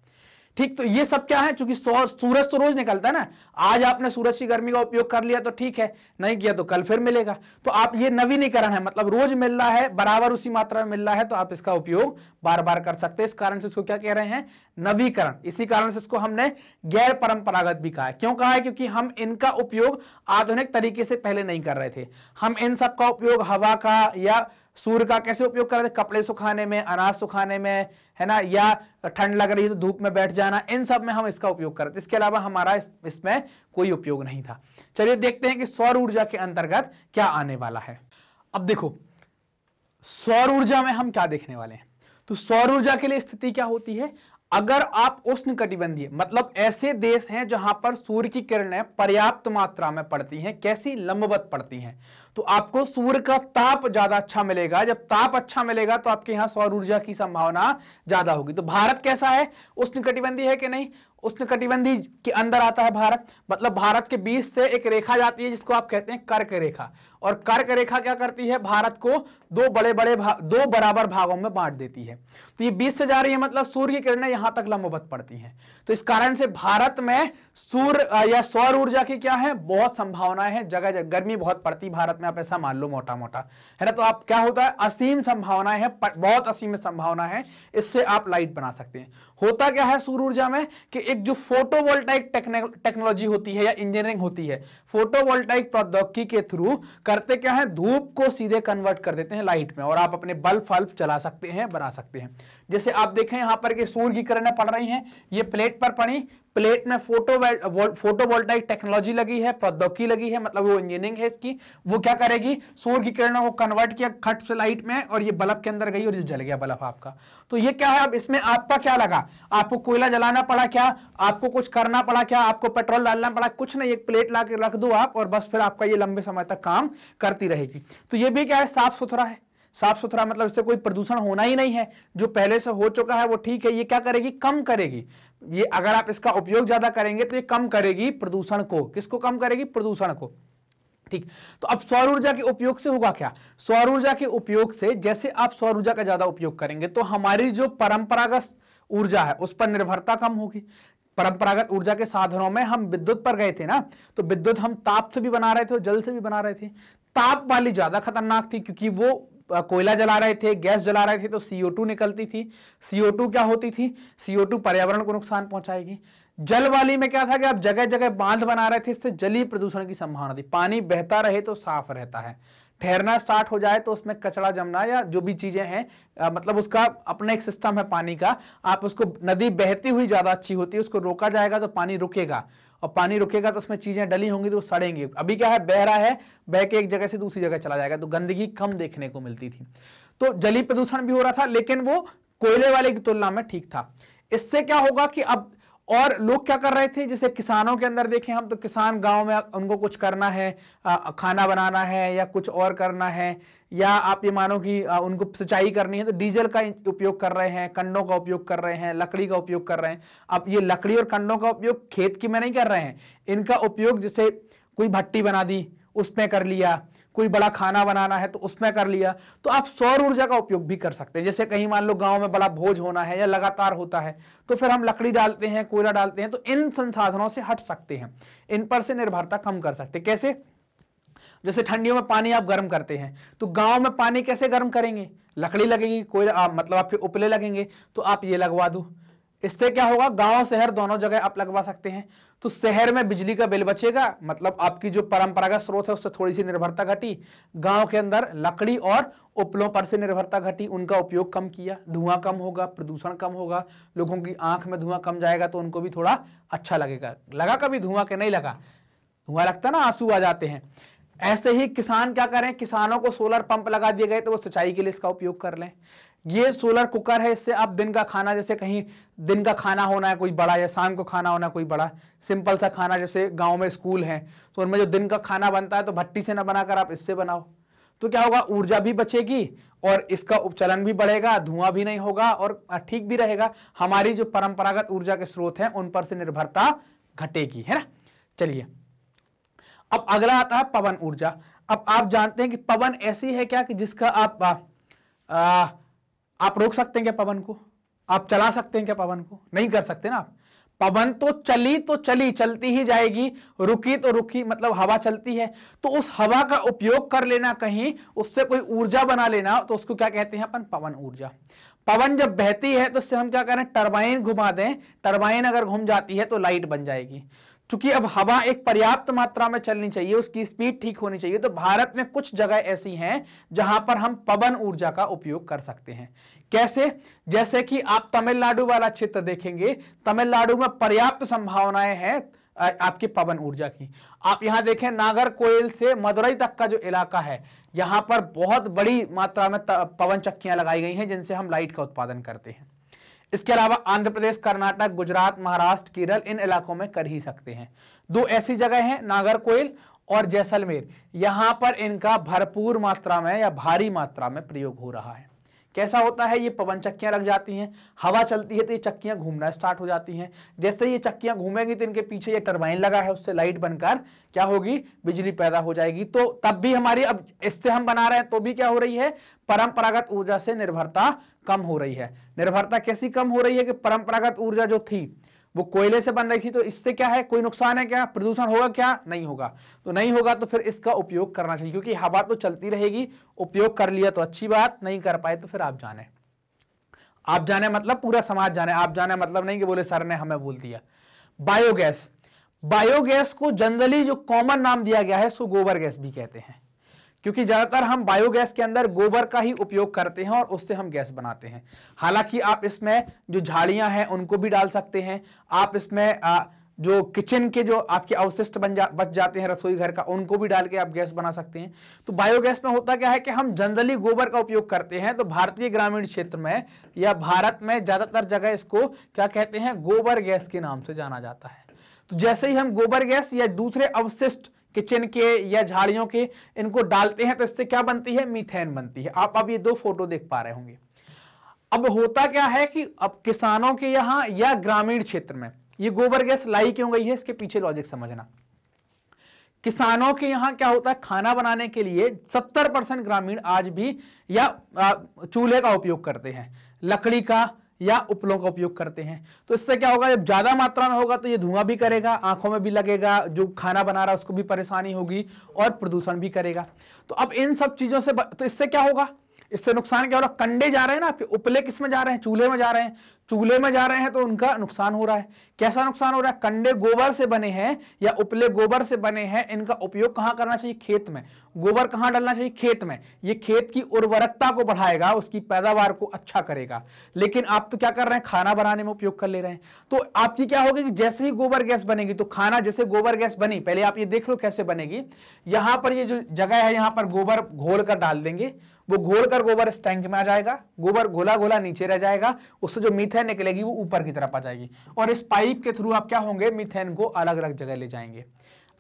ठीक, तो ये सब क्या है, चूंकि सूरज तो रोज निकलता है ना, आज आपने सूरज की गर्मी का उपयोग कर लिया तो ठीक है, नहीं किया तो कल फिर मिलेगा। तो आप ये नवीनीकरण है, मतलब रोज मिल रहा है, बराबर उसी मात्रा में मिल रहा है, तो आप इसका उपयोग बार बार कर सकते हैं। इस कारण से इसको क्या कह रहे हैं, नवीकरण। इसी कारण से इसको हमने गैर परंपरागत भी कहा है। क्यों कहा है, क्योंकि हम इनका उपयोग आधुनिक तरीके से पहले नहीं कर रहे थे। हम इन सब का उपयोग हवा का या सूर्य का कैसे उपयोग कर रहे थे? कपड़े सुखाने में, अनाज सुखाने में, है ना, या ठंड लग रही है तो धूप में बैठ जाना, इन सब में हम इसका उपयोग करते। इसके अलावा हमारा इसमें कोई उपयोग नहीं था। चलिए देखते हैं कि सौर ऊर्जा के अंतर्गत क्या आने वाला है। अब देखो सौर ऊर्जा में हम क्या देखने वाले हैं। तो सौर ऊर्जा के लिए स्थिति क्या होती है? अगर आप उष्णकटिबंधीय, मतलब ऐसे देश हैं जहां पर सूर्य की किरणें पर्याप्त मात्रा में पड़ती हैं, कैसी? लंबवत पड़ती हैं, तो आपको सूर्य का ताप ज्यादा अच्छा मिलेगा। जब ताप अच्छा मिलेगा तो आपके यहां सौर ऊर्जा की संभावना ज्यादा होगी। तो भारत कैसा है? उष्णकटिबंधीय है कि नहीं? उष्णकटिबंधीय के अंदर आता है भारत। मतलब भारत के बीच से एक रेखा जाती है जिसको आप कहते हैं कर्क रेखा, और कर्क रेखा क्या करती है? भारत को दो बराबर भागों में बांट देती है। तो ये बीच से जा रही है, मतलब सूर्य की किरणें यहां तक लंबवत पड़ती हैं। तो इस कारण से भारत में सूर्य या सौर ऊर्जा की क्या है? बहुत संभावनाएं हैं। जगह जगह गर्मी बहुत पड़ती भारत में, आप ऐसा मान लो मोटा मोटा, है ना। तो आप क्या होता है? असीम संभावनाएं हैं, बहुत असीम संभावना है, इससे आप लाइट बना सकते हैं। होता क्या है सौर ऊर्जा में कि एक जो फोटोवोल्टाइक टेक्नोलॉजी होती है या इंजीनियरिंग होती है, फोटोवोल्टाइक प्रौद्योगिकी के थ्रू करते क्या है? धूप को सीधे कन्वर्ट कर देते हैं लाइट में, और आप अपने बल्ब चला सकते हैं, बना सकते हैं। जैसे आप देखें यहां पर कि सूर्य की किरणें पड़ रही हैं, ये प्लेट पर पड़ी, प्लेट में फोटोवोल्टाइक टेक्नोलॉजी लगी है, प्रौद्योगिकी लगी है, मतलब वो इंजीनियरिंग है इसकी। वो क्या करेगी? सूर्य की किरणों को कन्वर्ट किया खट से लाइट में, और ये बल्ब के अंदर गई और ये जल गया बल्ब आपका। तो ये क्या है? अब इसमें आपका क्या लगा? आपको कोयला जलाना पड़ा क्या? आपको कुछ करना पड़ा क्या? आपको पेट्रोल डालना पड़ा? कुछ नहीं, एक प्लेट ला के रख दो आप, और बस फिर आपका ये लंबे समय तक काम करती रहेगी। तो ये भी क्या है? साफ सुथरा है। साफ सुथरा मतलब इससे कोई प्रदूषण होना ही नहीं है। जो पहले से हो चुका है वो ठीक है। ये क्या करेगी? कम करेगी। ये अगर आप इसका उपयोग ज्यादा करेंगे तो ये कम करेगी प्रदूषण को। किसको कम करेगी? प्रदूषण को। ठीक। तो अब सौर ऊर्जा के उपयोग से होगा क्या? सौर ऊर्जा के उपयोग से, जैसे आप सौर ऊर्जा का ज्यादा उपयोग करेंगे तो हमारी जो परंपरागत ऊर्जा है उस पर निर्भरता कम होगी। परंपरागत ऊर्जा के साधनों में हम विद्युत पर गए थे ना, तो विद्युत हम ताप से भी बना रहे थे और जल से भी बना रहे थे। ताप वाली ज्यादा खतरनाक थी क्योंकि वो कोयला जला रहे थे, गैस जला रहे थे, तो CO2 निकलती थी। CO2 क्या होती थी? CO2 पर्यावरण को नुकसान पहुंचाएगी। जल वाली में क्या था कि आप जगह जगह बांध बना रहे थे, इससे जलीय प्रदूषण की संभावना थी। पानी बहता रहे तो साफ रहता है, ठहरना स्टार्ट हो जाए तो उसमें कचरा जमना या जो भी चीजें हैं, मतलब उसका अपना एक सिस्टम है पानी का। आप उसको, नदी बहती हुई ज्यादा अच्छी होती है, उसको रोका जाएगा तो पानी रुकेगा, और पानी रुकेगा तो उसमें चीजें डली होंगी तो सड़ेंगी। अभी क्या है? बह रहा है, बह के एक जगह से दूसरी जगह चला जाएगा, तो गंदगी कम देखने को मिलती थी। तो जलीय प्रदूषण भी हो रहा था, लेकिन वो कोयले वाले की तुलना में ठीक था। इससे क्या होगा कि अब और लोग क्या कर रहे थे? जैसे किसानों के अंदर देखें हम, तो किसान गांव में उनको कुछ करना है, खाना बनाना है या कुछ और करना है, या आप ये मानो कि उनको सिंचाई करनी है, तो डीजल का उपयोग कर रहे हैं, कंडों का उपयोग कर रहे हैं, लकड़ी का उपयोग कर रहे हैं। अब ये लकड़ी और कंडों का उपयोग खेत की में नहीं कर रहे हैं, इनका उपयोग जैसे कोई भट्टी बना दी उसमें कर लिया, कोई बड़ा खाना बनाना है तो उसमें कर लिया। तो आप सौर ऊर्जा का उपयोग भी कर सकते हैं। जैसे कहीं मान लो गांव में बड़ा भोज होना है या लगातार होता है, तो फिर हम लकड़ी डालते हैं, कोयला डालते हैं, तो इन संसाधनों से हट सकते हैं, इन पर से निर्भरता कम कर सकते हैं। कैसे? जैसे ठंडियों में पानी आप गर्म करते हैं, तो गांव में पानी कैसे गर्म करेंगे? लकड़ी लगेगी, कोयला मतलब आप फिर उपले लगेंगे, तो आप ये लगवा दो। इससे क्या होगा? गांव शहर दोनों जगह आप लगवा सकते हैं। तो शहर में बिजली का बिल बचेगा, मतलब आपकी जो परंपरागत स्रोत है उससे थोड़ी सी निर्भरता घटी। गांव के अंदर लकड़ी और उपलों पर से निर्भरता घटी, उनका उपयोग कम किया, धुआं कम होगा, प्रदूषण कम होगा, लोगों की आंख में धुआं कम जाएगा तो उनको भी थोड़ा अच्छा लगेगा। लगा कभी धुआं के? नहीं लगा। धुआं लगता ना, आंसू आ जाते हैं। ऐसे ही किसान क्या करें? किसानों को सोलर पंप लगा दिए गए तो वो सिंचाई के लिए इसका उपयोग कर लें। ये सोलर कुकर है, इससे आप दिन का खाना, जैसे कहीं दिन का खाना होना है कोई बड़ा, या शाम को खाना होना कोई बड़ा, सिंपल सा खाना, जैसे गांव में स्कूल है तो उनमें जो दिन का खाना बनता है तो भट्टी से ना बनाकर आप इससे बनाओ। तो क्या होगा? ऊर्जा भी बचेगी और इसका उपचलन भी बढ़ेगा, धुआं भी नहीं होगा और ठीक भी रहेगा। हमारी जो परंपरागत ऊर्जा के स्रोत हैं उन पर से निर्भरता घटेगी, है ना। चलिए अब अगला आता है पवन ऊर्जा। अब आप जानते हैं कि पवन ऐसी है क्या कि जिसका आप रोक सकते हैं क्या? पवन को आप चला सकते हैं क्या? पवन को नहीं कर सकते ना आप। पवन तो चली, चलती ही जाएगी, रुकी तो रुकी, मतलब हवा चलती है तो उस हवा का उपयोग कर लेना, कहीं उससे कोई ऊर्जा बना लेना, तो उसको क्या कहते हैं अपन? पवन ऊर्जा। पवन जब बहती है तो उससे हम क्या करें? टरबाइन घुमा दें, टरबाइन अगर घूम जाती है तो लाइट बन जाएगी। चूंकि अब हवा एक पर्याप्त मात्रा में चलनी चाहिए, उसकी स्पीड ठीक होनी चाहिए, तो भारत में कुछ जगह ऐसी हैं जहां पर हम पवन ऊर्जा का उपयोग कर सकते हैं। कैसे? जैसे कि आप तमिलनाडु वाला क्षेत्र देखेंगे, तमिलनाडु में पर्याप्त संभावनाएं हैं आपकी पवन ऊर्जा की। आप यहां देखें, नागरकोइल से मदुरई तक का जो इलाका है, यहां पर बहुत बड़ी मात्रा में पवन चक्कियां लगाई गई हैं जिनसे हम लाइट का उत्पादन करते हैं। इसके अलावा आंध्र प्रदेश, कर्नाटक, गुजरात, महाराष्ट्र, केरल, इन इलाकों में कर ही सकते हैं। दो ऐसी जगह हैं, नागरकोइल और जैसलमेर, यहां पर इनका भरपूर मात्रा में या भारी मात्रा में प्रयोग हो रहा है। कैसा होता है? ये पवन चक्कियां लग जाती हैं, हवा चलती है तो ये चक्कियां घूमना स्टार्ट हो जाती हैं। जैसे ये चक्कियां घूमेंगी तो इनके पीछे ये टरबाइन लगा है, उससे लाइट बनकर क्या होगी? बिजली पैदा हो जाएगी। तो तब भी हमारी, अब इससे हम बना रहे हैं तो भी क्या हो रही है? परंपरागत ऊर्जा से निर्भरता कम हो रही है। निर्भरता कैसी कम हो रही है कि परंपरागत ऊर्जा जो थी वो कोयले से बन रही थी, तो इससे क्या है? कोई नुकसान है क्या? प्रदूषण होगा क्या? नहीं होगा। तो नहीं होगा तो फिर इसका उपयोग करना चाहिए, क्योंकि हवा तो चलती रहेगी। उपयोग कर लिया तो अच्छी बात, नहीं कर पाए तो फिर आप जाने मतलब पूरा समाज जाने। आप जाने मतलब नहीं कि बोले सर ने हमें बोल दिया। बायोगैस, बायोगैस को जनरली जो कॉमन नाम दिया गया है उसको गोबर गैस भी कहते हैं, क्योंकि ज्यादातर हम बायोगैस के अंदर गोबर का ही उपयोग करते हैं और उससे हम गैस बनाते हैं। हालांकि आप इसमें जो झाड़ियां हैं उनको भी डाल सकते हैं, आप इसमें जो किचन के जो आपके अवशिष्ट बच जाते हैं रसोई घर का, उनको भी डाल के आप गैस बना सकते हैं। तो बायोगैस में होता क्या है कि हम जनरली गोबर का उपयोग करते हैं। तो भारतीय ग्रामीण क्षेत्र में या भारत में ज्यादातर जगह इसको क्या कहते हैं? गोबर गैस के नाम से जाना जाता है। तो जैसे ही हम गोबर गैस या दूसरे अवशिष्ट किचन के या झाड़ियों के इनको डालते हैं तो इससे क्या बनती है? मीथेन बनती है। आप अब ये दो फोटो देख पा रहे होंगे। अब होता क्या है कि अब किसानों के यहां या ग्रामीण क्षेत्र में ये गोबर गैस लाई क्यों गई है, इसके पीछे लॉजिक समझना। किसानों के यहां क्या होता है? खाना बनाने के लिए 70% ग्रामीण आज भी या चूल्हे का उपयोग करते हैं, लकड़ी का या उपलों का उपयोग करते हैं। तो इससे क्या होगा? जब ज्यादा मात्रा में होगा तो ये धुआं भी करेगा, आंखों में भी लगेगा, जो खाना बना रहा है उसको भी परेशानी होगी और प्रदूषण भी करेगा। तो अब इन सब चीजों से तो इससे क्या होगा? इससे नुकसान क्या हो रहा है? कंडे जा रहे हैं ना आपके, उपले किस में जा रहे हैं? चूल्हे में जा रहे हैं। चूल्हे में जा रहे हैं तो उनका नुकसान हो रहा है। कैसा नुकसान हो रहा है? कंडे गोबर से बने हैं या उपले गोबर से बने हैं, इनका उपयोग कहां करना चाहिए? खेत में। गोबर कहां डालना चाहिए? खेत में। ये खेत की उर्वरकता को बढ़ाएगा, उसकी पैदावार को अच्छा करेगा। लेकिन आप तो क्या कर रहे हैं? खाना बनाने में उपयोग कर ले रहे हैं। तो आपकी क्या होगी कि जैसे ही गोबर गैस बनेगी तो खाना, जैसे गोबर गैस बनी, पहले आप ये देख लो कैसे बनेगी। यहां पर ये जो जगह है, यहां पर गोबर घोल कर डाल देंगे, वो घोल कर गोबर इस टैंक में आ जाएगा, गोबर घोला घोला नीचे रह जाएगा, उससे जो मीथेन निकलेगी वो ऊपर की तरफ आ जाएगी और इस पाइप के थ्रू आप क्या होंगे? मीथेन को अलग अलग जगह ले जाएंगे।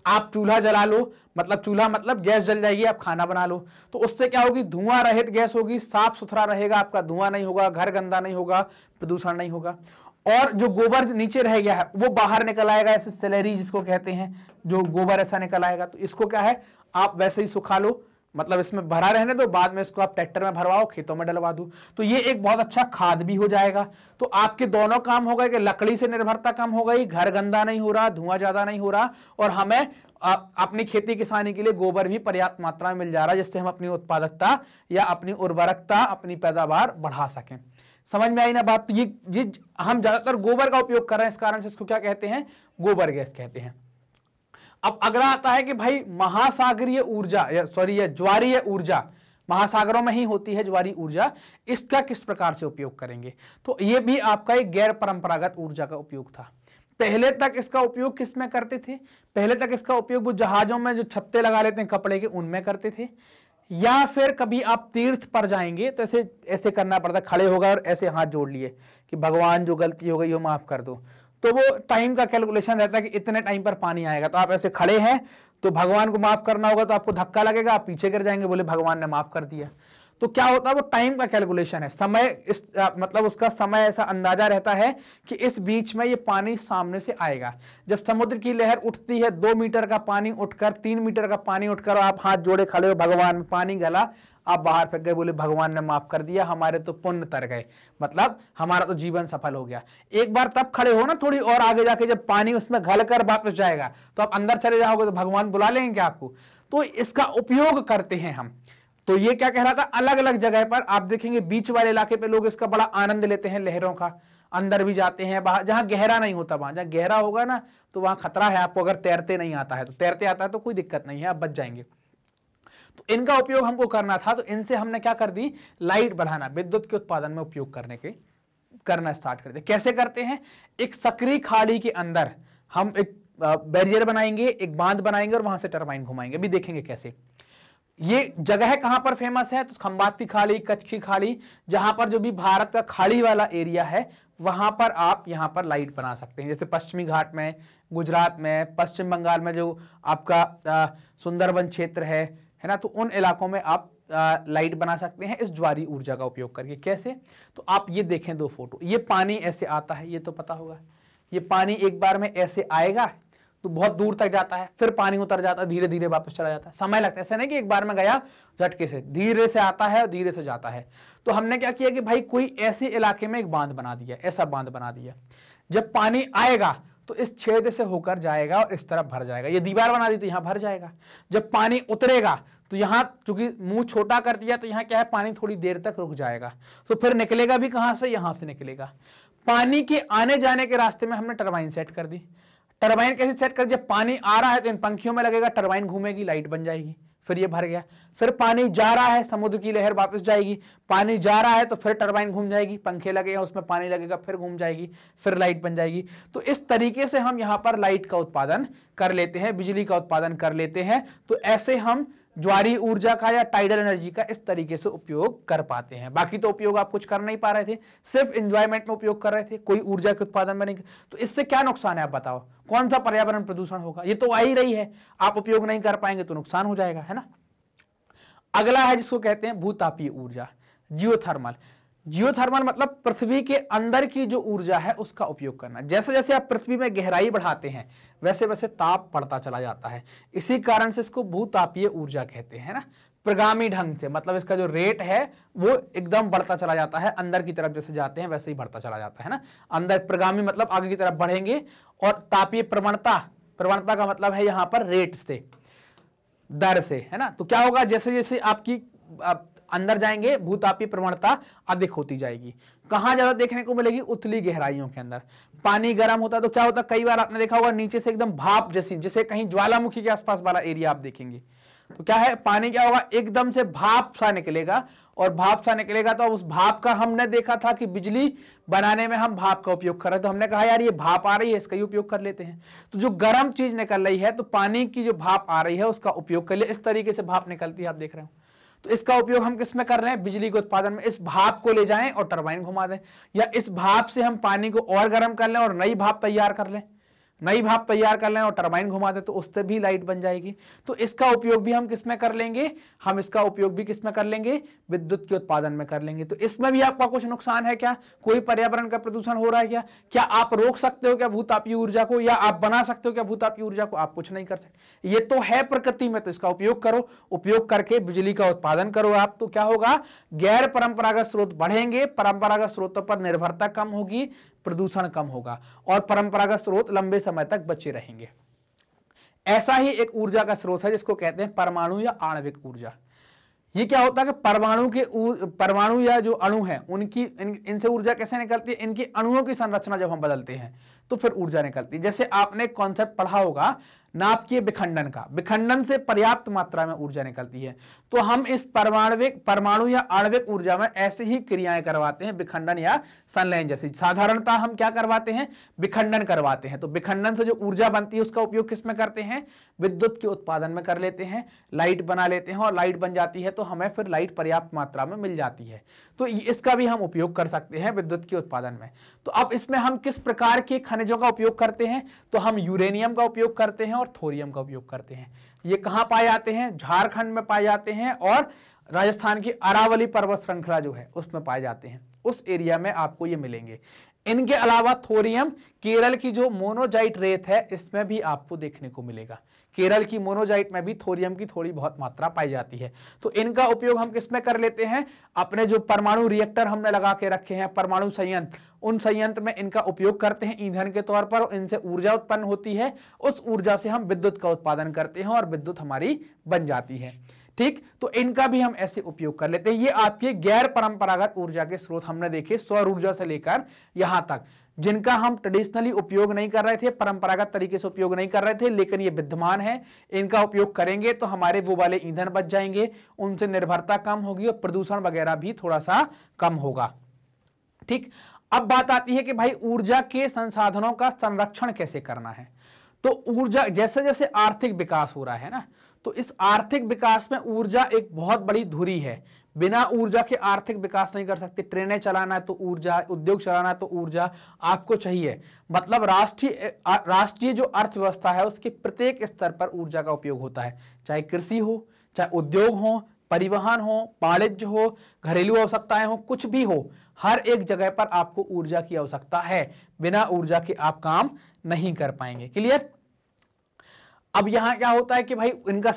आप चूल्हा जला लो, मतलब चूल्हा मतलब गैस जल जाएगी, आप खाना बना लो, तो उससे क्या होगी? धुआं रहित गैस होगी, साफ सुथरा रहेगा, आपका धुआं नहीं होगा, घर गंदा नहीं होगा, प्रदूषण नहीं होगा। और जो गोबर नीचे रह गया है वो बाहर निकल आएगा, ऐसे स्लरी जिसको कहते हैं, जो गोबर ऐसा निकल आएगा। तो इसको क्या है? आप वैसे ही सुखा लो, मतलब इसमें भरा रहने दो, बाद में इसको आप ट्रैक्टर में भरवाओ, खेतों में डलवा दो, तो ये एक बहुत अच्छा खाद भी हो जाएगा। तो आपके दोनों काम हो गए कि लकड़ी से निर्भरता कम हो गई, घर गंदा नहीं हो रहा, धुआं ज्यादा नहीं हो रहा, और हमें अपनी खेती किसानी के लिए गोबर भी पर्याप्त मात्रा में मिल जा रहा है, जिससे हम अपनी उत्पादकता या अपनी उर्वरकता, अपनी पैदावार बढ़ा सकें। समझ में आई ना बात? तो ये हम ज्यादातर गोबर का उपयोग कर रहे हैं, इस कारण से इसको क्या कहते हैं? गोबर गैस कहते हैं। अब अगला आता है कि भाई महासागरीय ऊर्जा या ज्वारीय ऊर्जा, महासागरों में ही होती है ज्वारीय ऊर्जा, इसका किस प्रकार से उपयोग करेंगे? तो यह भी आपका एक गैर परंपरागत ऊर्जा का उपयोग था। पहले तक इसका उपयोग किस में करते थे? पहले तक इसका उपयोग वो जहाजों में जो छत्ते लगा लेते हैं कपड़े के, उनमें करते थे, या फिर कभी आप तीर्थ पर जाएंगे तो ऐसे ऐसे करना पड़ता, खड़े होगा और ऐसे हाथ जोड़ लिए कि भगवान जो गलती हो गई वो माफ कर दो। तो वो टाइम का कैलकुलेशन रहता है कि इतने टाइम पर पानी आएगा, तो आप ऐसे खड़े हैं तो भगवान को माफ करना होगा, तो आपको धक्का लगेगा, आप पीछे गिर जाएंगे, बोले भगवान ने माफ कर दिया। तो क्या होता है? वो टाइम का कैलकुलेशन है, समय मतलब उसका समय ऐसा अंदाजा रहता है कि इस बीच में ये पानी सामने से आएगा। जब समुद्र की लहर उठती है, 2 मीटर का पानी उठकर 3 मीटर का पानी उठकर आप हाथ जोड़े खड़े हो, भगवान, पानी गला, आप बाहर फेंक गए, बोले भगवान ने माफ कर दिया, हमारे तो पुण्य तर गए, मतलब हमारा तो जीवन सफल हो गया। एक बार तब खड़े हो ना, थोड़ी और आगे जाके जब पानी उसमें घल कर वापस जाएगा तो आप अंदर चले जाओगे तो भगवान बुला लेंगे क्या आपको? तो इसका उपयोग करते हैं हम। तो ये क्या कह रहा था? अलग अलग जगह पर आप देखेंगे बीच वाले इलाके पे लोग इसका बड़ा आनंद लेते हैं, लहरों का। अंदर भी जाते हैं बाहर, जहां गहरा नहीं होता वहां, जहां गहरा होगा ना तो वहां खतरा है आपको। अगर तैरते नहीं आता है तो, तैरते आता है तो कोई दिक्कत नहीं है, आप बच जाएंगे। तो इनका उपयोग हमको करना था, तो इनसे हमने क्या कर दी, लाइट बढ़ाना, विद्युत के उत्पादन में उपयोग करना स्टार्ट कर दे। कैसे करते हैं, एक सक्रिय खाड़ी के अंदर हम एक बैरियर बनाएंगे, एक बांध बनाएंगे और वहां से टरबाइन घुमाएंगे। अभी देखेंगे कैसे। ये जगह कहां पर फेमस है, तो खंबात की खाड़ी, कच्छ की खाड़ी, जहां पर जो भी भारत का खाड़ी वाला एरिया है वहां पर आप यहां पर लाइट बना सकते हैं। जैसे पश्चिमी घाट में, गुजरात में, पश्चिम बंगाल में जो आपका सुंदरबन क्षेत्र है ना, तो उन इलाकों में आप लाइट बना सकते हैं इस ज्वारीय ऊर्जा का उपयोग करके। कैसे, तो आप ये देखें दो फोटो। ये पानी ऐसे आता है, ये तो पता होगा, ये पानी एक बार में ऐसे आएगा तो बहुत दूर तक जाता है, फिर पानी उतर जाता है, धीरे धीरे वापस चला जाता है, समय लगता है। ऐसा नहीं कि एक बार में गया झटके से, धीरे से आता है और धीरे से जाता है। तो हमने क्या किया कि भाई कोई ऐसे इलाके में एक बांध बना दिया, ऐसा बांध बना दिया। जब पानी आएगा तो इस छेद से होकर जाएगा और इस तरफ भर जाएगा। ये दीवार बना दी तो यहां भर जाएगा। जब पानी उतरेगा तो यहां चूंकि मुंह छोटा कर दिया तो यहां क्या है, पानी थोड़ी देर तक रुक जाएगा, तो फिर निकलेगा भी कहां से, यहां से निकलेगा। पानी के आने जाने के रास्ते में हमने टरबाइन सेट कर दी। टरबाइन कैसे सेट कर, जब पानी आ रहा है तो इन पंखियों में लगेगा, टरबाइन घूमेगी, लाइट बन जाएगी, फिर ये भर गया। फिर पानी जा रहा है, समुद्र की लहर वापस जाएगी, पानी जा रहा है तो फिर टरबाइन घूम जाएगी, पंखे लगेगा, उसमें पानी लगेगा, फिर घूम जाएगी, फिर लाइट बन जाएगी। तो इस तरीके से हम यहां पर लाइट का उत्पादन कर लेते हैं, बिजली का उत्पादन कर लेते हैं। तो ऐसे हम ज्वारीय ऊर्जा का या टाइडल एनर्जी का इस तरीके से उपयोग कर पाते हैं। बाकी तो उपयोग आप कुछ कर नहीं पा रहे थे, सिर्फ एंजॉयमेंट में उपयोग कर रहे थे, कोई ऊर्जा के उत्पादन में नहीं। तो इससे क्या नुकसान है आप बताओ, कौन सा पर्यावरण प्रदूषण होगा, ये तो आ ही रही है, आप उपयोग नहीं कर पाएंगे तो नुकसान हो जाएगा, है ना। अगला है जिसको कहते हैं भूतापीय ऊर्जा, जियोथर्मल। जियोथर्मल मतलब पृथ्वी के अंदर की जो ऊर्जा है उसका उपयोग करना। जैसे जैसे आप पृथ्वी में गहराई बढ़ाते हैं वैसे वैसे ताप बढ़ता चला जाता है, इसी कारण से इसको भूतापीय ऊर्जा कहते हैं ना। प्रगामी ढंग से मतलब इसका जो रेट है वो एकदम बढ़ता चला जाता है, अंदर की तरफ जैसे जाते हैं वैसे ही बढ़ता चला जाता है ना। अंदर प्रगामी मतलब आगे की तरफ बढ़ेंगे, और तापीय प्रवणता, प्रवणता का मतलब है यहां पर रेट से, दर से, है ना। तो क्या होगा, जैसे जैसे आपकी अंदर जाएंगे भूतापीय प्रवणता अधिक होती जाएगी। कहां ज्यादा देखने को मिलेगी, उथली गहराइयों के अंदर। पानी गर्म होता है तो क्या होता है, कई बार आपने देखा होगा नीचे से एकदम भाप जैसी, जैसे कहीं ज्वालामुखी के आसपास वाला एरिया आप देखेंगे तो क्या है, पानी क्या होगा, एकदम से भाप सा निकलेगा, और भाप सा निकलेगा तो उस भाप का हमने देखा था कि बिजली बनाने में हम भाप का उपयोग कर रहे हैं, तो हमने कहा यार ये भाप आ रही है, इसका ही उपयोग कर लेते हैं। तो जो गर्म चीज निकल रही है तो पानी की जो भाप आ रही है उसका उपयोग कर ले, इस तरीके से भाप निकलती है, आप देख रहे हो। तो इसका उपयोग हम किस में कर रहे हैं, बिजली के उत्पादन में। इस भाप को ले जाएं और टरबाइन घुमा दें, या इस भाप से हम पानी को और गर्म कर लें और नई भाप तैयार कर लें, नई भाप तैयार कर लें और टरबाइन घुमा दें, तो उससे भी लाइट बन जाएगी। तो इसका उपयोग भी हम किसमें कर लेंगे, हम इसका उपयोग भी किसमें कर लेंगे, विद्युत के उत्पादन में कर लेंगे। तो इसमें भी आपका कुछ नुकसान है क्या, कोई पर्यावरण का प्रदूषण हो रहा है क्या, क्या आप रोक सकते हो क्या भूतापीय ऊर्जा को, या आप बना सकते हो क्या भूतापीय ऊर्जा को, आप कुछ नहीं कर सकते। ये तो है प्रकृति में, तो इसका उपयोग करो, उपयोग करके बिजली का उत्पादन करो आप। तो क्या होगा, गैर परंपरागत स्रोत बढ़ेंगे, परंपरागत स्रोतों पर निर्भरता कम होगी, प्रदूषण कम होगा, और परंपरागत स्रोत लंबे समय तक बचे रहेंगे। ऐसा ही एक ऊर्जा का स्रोत है जिसको कहते हैं परमाणु या आणविक ऊर्जा। ये क्या होता है कि परमाणु या जो अणु है उनकी इनसे ऊर्जा कैसे निकलती है, इनकी अणुओं की संरचना जब हम बदलते हैं तो फिर ऊर्जा निकलती है। जैसे आपने कॉन्सेप्ट पढ़ा होगा नाभिकीय विखंडन का, विखंडन से पर्याप्त मात्रा में ऊर्जा निकलती है। तो हम इस परमाणु या आणविक ऊर्जा में ऐसे ही क्रियाएं करवाते हैं, विखंडन या संलयन जैसी। साधारणतः हम क्या करवाते हैं, विखंडन करवाते हैं। तो विखंडन से जो ऊर्जा बनती है उसका उपयोग किस में करते हैं, विद्युत के उत्पादन में कर लेते हैं, लाइट बना लेते हैं, और लाइट बन जाती है तो हमें फिर लाइट पर्याप्त मात्रा में मिल जाती है। तो इसका भी हम उपयोग कर सकते हैं विद्युत के उत्पादन में। तो अब इसमें हम किस प्रकार के खनिजों का उपयोग करते हैं, तो हम यूरेनियम का उपयोग करते हैं और थोरियम का उपयोग करते हैं। ये कहां पाए जाते हैं, झारखंड में पाए जाते हैं, और राजस्थान की अरावली पर्वत श्रृंखला जो है उसमें पाए जाते हैं, उस एरिया में आपको ये मिलेंगे। इनके अलावा थोरियम केरल की जो मोनोजाइट रेत है इसमें भी आपको देखने को मिलेगा। केरल की मोनोजाइट में भी थोरियम की थोड़ी बहुत मात्रा पाई जाती है। तो इनका उपयोग हम किसमें कर लेते हैं, अपने जो परमाणु रिएक्टर हमने लगा के रखे हैं, परमाणु संयंत्र, उन संयंत्र में इनका उपयोग करते हैं ईंधन के तौर पर, और इनसे ऊर्जा उत्पन्न होती है। उस ऊर्जा से हम विद्युत का उत्पादन करते हैं और विद्युत हमारी बन जाती है। ठीक, तो इनका भी हम ऐसे उपयोग कर लेते हैं। ये आपके गैर परंपरागत ऊर्जा के स्रोत हमने देखे, सौर ऊर्जा से लेकर यहां तक, जिनका हम ट्रेडिशनली उपयोग नहीं कर रहे थे, परंपरागत तरीके से उपयोग नहीं कर रहे थे, लेकिन ये विद्यमान है। इनका उपयोग करेंगे तो हमारे वो वाले ईंधन बच जाएंगे, उनसे निर्भरता कम होगी और प्रदूषण वगैरह भी थोड़ा सा कम होगा। ठीक, अब बात आती है कि भाई ऊर्जा के संसाधनों का संरक्षण कैसे करना है। तो ऊर्जा, जैसे जैसे आर्थिक विकास हो रहा है ना, तो इस आर्थिक विकास में ऊर्जा एक बहुत बड़ी धुरी है। बिना ऊर्जा के आर्थिक विकास नहीं कर सकते। ट्रेनें चलाना है तो ऊर्जा, उद्योग चलाना है तो ऊर्जा आपको चाहिए। मतलब राष्ट्रीय जो अर्थव्यवस्था है उसके प्रत्येक स्तर पर ऊर्जा का उपयोग होता है, चाहे कृषि हो, चाहे उद्योग हो, परिवहन हो, वाणिज्य हो, घरेलू आवश्यकताएं हो, कुछ भी हो, हर एक जगह पर आपको ऊर्जा की आवश्यकता है। बिना ऊर्जा के आप काम नहीं कर पाएंगे। क्लियर। अब यहां क्या होता है कि भाई इनका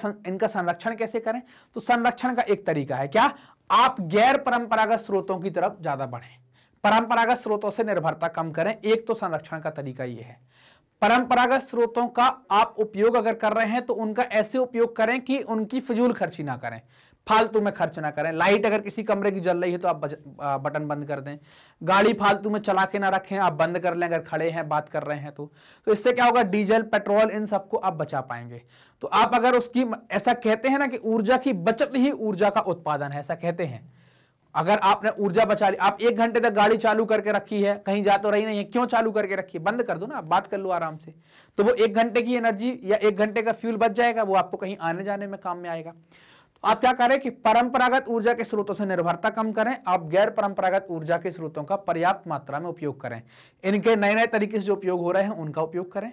संरक्षण कैसे करें। तो संरक्षण का एक तरीका है क्या, आप गैर परंपरागत स्रोतों की तरफ ज्यादा बढ़ें, परंपरागत स्रोतों से निर्भरता कम करें। एक तो संरक्षण का तरीका यह है। परंपरागत स्रोतों का आप उपयोग अगर कर रहे हैं तो उनका ऐसे उपयोग करें कि उनकी फिजूल खर्ची ना करें, फालतू में खर्च ना करें। लाइट अगर किसी कमरे की जल रही है तो आप बटन बंद कर दें। गाड़ी फालतू में चला के ना रखें, आप बंद कर लें अगर खड़े हैं बात कर रहे हैं तो इससे क्या होगा, डीजल पेट्रोल इन सबको आप बचा पाएंगे। तो आप अगर उसकी, ऐसा कहते हैं ना कि ऊर्जा की बचत ही ऊर्जा का उत्पादन है, ऐसा कहते हैं। अगर आपने ऊर्जा बचा ली, आप 1 घंटे तक गाड़ी चालू करके रखी है, कहीं जा तो रही नहीं है, क्यों चालू करके रखी है, बंद कर दो ना, आप बात कर लो आराम से। तो वो 1 घंटे की एनर्जी या 1 घंटे का फ्यूल बच जाएगा, वो आपको कहीं आने जाने में काम में आएगा। तो आप क्या करें कि परंपरागत ऊर्जा के स्रोतों से निर्भरता कम करें, आप गैर परंपरागत ऊर्जा के स्रोतों का पर्याप्त मात्रा में उपयोग करें। इनके नए नए तरीके से जो उपयोग हो रहे हैं उनका उपयोग करें।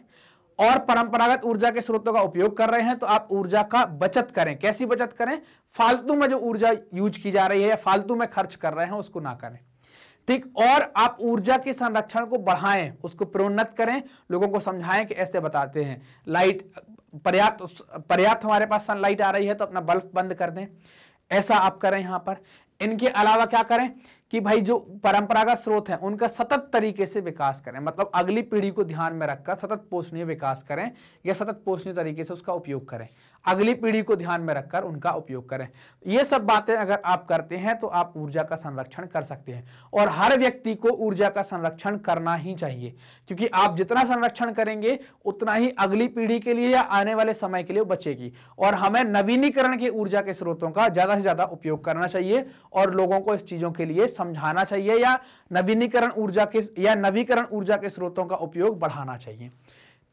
और परंपरागत ऊर्जा के स्रोतों का उपयोग कर रहे हैं तो आप ऊर्जा का बचत करें। कैसी बचत करें, फालतू में जो ऊर्जा यूज की जा रही है या फालतू में खर्च कर रहे हैं उसको ना करें। ठीक, और आप ऊर्जा के संरक्षण को बढ़ाएं, उसको प्रोन्नत करें, लोगों को समझाएं कि ऐसे बताते हैं। लाइट पर्याप्त हमारे पास सनलाइट आ रही है तो अपना बल्ब बंद कर दें, ऐसा आप करें यहां पर। इनके अलावा क्या करें कि भाई जो परंपरागत स्रोत हैं उनका सतत तरीके से विकास करें, मतलब अगली पीढ़ी को ध्यान में रखकर सतत पोषणीय विकास करें या सतत पोषणीय तरीके से उसका उपयोग करें, अगली पीढ़ी को ध्यान में रखकर उनका उपयोग करें। ये सब बातें अगर आप करते हैं तो आप ऊर्जा का संरक्षण कर सकते हैं। और हर व्यक्ति को ऊर्जा का संरक्षण करना ही चाहिए, क्योंकि आप जितना संरक्षण करेंगे उतना ही अगली पीढ़ी के लिए या आने वाले समय के लिए बचेगी। और हमें नवीनीकरण के ऊर्जा के स्रोतों का ज्यादा से ज्यादा उपयोग करना चाहिए और लोगों को इस चीजों के लिए समझाना चाहिए, या नवीनीकरण ऊर्जा के स्रोतों का उपयोग बढ़ाना चाहिए।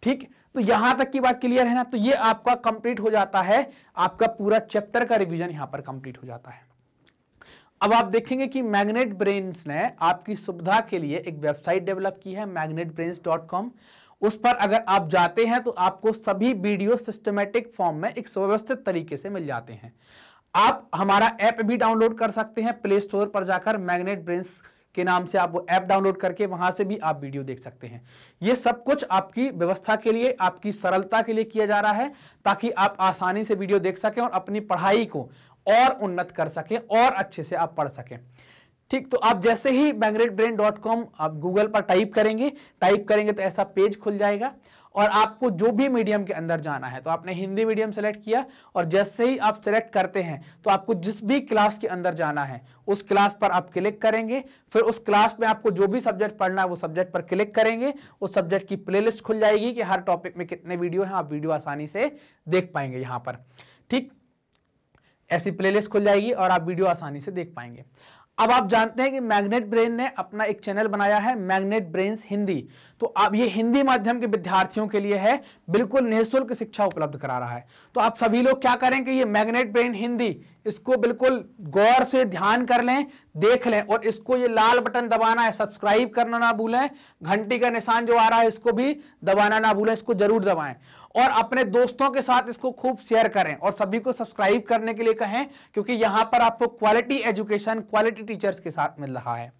ठीक, तो यहां तक की बात क्लियर है ना। तो ये आपका कंप्लीट हो जाता है, आपका पूरा चैप्टर का रिवीजन यहां पर कंप्लीट हो जाता है। अब आप देखेंगे कि मैग्नेट ब्रेन्स ने आपकी सुविधा के लिए एक वेबसाइट डेवलप की है, magnetbrains.com। उस पर अगर आप जाते हैं तो आपको सभी वीडियो सिस्टमेटिक फॉर्म में एक सुव्यवस्थित तरीके से मिल जाते हैं। आप हमारा ऐप भी डाउनलोड कर सकते हैं, प्ले स्टोर पर जाकर मैग्नेट ब्रेन्स के नाम से आप वो ऐप डाउनलोड करके वहां से भी आप वीडियो देख सकते हैं। ये सब कुछ आपकी व्यवस्था के लिए, आपकी सरलता के लिए किया जा रहा है, ताकि आप आसानी से वीडियो देख सकें और अपनी पढ़ाई को और उन्नत कर सकें और अच्छे से आप पढ़ सकें। ठीक, तो आप जैसे ही magnetbrain.com आप गूगल पर टाइप करेंगे तो ऐसा पेज खुल जाएगा और आपको जो भी मीडियम के अंदर जाना है, तो आपने हिंदी मीडियम सेलेक्ट किया और जैसे ही आप सेलेक्ट करते हैं तो आपको जिस भी क्लास के अंदर जाना है उस क्लास पर आप क्लिक करेंगे। फिर उस क्लास में आपको जो भी सब्जेक्ट पढ़ना है वो सब्जेक्ट पर क्लिक करेंगे, उस सब्जेक्ट की प्लेलिस्ट खुल जाएगी कि हर टॉपिक में कितने वीडियो हैं, आप वीडियो आसानी से देख पाएंगे यहां पर। ठीक, ऐसी प्लेलिस्ट खुल जाएगी और आप वीडियो आसानी से देख पाएंगे। अब आप जानते हैं कि मैग्नेट ब्रेन ने अपना एक चैनल बनाया है, मैग्नेट ब्रेन्स हिंदी। तो अब ये हिंदी माध्यम के विद्यार्थियों के लिए है, बिल्कुल निःशुल्क शिक्षा उपलब्ध करा रहा है। तो आप सभी लोग क्या करें कि ये मैग्नेट ब्रेन हिंदी, इसको बिल्कुल गौर से ध्यान कर लें, देख लें, और इसको ये लाल बटन दबाना है, सब्सक्राइब करना ना भूलें, घंटी का निशान जो आ रहा है इसको भी दबाना ना भूलें, इसको जरूर दबाएं और अपने दोस्तों के साथ इसको खूब शेयर करें और सभी को सब्सक्राइब करने के लिए कहें, क्योंकि यहां पर आपको क्वालिटी एजुकेशन, क्वालिटी टीचर्स के साथ मिल रहा है।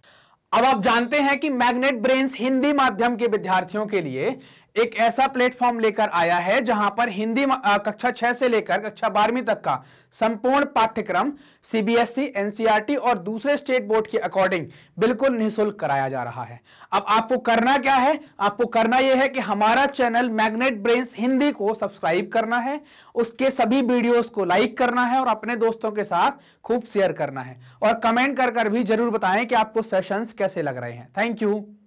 अब आप जानते हैं कि मैग्नेट ब्रेन्स हिंदी माध्यम के विद्यार्थियों के लिए एक ऐसा प्लेटफॉर्म लेकर आया है जहां पर हिंदी कक्षा 6 से लेकर कक्षा 12वीं तक का संपूर्ण पाठ्यक्रम सीबीएसई, एनसीईआरटी और दूसरे स्टेट बोर्ड के अकॉर्डिंग बिल्कुल निःशुल्क कराया जा रहा है। अब आपको करना क्या है? आपको करना यह है कि हमारा चैनल मैग्नेट ब्रेन्स हिंदी को सब्सक्राइब करना है, उसके सभी वीडियोस को लाइक करना है और अपने दोस्तों के साथ खूब शेयर करना है और कमेंट कर भी जरूर बताएं कि आपको सेशंस कैसे लग रहे हैं। Thank you.